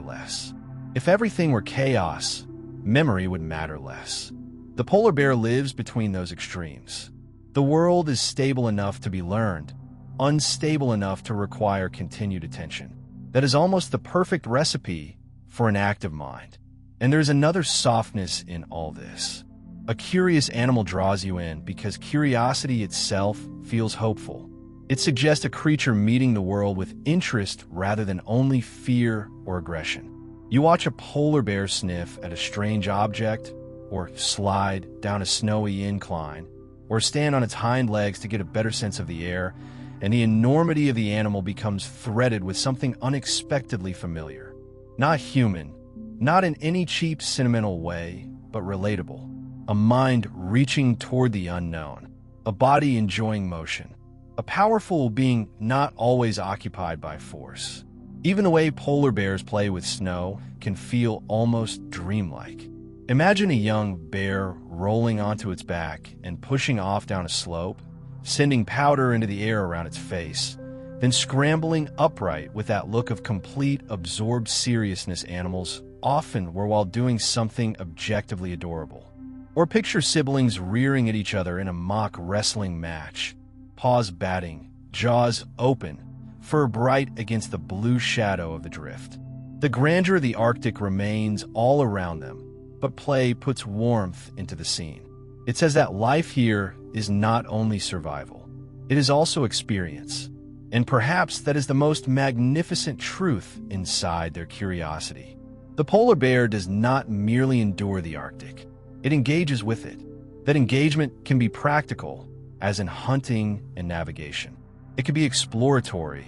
less. If everything were chaos, memory would matter less. The polar bear lives between those extremes. The world is stable enough to be learned, unstable enough to require continued attention. That is almost the perfect recipe for an active mind. And there's another softness in all this. A curious animal draws you in because curiosity itself feels hopeful. It suggests a creature meeting the world with interest rather than only fear or aggression. You watch a polar bear sniff at a strange object, or slide down a snowy incline, or stand on its hind legs to get a better sense of the air, and the enormity of the animal becomes threaded with something unexpectedly familiar. Not human, not in any cheap, sentimental way, but relatable. A mind reaching toward the unknown, a body enjoying motion, a powerful being not always occupied by force. Even the way polar bears play with snow can feel almost dreamlike. Imagine a young bear rolling onto its back and pushing off down a slope, sending powder into the air around its face, then scrambling upright with that look of complete, absorbed seriousness animals often wear while doing something objectively adorable. Or picture siblings rearing at each other in a mock wrestling match, paws batting, jaws open, fur bright against the blue shadow of the drift. The grandeur of the Arctic remains all around them, but play puts warmth into the scene. It says that life here is not only survival, it is also experience. And perhaps that is the most magnificent truth inside their curiosity. The polar bear does not merely endure the Arctic, it engages with it. That engagement can be practical, as in hunting and navigation. It can be exploratory,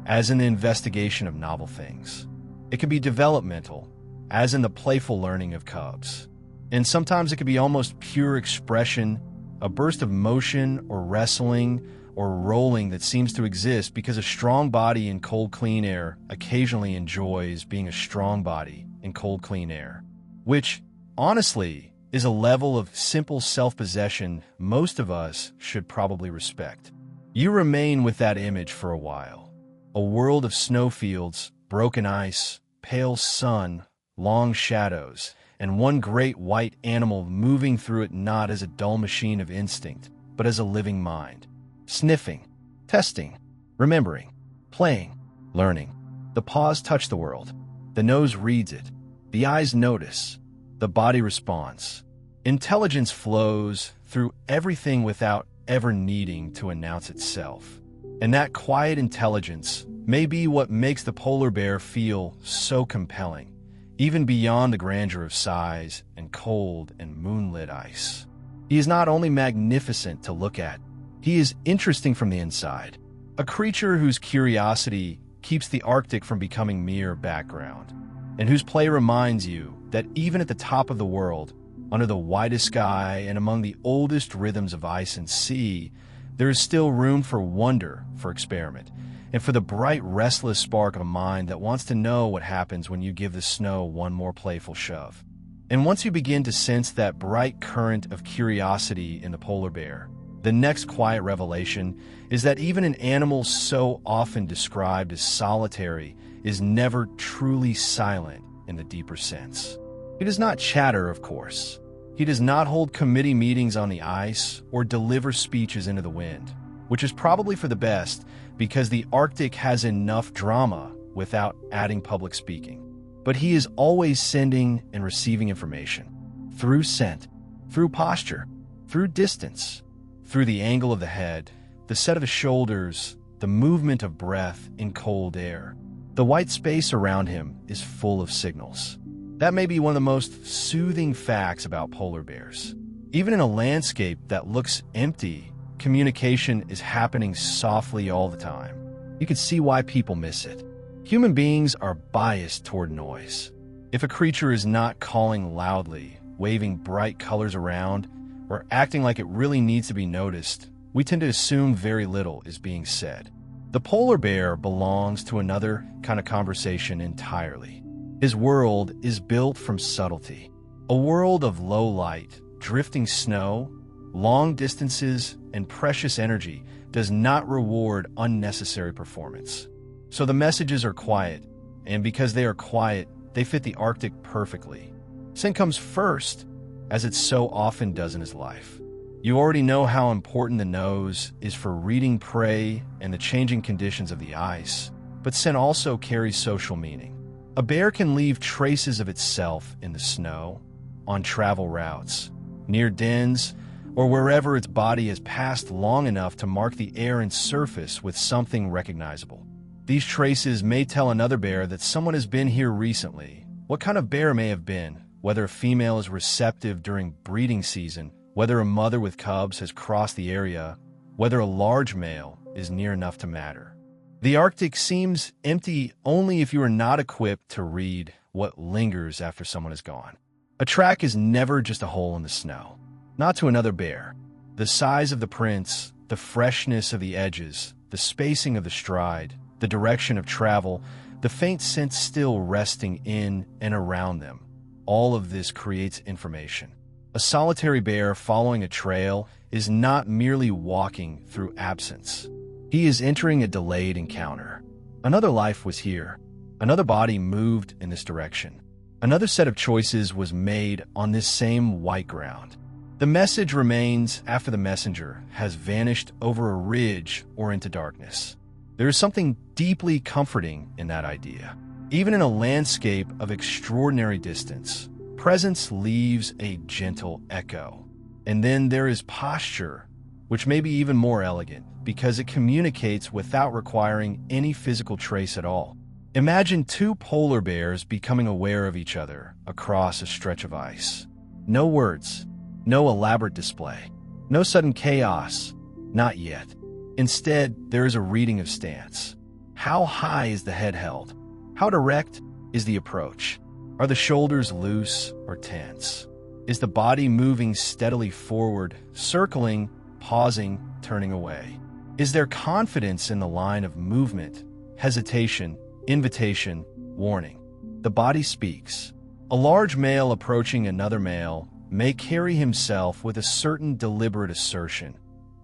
as in the investigation of novel things. It can be developmental, as in the playful learning of cubs. And sometimes it can be almost pure expression, a burst of motion or wrestling or rolling that seems to exist because a strong body in cold, clean air occasionally enjoys being a strong body in cold, clean air, which, honestly, is a level of simple self-possession most of us should probably respect. You remain with that image for a while. A world of snowfields, broken ice, pale sun, long shadows, and one great white animal moving through it not as a dull machine of instinct, but as a living mind. Sniffing, testing, remembering, playing, learning. The paws touch the world. The nose reads it. The eyes notice. The body responds. Intelligence flows through everything without ever needing to announce itself. And that quiet intelligence may be what makes the polar bear feel so compelling, even beyond the grandeur of size and cold and moonlit ice. He is not only magnificent to look at, he is interesting from the inside, a creature whose curiosity keeps the Arctic from becoming mere background, and whose play reminds you that even at the top of the world, under the widest sky and among the oldest rhythms of ice and sea, there is still room for wonder, for experiment, and for the bright, restless spark of a mind that wants to know what happens when you give the snow one more playful shove. And once you begin to sense that bright current of curiosity in the polar bear, the next quiet revelation is that even an animal so often described as solitary is never truly silent in the deeper sense. He does not chatter, of course. He does not hold committee meetings on the ice or deliver speeches into the wind, which is probably for the best because the Arctic has enough drama without adding public speaking. But he is always sending and receiving information through scent, through posture, through distance, through the angle of the head, the set of the shoulders, the movement of breath in cold air. The white space around him is full of signals. That may be one of the most soothing facts about polar bears. Even in a landscape that looks empty, communication is happening softly all the time. You can see why people miss it. Human beings are biased toward noise. If a creature is not calling loudly, waving bright colors around, or acting like it really needs to be noticed, we tend to assume very little is being said. The polar bear belongs to another kind of conversation entirely. His world is built from subtlety, a world of low light, drifting snow, long distances, and precious energy does not reward unnecessary performance. So the messages are quiet, and because they are quiet, they fit the Arctic perfectly. Scent comes first, as it so often does in his life. You already know how important the nose is for reading prey and the changing conditions of the ice, but scent also carries social meaning. A bear can leave traces of itself in the snow, on travel routes, near dens, or wherever its body has passed long enough to mark the air and surface with something recognizable. These traces may tell another bear that someone has been here recently. What kind of bear may have been, whether a female is receptive during breeding season, whether a mother with cubs has crossed the area, whether a large male is near enough to matter. The Arctic seems empty only if you are not equipped to read what lingers after someone is gone. A track is never just a hole in the snow. Not to another bear. The size of the prints, the freshness of the edges, the spacing of the stride, the direction of travel, the faint scent still resting in and around them. All of this creates information. A solitary bear following a trail is not merely walking through absence. He is entering a delayed encounter. Another life was here. Another body moved in this direction. Another set of choices was made on this same white ground. The message remains after the messenger has vanished over a ridge or into darkness. There is something deeply comforting in that idea. Even in a landscape of extraordinary distance, presence leaves a gentle echo. And then there is posture, which may be even more elegant because it communicates without requiring any physical trace at all. Imagine two polar bears becoming aware of each other across a stretch of ice. No words, no elaborate display, no sudden chaos, not yet. Instead, there is a reading of stance. How high is the head held? How direct is the approach? Are the shoulders loose or tense? Is the body moving steadily forward, circling, pausing, turning away? Is there confidence in the line of movement, hesitation, invitation, warning? The body speaks. A large male approaching another male may carry himself with a certain deliberate assertion,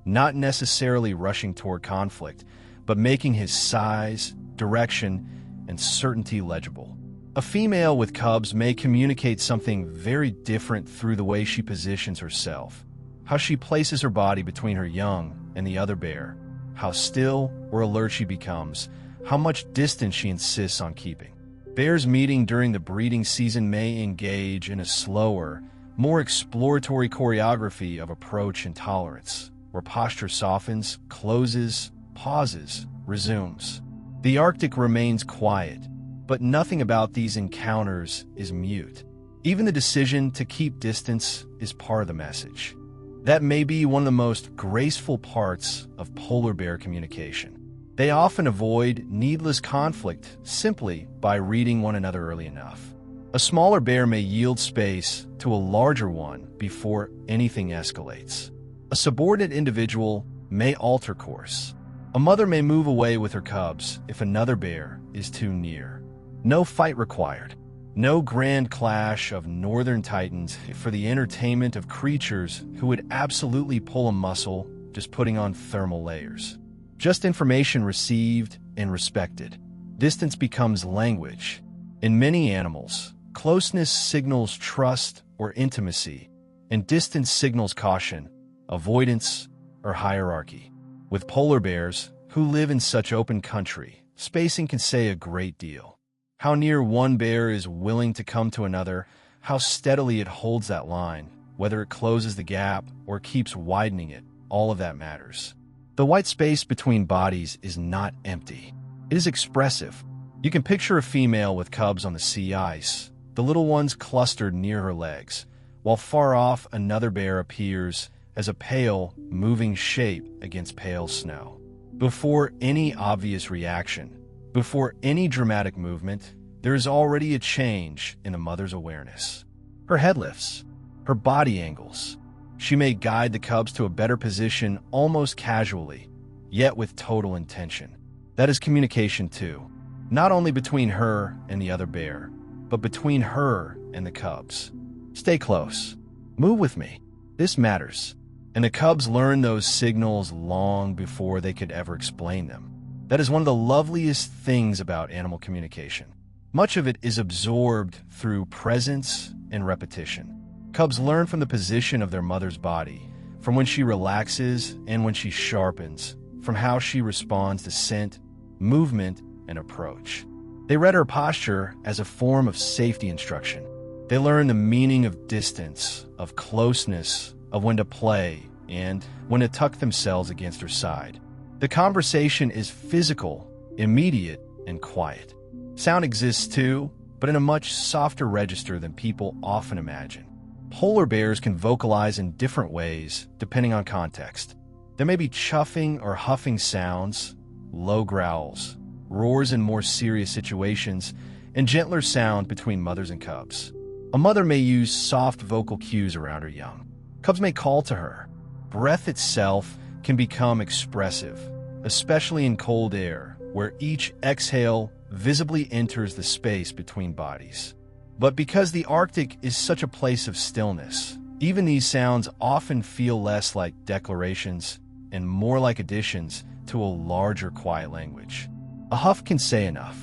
not necessarily rushing toward conflict, but making his size, direction, and certainty legible. A female with cubs may communicate something very different through the way she positions herself, how she places her body between her young and the other bear, how still or alert she becomes, how much distance she insists on keeping. Bears meeting during the breeding season may engage in a slower, more exploratory choreography of approach and tolerance, where posture softens, closes, pauses, resumes. The Arctic remains quiet, but nothing about these encounters is mute. Even the decision to keep distance is part of the message. That may be one of the most graceful parts of polar bear communication. They often avoid needless conflict simply by reading one another early enough. A smaller bear may yield space to a larger one before anything escalates. A subordinate individual may alter course. A mother may move away with her cubs if another bear is too near. No fight required. No grand clash of northern titans for the entertainment of creatures who would absolutely pull a muscle just putting on thermal layers. Just information received and respected. Distance becomes language. In many animals, closeness signals trust or intimacy, and distance signals caution, avoidance, or hierarchy. With polar bears, who live in such open country, spacing can say a great deal. How near one bear is willing to come to another, how steadily it holds that line, whether it closes the gap or keeps widening it, all of that matters. The white space between bodies is not empty. It is expressive. You can picture a female with cubs on the sea ice, the little ones clustered near her legs, while far off another bear appears as a pale, moving shape against pale snow. Before any obvious reaction, before any dramatic movement, there is already a change in the mother's awareness. Her head lifts, her body angles. She may guide the cubs to a better position almost casually, yet with total intention. That is communication too, not only between her and the other bear, but between her and the cubs. Stay close. Move with me. This matters. And the cubs learn those signals long before they could ever explain them. That is one of the loveliest things about animal communication. Much of it is absorbed through presence and repetition. Cubs learn from the position of their mother's body, from when she relaxes and when she sharpens, from how she responds to scent, movement, and approach. They read her posture as a form of safety instruction. They learn the meaning of distance, of closeness, of when to play, and when to tuck themselves against her side. The conversation is physical, immediate, and quiet. Sound exists too, but in a much softer register than people often imagine. Polar bears can vocalize in different ways depending on context. There may be chuffing or huffing sounds, low growls, roars in more serious situations, and gentler sound between mothers and cubs. A mother may use soft vocal cues around her young. Cubs may call to her. Breath itself can become expressive, especially in cold air, where each exhale visibly enters the space between bodies. But because the Arctic is such a place of stillness, even these sounds often feel less like declarations and more like additions to a larger quiet language. A huff can say enough.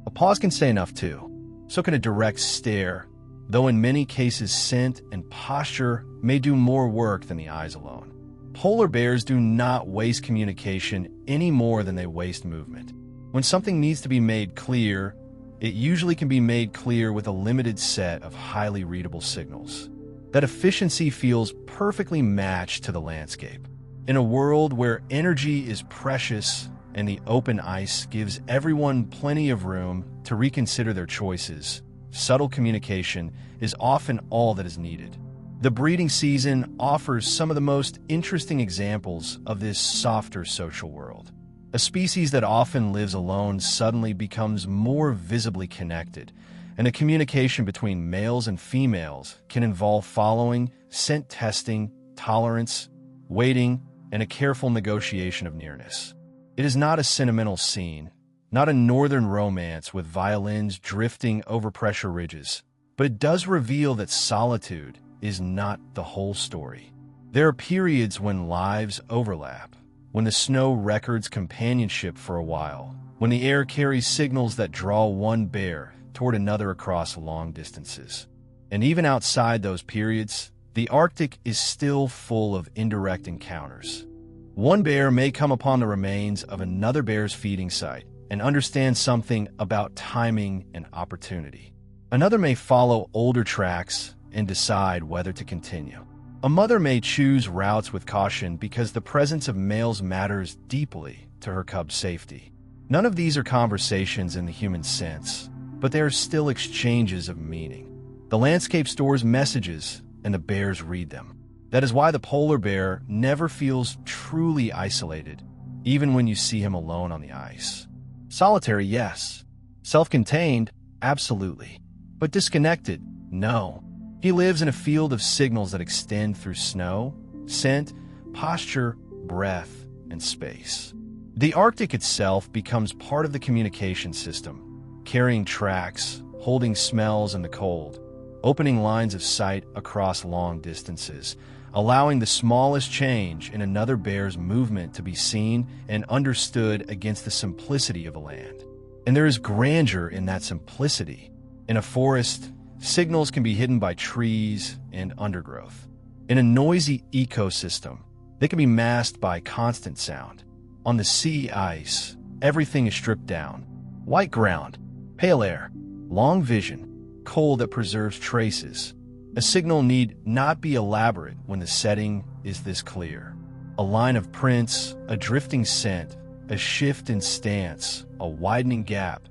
A pause can say enough too. So can a direct stare, though in many cases scent and posture may do more work than the eyes alone. Polar bears do not waste communication any more than they waste movement. When something needs to be made clear, it usually can be made clear with a limited set of highly readable signals. That efficiency feels perfectly matched to the landscape. In a world where energy is precious and the open ice gives everyone plenty of room to reconsider their choices, subtle communication is often all that is needed. The breeding season offers some of the most interesting examples of this softer social world. A species that often lives alone suddenly becomes more visibly connected, and the communication between males and females can involve following, scent testing, tolerance, waiting, and a careful negotiation of nearness. It is not a sentimental scene, not a northern romance with violins drifting over pressure ridges, but it does reveal that solitude is not the whole story. There are periods when lives overlap, when the snow records companionship for a while, when the air carries signals that draw one bear toward another across long distances. And even outside those periods, the Arctic is still full of indirect encounters. One bear may come upon the remains of another bear's feeding site and understand something about timing and opportunity. Another may follow older tracks and decide whether to continue. A mother may choose routes with caution because the presence of males matters deeply to her cub's safety. None of these are conversations in the human sense, but they are still exchanges of meaning. The landscape stores messages, and the bears read them. That is why the polar bear never feels truly isolated, even when you see him alone on the ice. Solitary, yes. Self-contained, absolutely. But disconnected, no. He lives in a field of signals that extend through snow, scent, posture, breath, and space. The Arctic itself becomes part of the communication system, carrying tracks, holding smells in the cold, opening lines of sight across long distances, allowing the smallest change in another bear's movement to be seen and understood against the simplicity of a land. And there is grandeur in that simplicity. In a forest, signals can be hidden by trees and undergrowth. In a noisy ecosystem, they can be masked by constant sound. On the sea ice, everything is stripped down. White ground, pale air, long vision, cold that preserves traces. A signal need not be elaborate when the setting is this clear. A line of prints, a drifting scent, a shift in stance, a widening gap,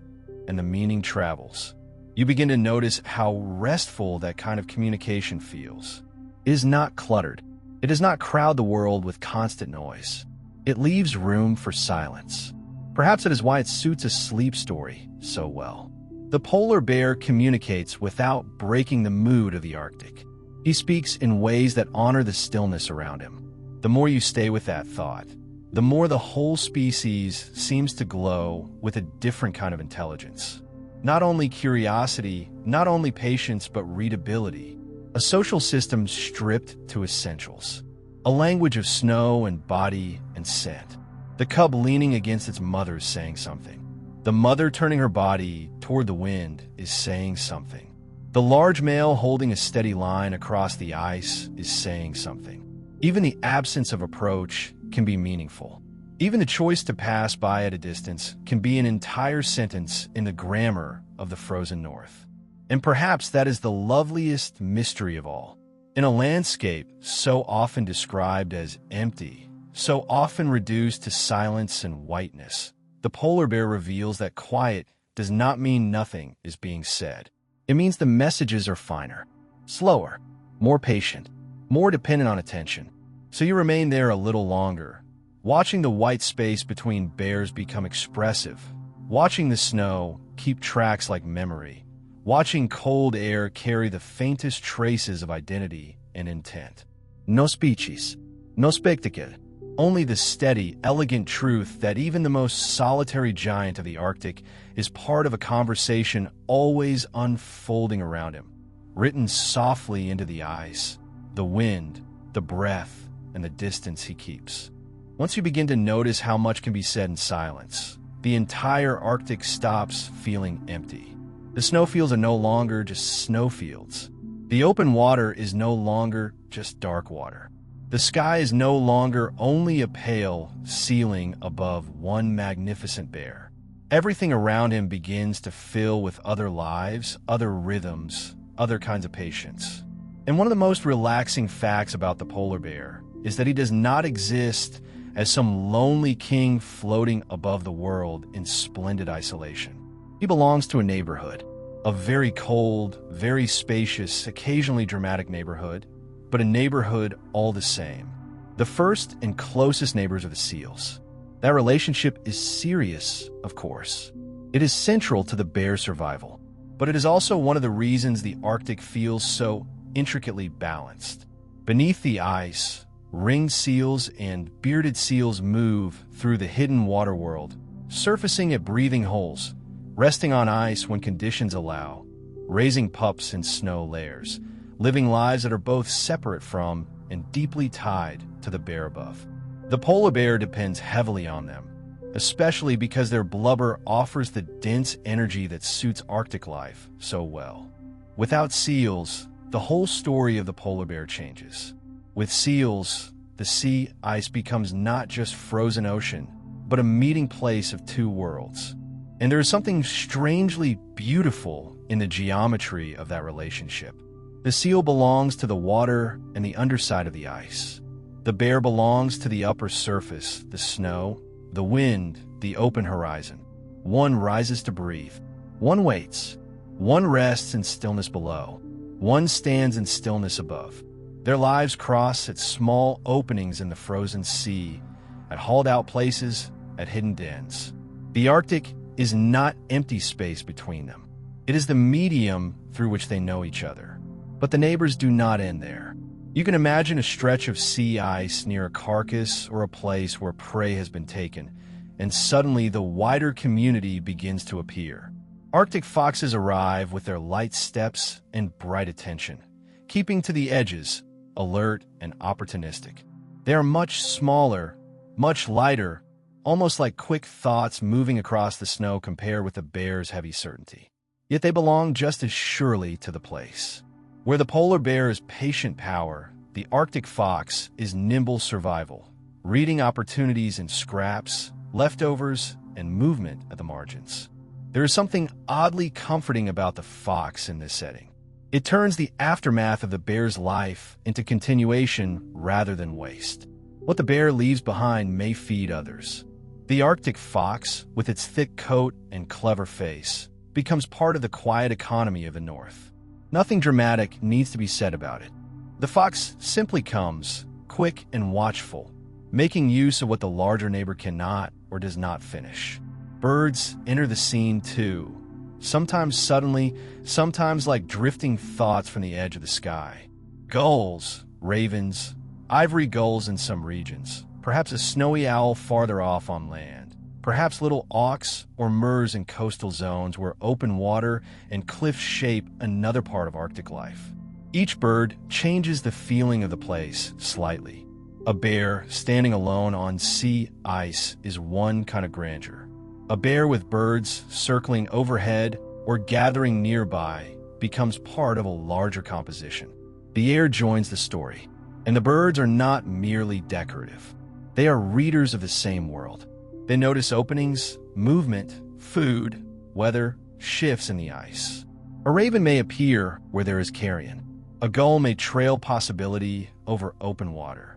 and the meaning travels. You begin to notice how restful that kind of communication feels. It is not cluttered. It does not crowd the world with constant noise. It leaves room for silence. Perhaps it is why it suits a sleep story so well. The polar bear communicates without breaking the mood of the Arctic. He speaks in ways that honor the stillness around him. The more you stay with that thought, the more the whole species seems to glow with a different kind of intelligence. Not only curiosity, not only patience, but readability. A social system stripped to essentials. A language of snow and body and scent. The cub leaning against its mother is saying something. The mother turning her body toward the wind is saying something. The large male holding a steady line across the ice is saying something. Even the absence of approach can be meaningful. Even the choice to pass by at a distance can be an entire sentence in the grammar of the frozen north. And perhaps that is the loveliest mystery of all. In a landscape so often described as empty, so often reduced to silence and whiteness, the polar bear reveals that quiet does not mean nothing is being said. It means the messages are finer, slower, more patient, more dependent on attention. So you remain there a little longer, watching the white space between bears become expressive, watching the snow keep tracks like memory, watching cold air carry the faintest traces of identity and intent. No speeches, no spectacle, only the steady, elegant truth that even the most solitary giant of the Arctic is part of a conversation always unfolding around him, written softly into the eyes, the wind, the breath, and the distance he keeps. Once you begin to notice how much can be said in silence, the entire Arctic stops feeling empty. The snowfields are no longer just snowfields. The open water is no longer just dark water. The sky is no longer only a pale ceiling above one magnificent bear. Everything around him begins to fill with other lives, other rhythms, other kinds of patience. And one of the most relaxing facts about the polar bear is that he does not exist as some lonely king floating above the world in splendid isolation. He belongs to a neighborhood, a very cold, very spacious, occasionally dramatic neighborhood, but a neighborhood all the same. The first and closest neighbors are the seals. That relationship is serious, of course. It is central to the bear's survival, but it is also one of the reasons the Arctic feels so intricately balanced. Beneath the ice, ringed seals and bearded seals move through the hidden water world, surfacing at breathing holes, resting on ice when conditions allow, raising pups in snow layers, living lives that are both separate from and deeply tied to the bear above. The polar bear depends heavily on them, especially because their blubber offers the dense energy that suits Arctic life so well. Without seals, the whole story of the polar bear changes. With seals, the sea ice becomes not just frozen ocean, but a meeting place of two worlds. And there is something strangely beautiful in the geometry of that relationship. The seal belongs to the water and the underside of the ice. The bear belongs to the upper surface, the snow, the wind, the open horizon. One rises to breathe. One waits. One rests in stillness below. One stands in stillness above. Their lives cross at small openings in the frozen sea, at hauled-out places, at hidden dens. The Arctic is not empty space between them. It is the medium through which they know each other. But the neighbors do not end there. You can imagine a stretch of sea ice near a carcass or a place where prey has been taken, and suddenly the wider community begins to appear. Arctic foxes arrive with their light steps and bright attention, keeping to the edges, alert and opportunistic. They are much smaller, much lighter, almost like quick thoughts moving across the snow compared with the bear's heavy certainty. Yet they belong just as surely to the place. Where the polar bear is patient power, the Arctic fox is nimble survival, reading opportunities in scraps, leftovers, and movement at the margins. There is something oddly comforting about the fox in this setting. It turns the aftermath of the bear's life into continuation rather than waste. What the bear leaves behind may feed others. The Arctic fox, with its thick coat and clever face, becomes part of the quiet economy of the North. Nothing dramatic needs to be said about it. The fox simply comes, quick and watchful, making use of what the larger neighbor cannot or does not finish. Birds enter the scene too, sometimes suddenly, sometimes like drifting thoughts from the edge of the sky. Gulls, ravens, ivory gulls in some regions, perhaps a snowy owl farther off on land, perhaps little auks or murres in coastal zones where open water and cliffs shape another part of Arctic life. Each bird changes the feeling of the place slightly. A bear standing alone on sea ice is one kind of grandeur. A bear with birds circling overhead or gathering nearby becomes part of a larger composition. The air joins the story, and the birds are not merely decorative. They are readers of the same world. They notice openings, movement, food, weather, shifts in the ice. A raven may appear where there is carrion. A gull may trail possibility over open water.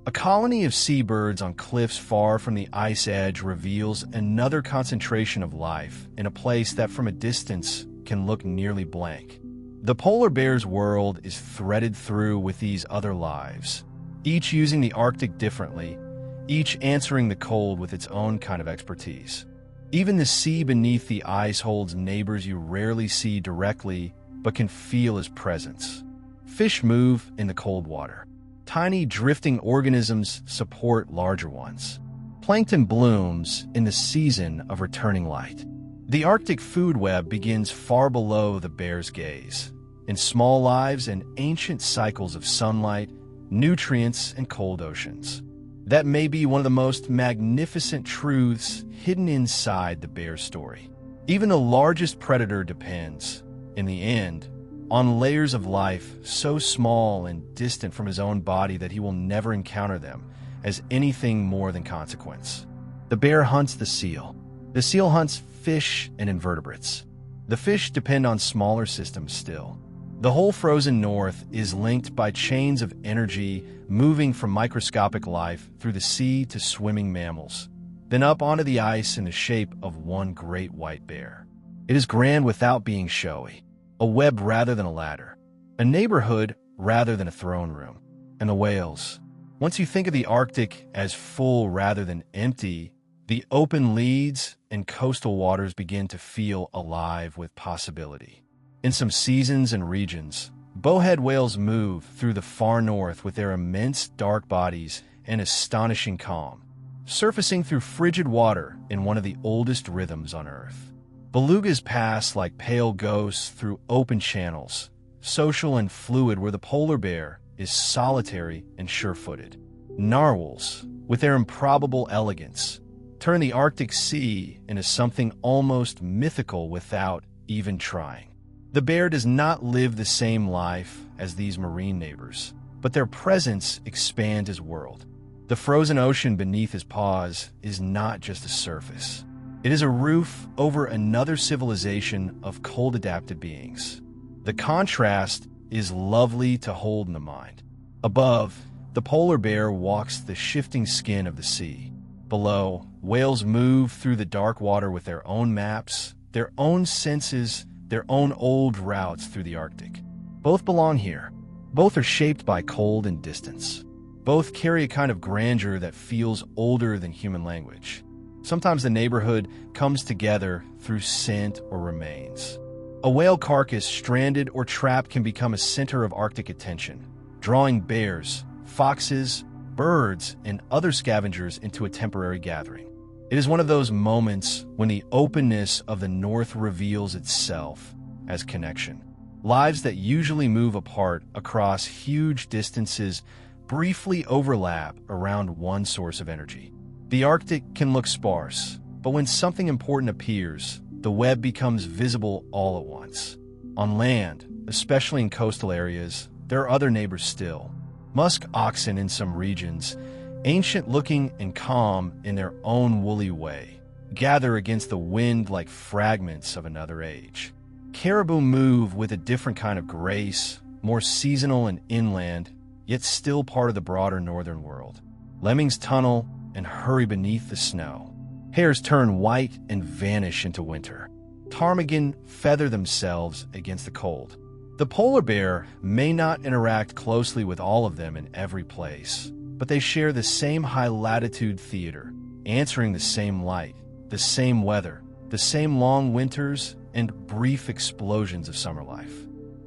A colony of seabirds on cliffs far from the ice edge reveals another concentration of life in a place that from a distance can look nearly blank. The polar bear's world is threaded through with these other lives, each using the Arctic differently, each answering the cold with its own kind of expertise. Even the sea beneath the ice holds neighbors you rarely see directly but can feel as presence. Fish move in the cold water. Tiny drifting organisms support larger ones. Plankton blooms in the season of returning light. The Arctic food web begins far below the bear's gaze, in small lives and ancient cycles of sunlight, nutrients, and cold oceans. That may be one of the most magnificent truths hidden inside the bear's story. Even the largest predator depends, in the end, on layers of life so small and distant from his own body that he will never encounter them as anything more than consequence. The bear hunts the seal. The seal hunts fish and invertebrates. The fish depend on smaller systems still. The whole frozen north is linked by chains of energy moving from microscopic life through the sea to swimming mammals, then up onto the ice in the shape of one great white bear. It is grand without being showy. A web rather than a ladder, a neighborhood rather than a throne room. And the whales. Once you think of the Arctic as full rather than empty, the open leads and coastal waters begin to feel alive with possibility. In some seasons and regions, bowhead whales move through the far north with their immense dark bodies and astonishing calm, surfacing through frigid water in one of the oldest rhythms on Earth. Belugas pass like pale ghosts through open channels, social and fluid where the polar bear is solitary and sure-footed. Narwhals, with their improbable elegance, turn the Arctic Sea into something almost mythical without even trying. The bear does not live the same life as these marine neighbors, but their presence expands his world. The frozen ocean beneath his paws is not just a surface. It is a roof over another civilization of cold-adapted beings. The contrast is lovely to hold in the mind. Above, the polar bear walks the shifting skin of the sea. Below, whales move through the dark water with their own maps, their own senses, their own old routes through the Arctic. Both belong here. Both are shaped by cold and distance. Both carry a kind of grandeur that feels older than human language. Sometimes the neighborhood comes together through scent or remains. A whale carcass stranded or trapped can become a center of Arctic attention, drawing bears, foxes, birds, and other scavengers into a temporary gathering. It is one of those moments when the openness of the North reveals itself as connection. Lives that usually move apart across huge distances briefly overlap around one source of energy. The Arctic can look sparse, but when something important appears, the web becomes visible all at once. On land, especially in coastal areas, there are other neighbors still. Musk oxen in some regions, ancient-looking and calm in their own woolly way, gather against the wind like fragments of another age. Caribou move with a different kind of grace, more seasonal and inland, yet still part of the broader northern world. Lemmings tunnel and hurry beneath the snow. Hares turn white and vanish into winter. Ptarmigan feather themselves against the cold. The polar bear may not interact closely with all of them in every place, but they share the same high-latitude theater, answering the same light, the same weather, the same long winters, and brief explosions of summer life.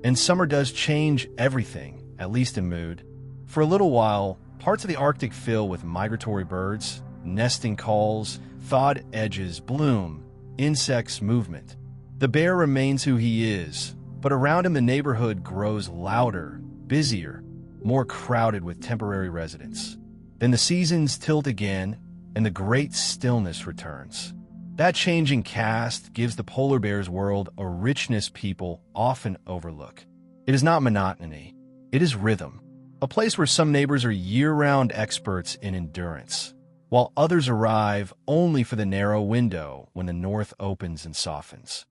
And summer does change everything, at least in mood. For a little while, parts of the Arctic fill with migratory birds, nesting calls, thawed edges, bloom, insects, movement. The bear remains who he is, but around him the neighborhood grows louder, busier, more crowded with temporary residents. Then the seasons tilt again, and the great stillness returns. That changing cast gives the polar bear's world a richness people often overlook. It is not monotony. It is rhythm, a place where some neighbors are year-round experts in endurance, while others arrive only for the narrow window when the north opens and softens.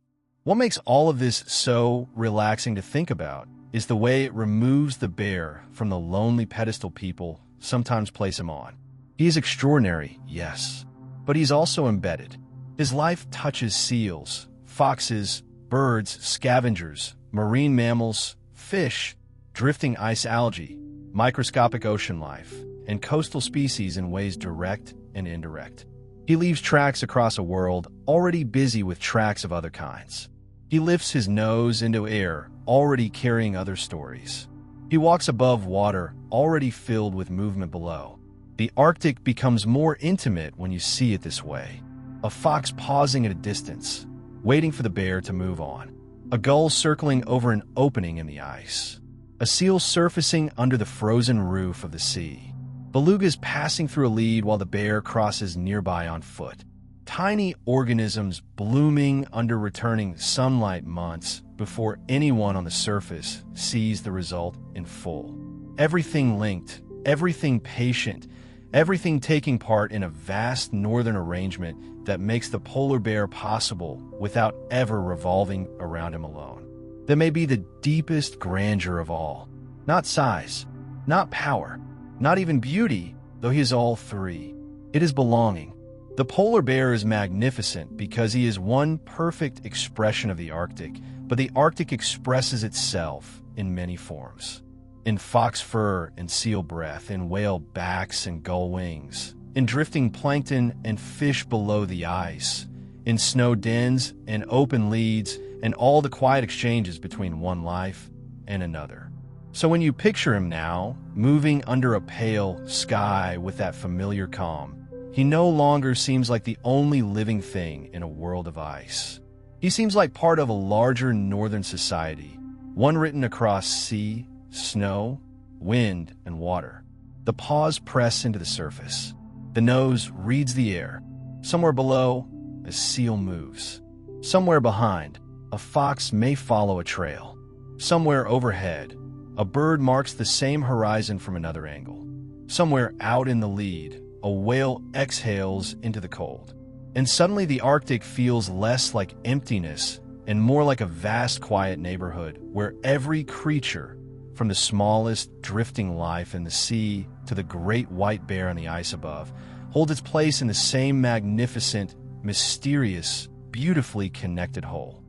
What makes all of this so relaxing to think about is the way it removes the bear from the lonely pedestal people sometimes place him on. He is extraordinary, yes, but he's also embedded. His life touches seals, foxes, birds, scavengers, marine mammals, fish, drifting ice algae, microscopic ocean life, and coastal species in ways direct and indirect. He leaves tracks across a world already busy with tracks of other kinds. He lifts his nose into air, already carrying other stories. He walks above water, already filled with movement below. The Arctic becomes more intimate when you see it this way. A fox pausing at a distance, waiting for the bear to move on. A gull circling over an opening in the ice. A seal surfacing under the frozen roof of the sea. Belugas passing through a lead while the bear crosses nearby on foot. Tiny organisms blooming under returning sunlight months before anyone on the surface sees the result in full. Everything linked, everything patient, everything taking part in a vast northern arrangement that makes the polar bear possible without ever revolving around him alone. That may be the deepest grandeur of all. Not size, not power, not even beauty, though he is all three. It is belonging. The polar bear is magnificent because he is one perfect expression of the Arctic, but the Arctic expresses itself in many forms. In fox fur and seal breath, in whale backs and gull wings, in drifting plankton and fish below the ice, in snow dens and open leads, and all the quiet exchanges between one life and another. So when you picture him now, moving under a pale sky with that familiar calm, he no longer seems like the only living thing in a world of ice. He seems like part of a larger northern society, one written across sea, snow, wind, and water. The paws press into the surface. The nose reads the air. Somewhere below, a seal moves. Somewhere behind, a fox may follow a trail. Somewhere overhead, a bird marks the same horizon from another angle. Somewhere out in the lead, a whale exhales into the cold. And suddenly the Arctic feels less like emptiness and more like a vast, quiet neighborhood where every creature, from the smallest drifting life in the sea to the great white bear on the ice above, holds its place in the same magnificent, mysterious, beautifully connected whole.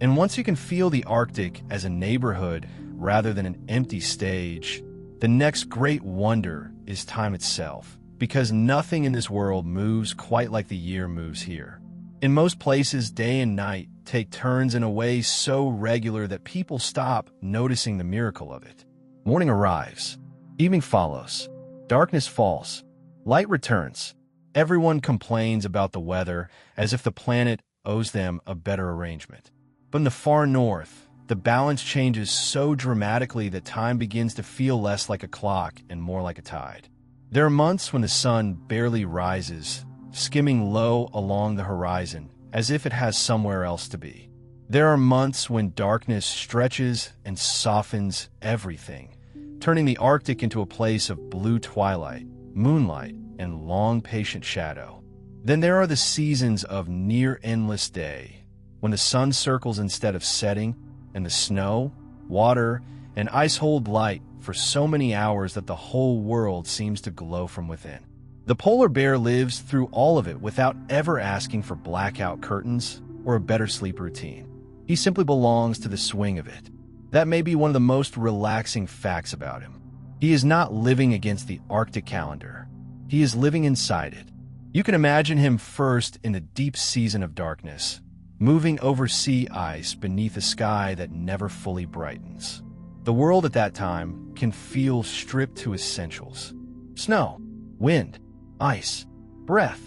And once you can feel the Arctic as a neighborhood rather than an empty stage, the next great wonder is time itself, because nothing in this world moves quite like the year moves here. In most places, day and night take turns in a way so regular that people stop noticing the miracle of it. Morning arrives. Evening follows. Darkness falls. Light returns. Everyone complains about the weather as if the planet owes them a better arrangement. But in the far north, the balance changes so dramatically that time begins to feel less like a clock and more like a tide. There are months when the sun barely rises, skimming low along the horizon, as if it has somewhere else to be. There are months when darkness stretches and softens everything, turning the Arctic into a place of blue twilight, moonlight, and long, patient shadow. Then there are the seasons of near-endless day, when the sun circles instead of setting, and the snow, water, and ice hold light for so many hours that the whole world seems to glow from within. The polar bear lives through all of it without ever asking for blackout curtains or a better sleep routine. He simply belongs to the swing of it. That may be one of the most relaxing facts about him. He is not living against the Arctic calendar. He is living inside it. You can imagine him first in the deep season of darkness, moving over sea ice beneath a sky that never fully brightens. The world at that time can feel stripped to essentials. Snow, wind, ice, breath,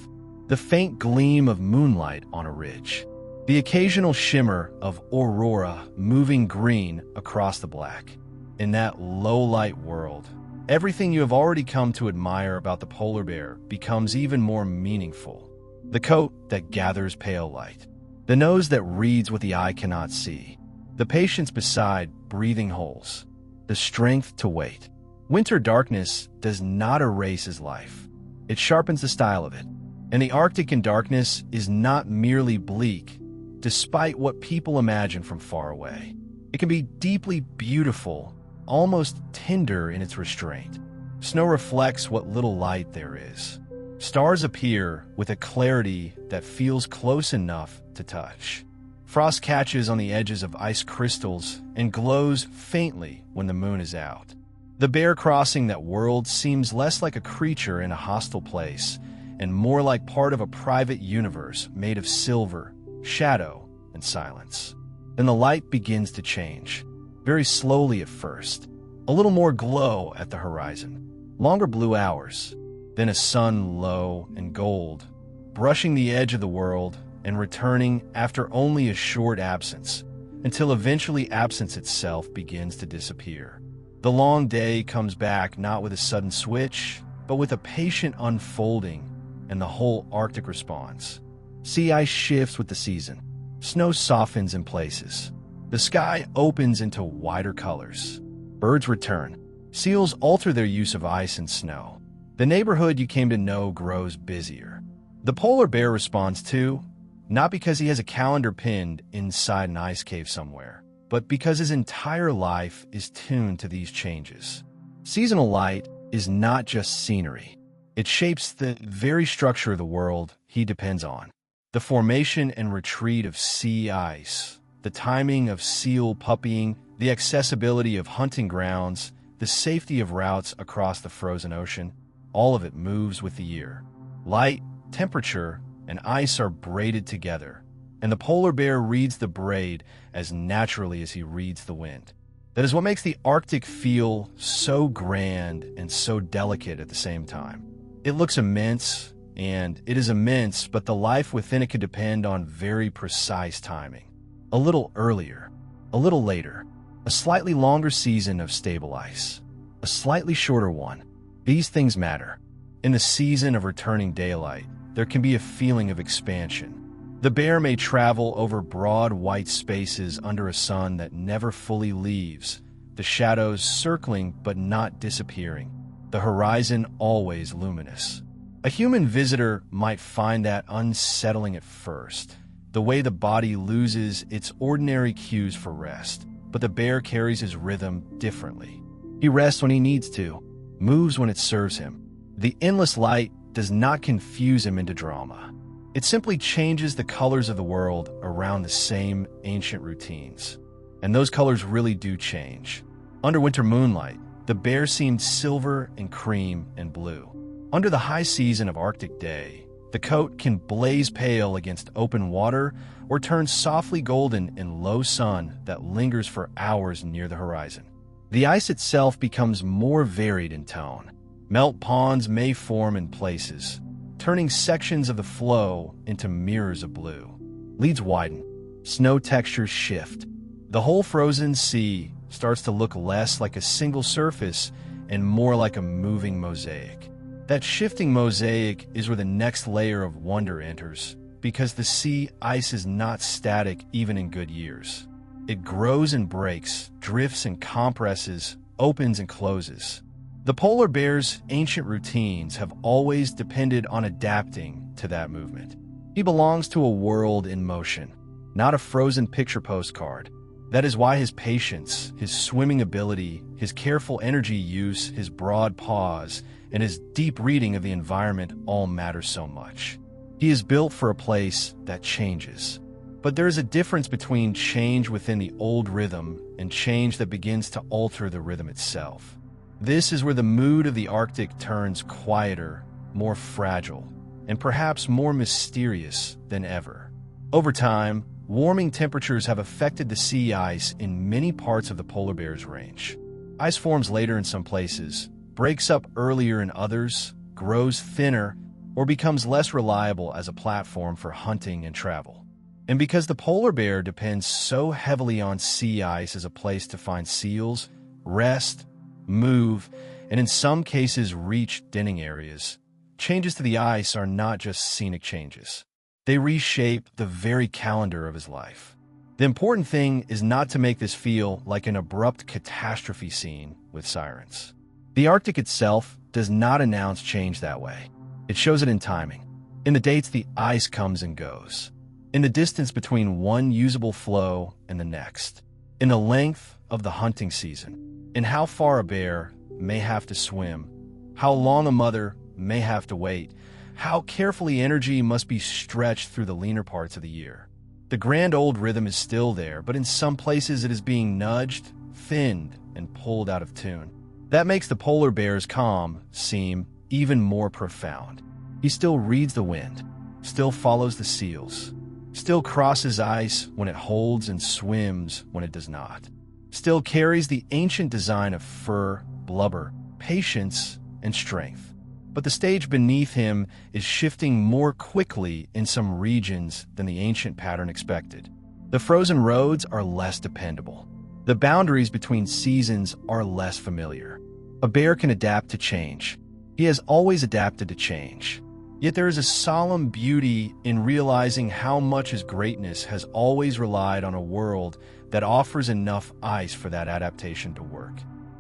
the faint gleam of moonlight on a ridge, the occasional shimmer of aurora moving green across the black. In that low-light world, everything you have already come to admire about the polar bear becomes even more meaningful. The coat that gathers pale light, the nose that reads what the eye cannot see, the patience beside breathing holes, the strength to wait. Winter darkness does not erase his life. It sharpens the style of it. And the Arctic in darkness is not merely bleak, despite what people imagine from far away. It can be deeply beautiful, almost tender in its restraint. Snow reflects what little light there is. Stars appear with a clarity that feels close enough to touch. Frost catches on the edges of ice crystals and glows faintly when the moon is out. The bear crossing that world seems less like a creature in a hostile place and more like part of a private universe made of silver, shadow, and silence. Then the light begins to change, very slowly at first, a little more glow at the horizon, longer blue hours, then a sun low and gold, brushing the edge of the world and returning after only a short absence, until eventually absence itself begins to disappear. The long day comes back not with a sudden switch, but with a patient unfolding, and the whole Arctic responds. Sea ice shifts with the season. Snow softens in places. The sky opens into wider colors. Birds return. Seals alter their use of ice and snow. The neighborhood you came to know grows busier. The polar bear responds too, not because he has a calendar pinned inside an ice cave somewhere, but because his entire life is tuned to these changes. Seasonal light is not just scenery. It shapes the very structure of the world he depends on. The formation and retreat of sea ice, the timing of seal puppying, the accessibility of hunting grounds, the safety of routes across the frozen ocean, all of it moves with the year. Light, temperature, and ice are braided together, and the polar bear reads the braid as naturally as he reads the wind. That is what makes the Arctic feel so grand and so delicate at the same time. It looks immense, and it is immense, but the life within it could depend on very precise timing. A little earlier, a little later, a slightly longer season of stable ice, a slightly shorter one. These things matter. In the season of returning daylight, there can be a feeling of expansion. The bear may travel over broad white spaces under a sun that never fully leaves, the shadows circling but not disappearing, the horizon always luminous. A human visitor might find that unsettling at first, the way the body loses its ordinary cues for rest, but the bear carries his rhythm differently. He rests when he needs to, moves when it serves him. The endless light does not confuse him into drama. It simply changes the colors of the world around the same ancient routines. And those colors really do change. Under winter moonlight, the bear seemed silver and cream and blue. Under the high season of Arctic day, the coat can blaze pale against open water or turn softly golden in low sun that lingers for hours near the horizon. The ice itself becomes more varied in tone. Melt ponds may form in places, turning sections of the flow into mirrors of blue. Leads widen. Snow textures shift. The whole frozen sea starts to look less like a single surface and more like a moving mosaic. That shifting mosaic is where the next layer of wonder enters, because the sea ice is not static even in good years. It grows and breaks, drifts and compresses, opens and closes. The polar bear's ancient routines have always depended on adapting to that movement. He belongs to a world in motion, not a frozen picture postcard. That is why his patience, his swimming ability, his careful energy use, his broad paws, and his deep reading of the environment all matter so much. He is built for a place that changes. But there is a difference between change within the old rhythm and change that begins to alter the rhythm itself. This is where the mood of the Arctic turns quieter, more fragile, and perhaps more mysterious than ever. Over time, warming temperatures have affected the sea ice in many parts of the polar bear's range. Ice forms later in some places, breaks up earlier in others, grows thinner, or becomes less reliable as a platform for hunting and travel. And because the polar bear depends so heavily on sea ice as a place to find seals, rest, move, and in some cases reach denning areas, changes to the ice are not just scenic changes. They reshape the very calendar of his life. The important thing is not to make this feel like an abrupt catastrophe scene with sirens. The Arctic itself does not announce change that way. It shows it in timing. In the dates the ice comes and goes. In the distance between one usable flow and the next. In the length of the hunting season. In how far a bear may have to swim. How long a mother may have to wait. How carefully energy must be stretched through the leaner parts of the year. The grand old rhythm is still there, but in some places it is being nudged, thinned, and pulled out of tune. That makes the polar bear's calm seem even more profound. He still reads the wind, still follows the seals, still crosses ice when it holds and swims when it does not, still carries the ancient design of fur, blubber, patience, and strength. But the stage beneath him is shifting more quickly in some regions than the ancient pattern expected. The frozen roads are less dependable. The boundaries between seasons are less familiar. A bear can adapt to change. He has always adapted to change. Yet there is a solemn beauty in realizing how much his greatness has always relied on a world that offers enough ice for that adaptation to work.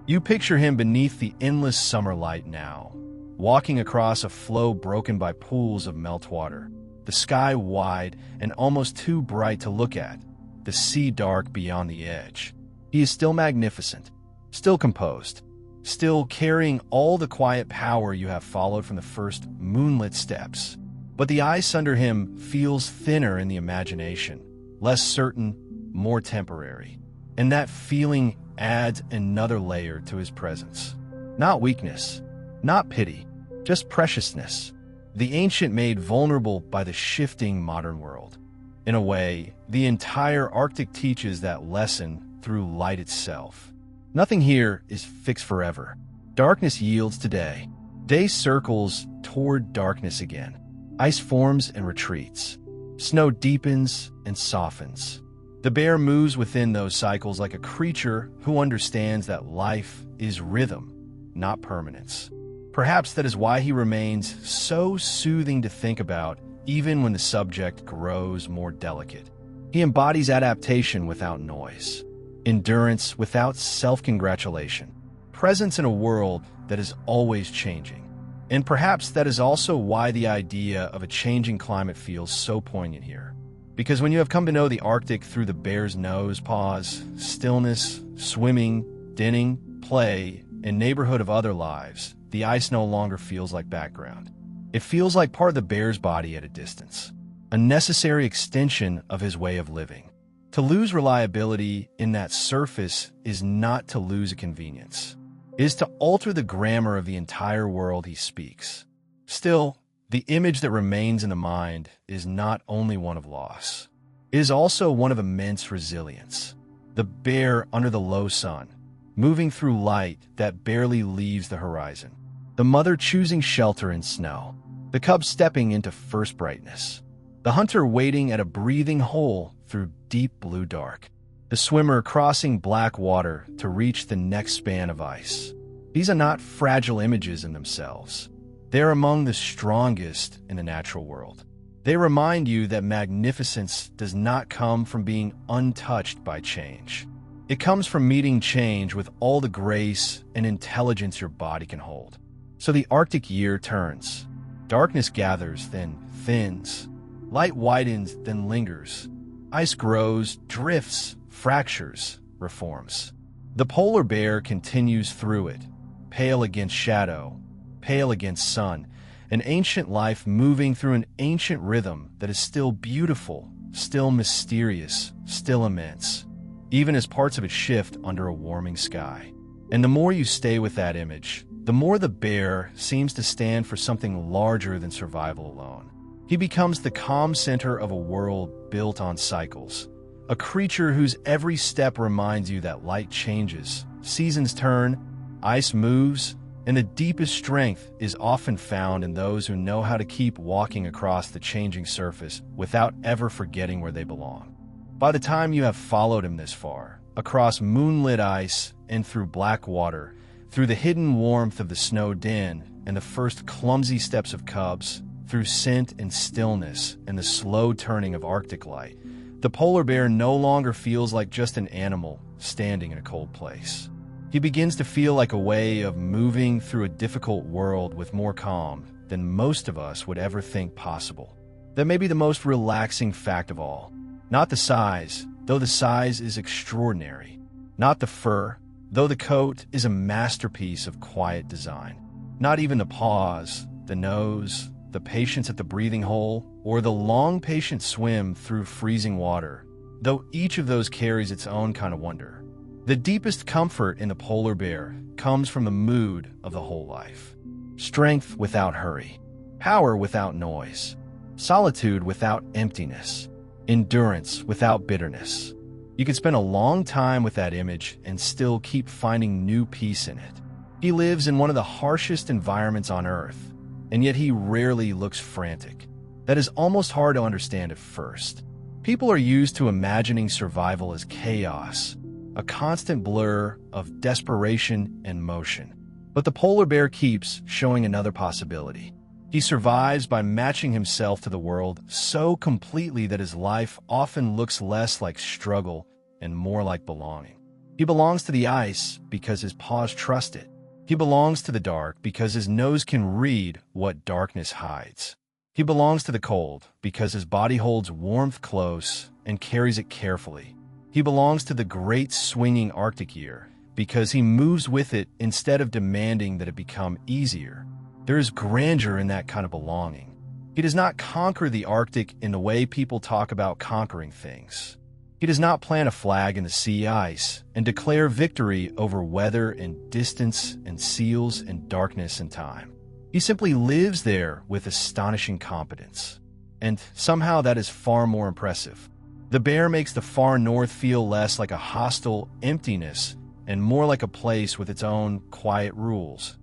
You picture him beneath the endless summer light now, walking across a flow broken by pools of meltwater, the sky wide and almost too bright to look at, the sea dark beyond the edge. He is still magnificent, still composed, still carrying all the quiet power you have followed from the first moonlit steps. But the ice under him feels thinner in the imagination, less certain, more temporary. And that feeling adds another layer to his presence. Not weakness, not pity, just preciousness. The ancient made vulnerable by the shifting modern world. In a way, the entire Arctic teaches that lesson through light itself. Nothing here is fixed forever. Darkness yields today. Day circles toward darkness again. Ice forms and retreats. Snow deepens and softens. The bear moves within those cycles like a creature who understands that life is rhythm, not permanence. Perhaps that is why he remains so soothing to think about, even when the subject grows more delicate. He embodies adaptation without noise, endurance without self-congratulation, presence in a world that is always changing. And perhaps that is also why the idea of a changing climate feels so poignant here. Because when you have come to know the Arctic through the bear's nose, paws, stillness, swimming, denning, play, and neighborhood of other lives, the ice no longer feels like background. It feels like part of the bear's body at a distance, a necessary extension of his way of living. To lose reliability in that surface is not to lose a convenience. It is to alter the grammar of the entire world he speaks. Still, the image that remains in the mind is not only one of loss. It is also one of immense resilience. The bear under the low sun, moving through light that barely leaves the horizon. The mother choosing shelter in snow. The cub stepping into first brightness. The hunter waiting at a breathing hole through deep blue dark. The swimmer crossing black water to reach the next span of ice. These are not fragile images in themselves. They are among the strongest in the natural world. They remind you that magnificence does not come from being untouched by change. It comes from meeting change with all the grace and intelligence your body can hold. So the Arctic year turns. Darkness gathers, then thins. Light widens, then lingers. Ice grows, drifts, fractures, reforms. The polar bear continues through it, pale against shadow, pale against sun, an ancient life moving through an ancient rhythm that is still beautiful, still mysterious, still immense, even as parts of it shift under a warming sky. And the more you stay with that image, the more the bear seems to stand for something larger than survival alone. He becomes the calm center of a world built on cycles, a creature whose every step reminds you that light changes, seasons turn, ice moves, and the deepest strength is often found in those who know how to keep walking across the changing surface without ever forgetting where they belong. By the time you have followed him this far, across moonlit ice and through black water, through the hidden warmth of the snow den and the first clumsy steps of cubs, through scent and stillness and the slow turning of Arctic light, the polar bear no longer feels like just an animal standing in a cold place. He begins to feel like a way of moving through a difficult world with more calm than most of us would ever think possible. That may be the most relaxing fact of all. Not the size, though the size is extraordinary. Not the fur, though the coat is a masterpiece of quiet design. Not even the paws, the nose, the patience at the breathing hole, or the long, patient swim through freezing water, though each of those carries its own kind of wonder. The deepest comfort in the polar bear comes from the mood of the whole life. Strength without hurry, power without noise, solitude without emptiness, endurance without bitterness. You can spend a long time with that image and still keep finding new peace in it. He lives in one of the harshest environments on Earth, and yet he rarely looks frantic. That is almost hard to understand at first. People are used to imagining survival as chaos, a constant blur of desperation and motion. But the polar bear keeps showing another possibility. He survives by matching himself to the world so completely that his life often looks less like struggle and more like belonging. He belongs to the ice because his paws trust it. He belongs to the dark because his nose can read what darkness hides. He belongs to the cold because his body holds warmth close and carries it carefully. He belongs to the great swinging Arctic year because he moves with it instead of demanding that it become easier. There is grandeur in that kind of belonging. He does not conquer the Arctic in the way people talk about conquering things. He does not plant a flag in the sea ice and declare victory over weather and distance and seals and darkness and time. He simply lives there with astonishing competence. And somehow that is far more impressive. The bear makes the far north feel less like a hostile emptiness and more like a place with its own quiet rules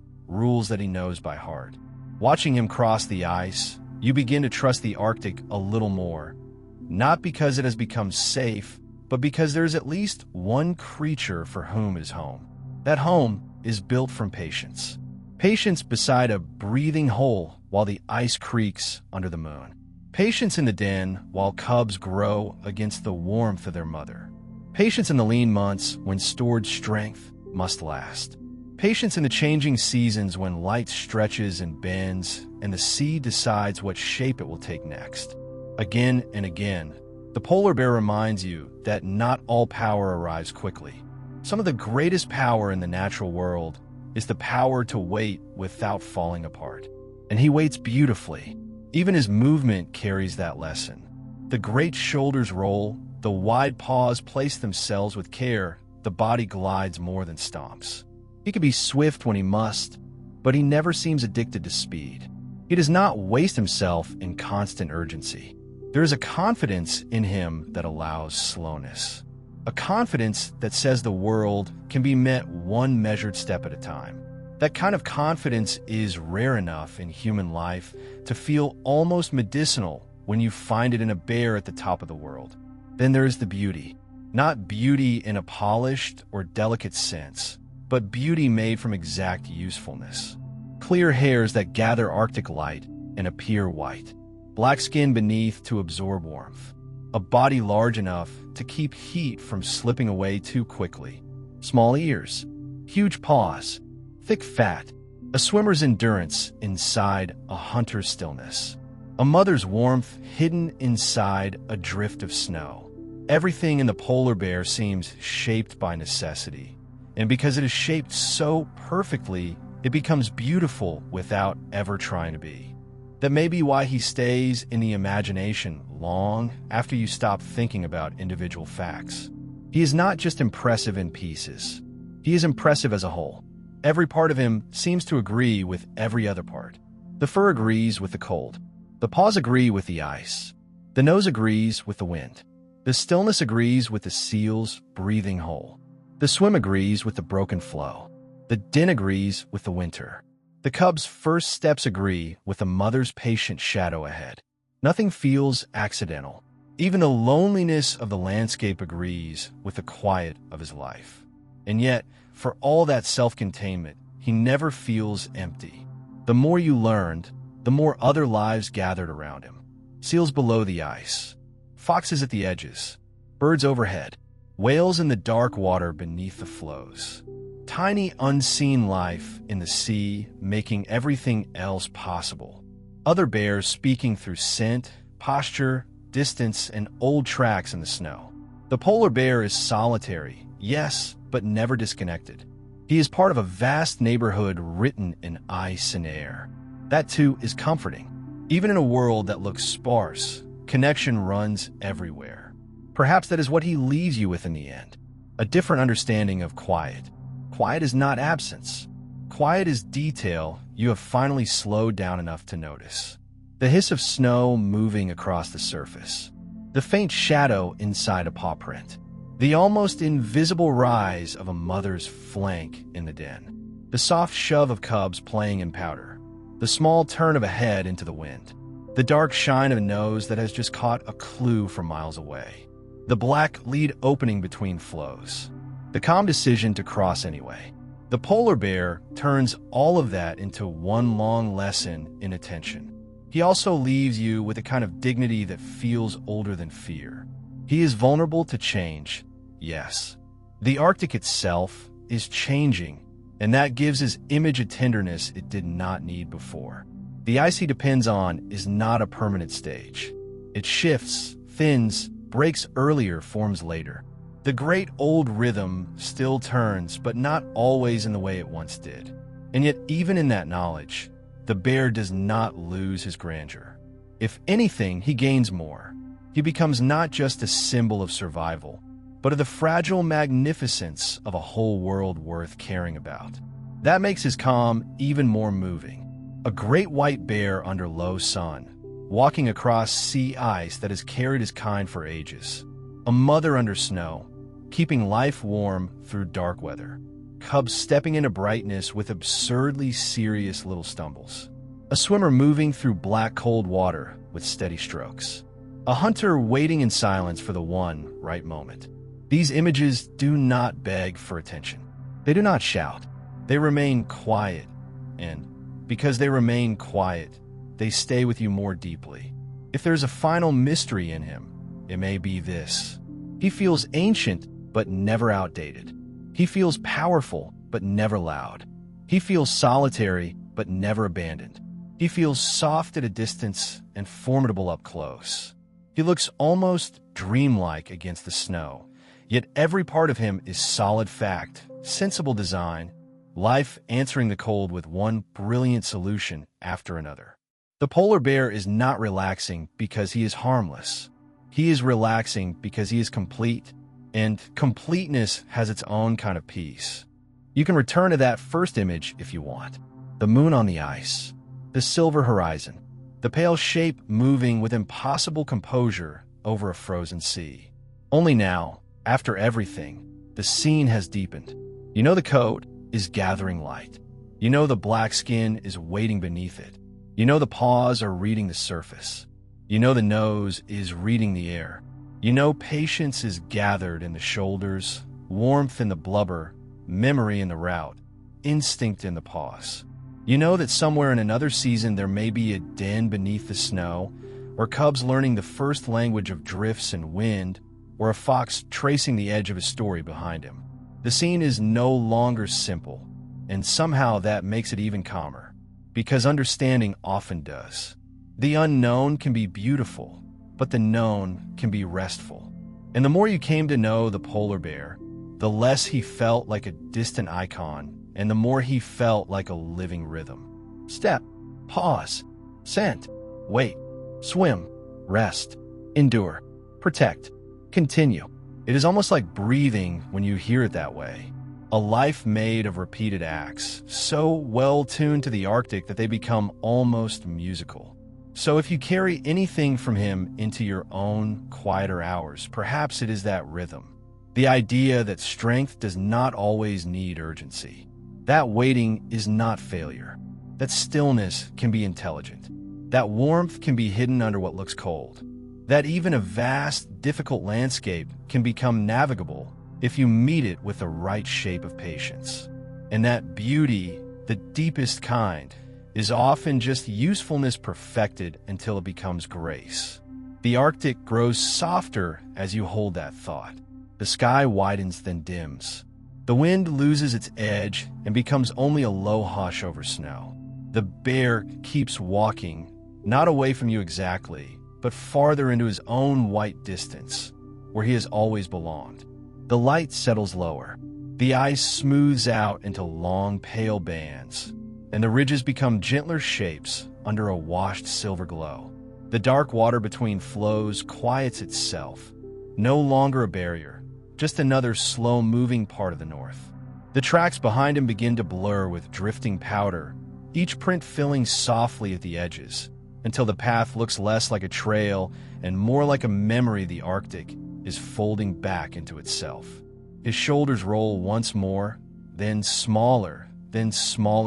that he knows by heart. Watching him cross the ice, you begin to trust the Arctic a little more, not because it has become safe, but because there is at least one creature for whom it is home. That home is built from patience. Patience beside a breathing hole while the ice creaks under the moon. Patience in the den while cubs grow against the warmth of their mother. Patience in the lean months when stored strength must last. Patience in the changing seasons when light stretches and bends and the sea decides what shape it will take next. Again and again, the polar bear reminds you that not all power arrives quickly. Some of the greatest power in the natural world is the power to wait without falling apart. And he waits beautifully. Even his movement carries that lesson. The great shoulders roll, the wide paws place themselves with care, the body glides more than stomps. He can be swift when he must, but he never seems addicted to speed. He does not waste himself in constant urgency. There is a confidence in him that allows slowness. A confidence that says the world can be met one measured step at a time. That kind of confidence is rare enough in human life to feel almost medicinal when you find it in a bear at the top of the world. Then there is the beauty. Not beauty in a polished or delicate sense, but beauty made from exact usefulness. Clear hairs that gather Arctic light and appear white. Black skin beneath to absorb warmth. A body large enough to keep heat from slipping away too quickly. Small ears. Huge paws. Thick fat, a swimmer's endurance inside a hunter's stillness. A mother's warmth hidden inside a drift of snow. Everything in the polar bear seems shaped by necessity. And because it is shaped so perfectly, it becomes beautiful without ever trying to be. That may be why he stays in the imagination long after you stop thinking about individual facts. He is not just impressive in pieces. He is impressive as a whole. Every part of him seems to agree with every other part. The fur agrees with the cold. The paws agree with the ice. The nose agrees with the wind. The stillness agrees with the seal's breathing hole. The swim agrees with the broken flow. The din agrees with the winter. The cub's first steps agree with the mother's patient shadow ahead. Nothing feels accidental. Even the loneliness of the landscape agrees with the quiet of his life. And yet, for all that self-containment, he never feels empty. The more you learned, the more other lives gathered around him. Seals below the ice. Foxes at the edges. Birds overhead. Whales in the dark water beneath the floes. Tiny unseen life in the sea, making everything else possible. Other bears speaking through scent, posture, distance, and old tracks in the snow. The polar bear is solitary, yes, but never disconnected. He is part of a vast neighborhood written in ice and air. That too is comforting. Even in a world that looks sparse, connection runs everywhere. Perhaps that is what he leaves you with in the end. A different understanding of quiet. Quiet is not absence. Quiet is detail you have finally slowed down enough to notice. The hiss of snow moving across the surface. The faint shadow inside a paw print. The almost invisible rise of a mother's flank in the den. The soft shove of cubs playing in powder. The small turn of a head into the wind. The dark shine of a nose that has just caught a clue from miles away. The black lead opening between flows. The calm decision to cross anyway. The polar bear turns all of that into one long lesson in attention. He also leaves you with a kind of dignity that feels older than fear. He is vulnerable to change, yes. The Arctic itself is changing, and that gives his image a tenderness it did not need before. The ice he depends on is not a permanent stage. It shifts, thins, breaks earlier, forms later. The great old rhythm still turns, but not always in the way it once did. And yet, even in that knowledge, the bear does not lose his grandeur. If anything, he gains more. He becomes not just a symbol of survival, but of the fragile magnificence of a whole world worth caring about. That makes his calm even more moving. A great white bear under low sun, walking across sea ice that has carried his kind for ages. A mother under snow, keeping life warm through dark weather. Cubs stepping into brightness with absurdly serious little stumbles. A swimmer moving through black cold water with steady strokes. A hunter waiting in silence for the one right moment. These images do not beg for attention. They do not shout. They remain quiet, and because they remain quiet, they stay with you more deeply. If there's a final mystery in him, it may be this. He feels ancient, but never outdated. He feels powerful, but never loud. He feels solitary, but never abandoned. He feels soft at a distance and formidable up close. He looks almost dreamlike against the snow, yet every part of him is solid fact, sensible design, life answering the cold with one brilliant solution after another. The polar bear is not relaxing because he is harmless. He is relaxing because he is complete, and completeness has its own kind of peace. You can return to that first image if you want. The moon on the ice, the silver horizon, the pale shape moving with impossible composure over a frozen sea. Only now, after everything, the scene has deepened. You know the coat is gathering light. You know the black skin is waiting beneath it. You know the paws are reading the surface. You know the nose is reading the air. You know patience is gathered in the shoulders, warmth in the blubber, memory in the route, instinct in the paws. You know that somewhere in another season there may be a den beneath the snow, or cubs learning the first language of drifts and wind, or a fox tracing the edge of a story behind him. The scene is no longer simple, and somehow that makes it even calmer, because understanding often does. The unknown can be beautiful, but the known can be restful. And the more you came to know the polar bear, the less he felt like a distant icon, and the more he felt like a living rhythm. Step, pause, scent, wait, swim, rest, endure, protect, continue. It is almost like breathing when you hear it that way. A life made of repeated acts, so well tuned to the Arctic that they become almost musical. So if you carry anything from him into your own quieter hours, perhaps it is that rhythm. The idea that strength does not always need urgency. That waiting is not failure. That stillness can be intelligent. That warmth can be hidden under what looks cold. That even a vast, difficult landscape can become navigable if you meet it with the right shape of patience. And that beauty, the deepest kind, is often just usefulness perfected until it becomes grace. The Arctic grows softer as you hold that thought. The sky widens then dims. The wind loses its edge and becomes only a low hush over snow. The bear keeps walking, not away from you exactly, but farther into his own white distance, where he has always belonged. The light settles lower. The ice smooths out into long, pale bands, and the ridges become gentler shapes under a washed silver glow. The dark water between flows quiets itself, no longer a barrier, just another slow-moving part of the north. The tracks behind him begin to blur with drifting powder, each print filling softly at the edges, until the path looks less like a trail and more like a memory the Arctic is folding back into itself. His shoulders roll once more, then smaller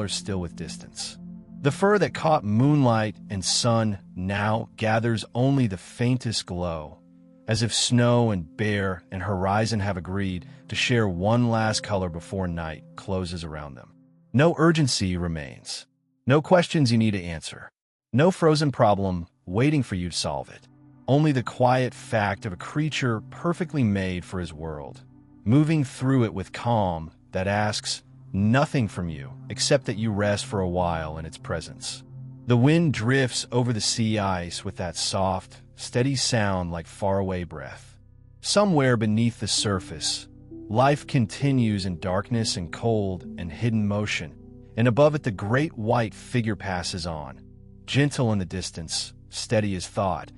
still with distance. The fur that caught moonlight and sun now gathers only the faintest glow, as if snow and bear and horizon have agreed to share one last color before night closes around them. No urgency remains. No questions you need to answer. No frozen problem waiting for you to solve it. Only the quiet fact of a creature perfectly made for his world, moving through it with calm that asks nothing from you except that you rest for a while in its presence. The wind drifts over the sea ice with that soft, steady sound like faraway breath. Somewhere beneath the surface, life continues in darkness and cold and hidden motion, and above it the great white figure passes on, gentle in the distance, steady as thought,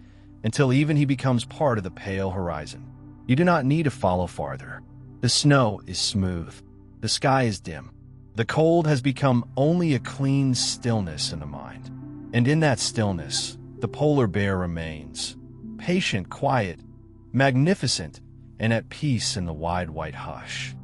until even he becomes part of the pale horizon. You do not need to follow farther. The snow is smooth. The sky is dim. The cold has become only a clean stillness in the mind. And in that stillness, the polar bear remains, patient, quiet, magnificent, and at peace in the wide white hush.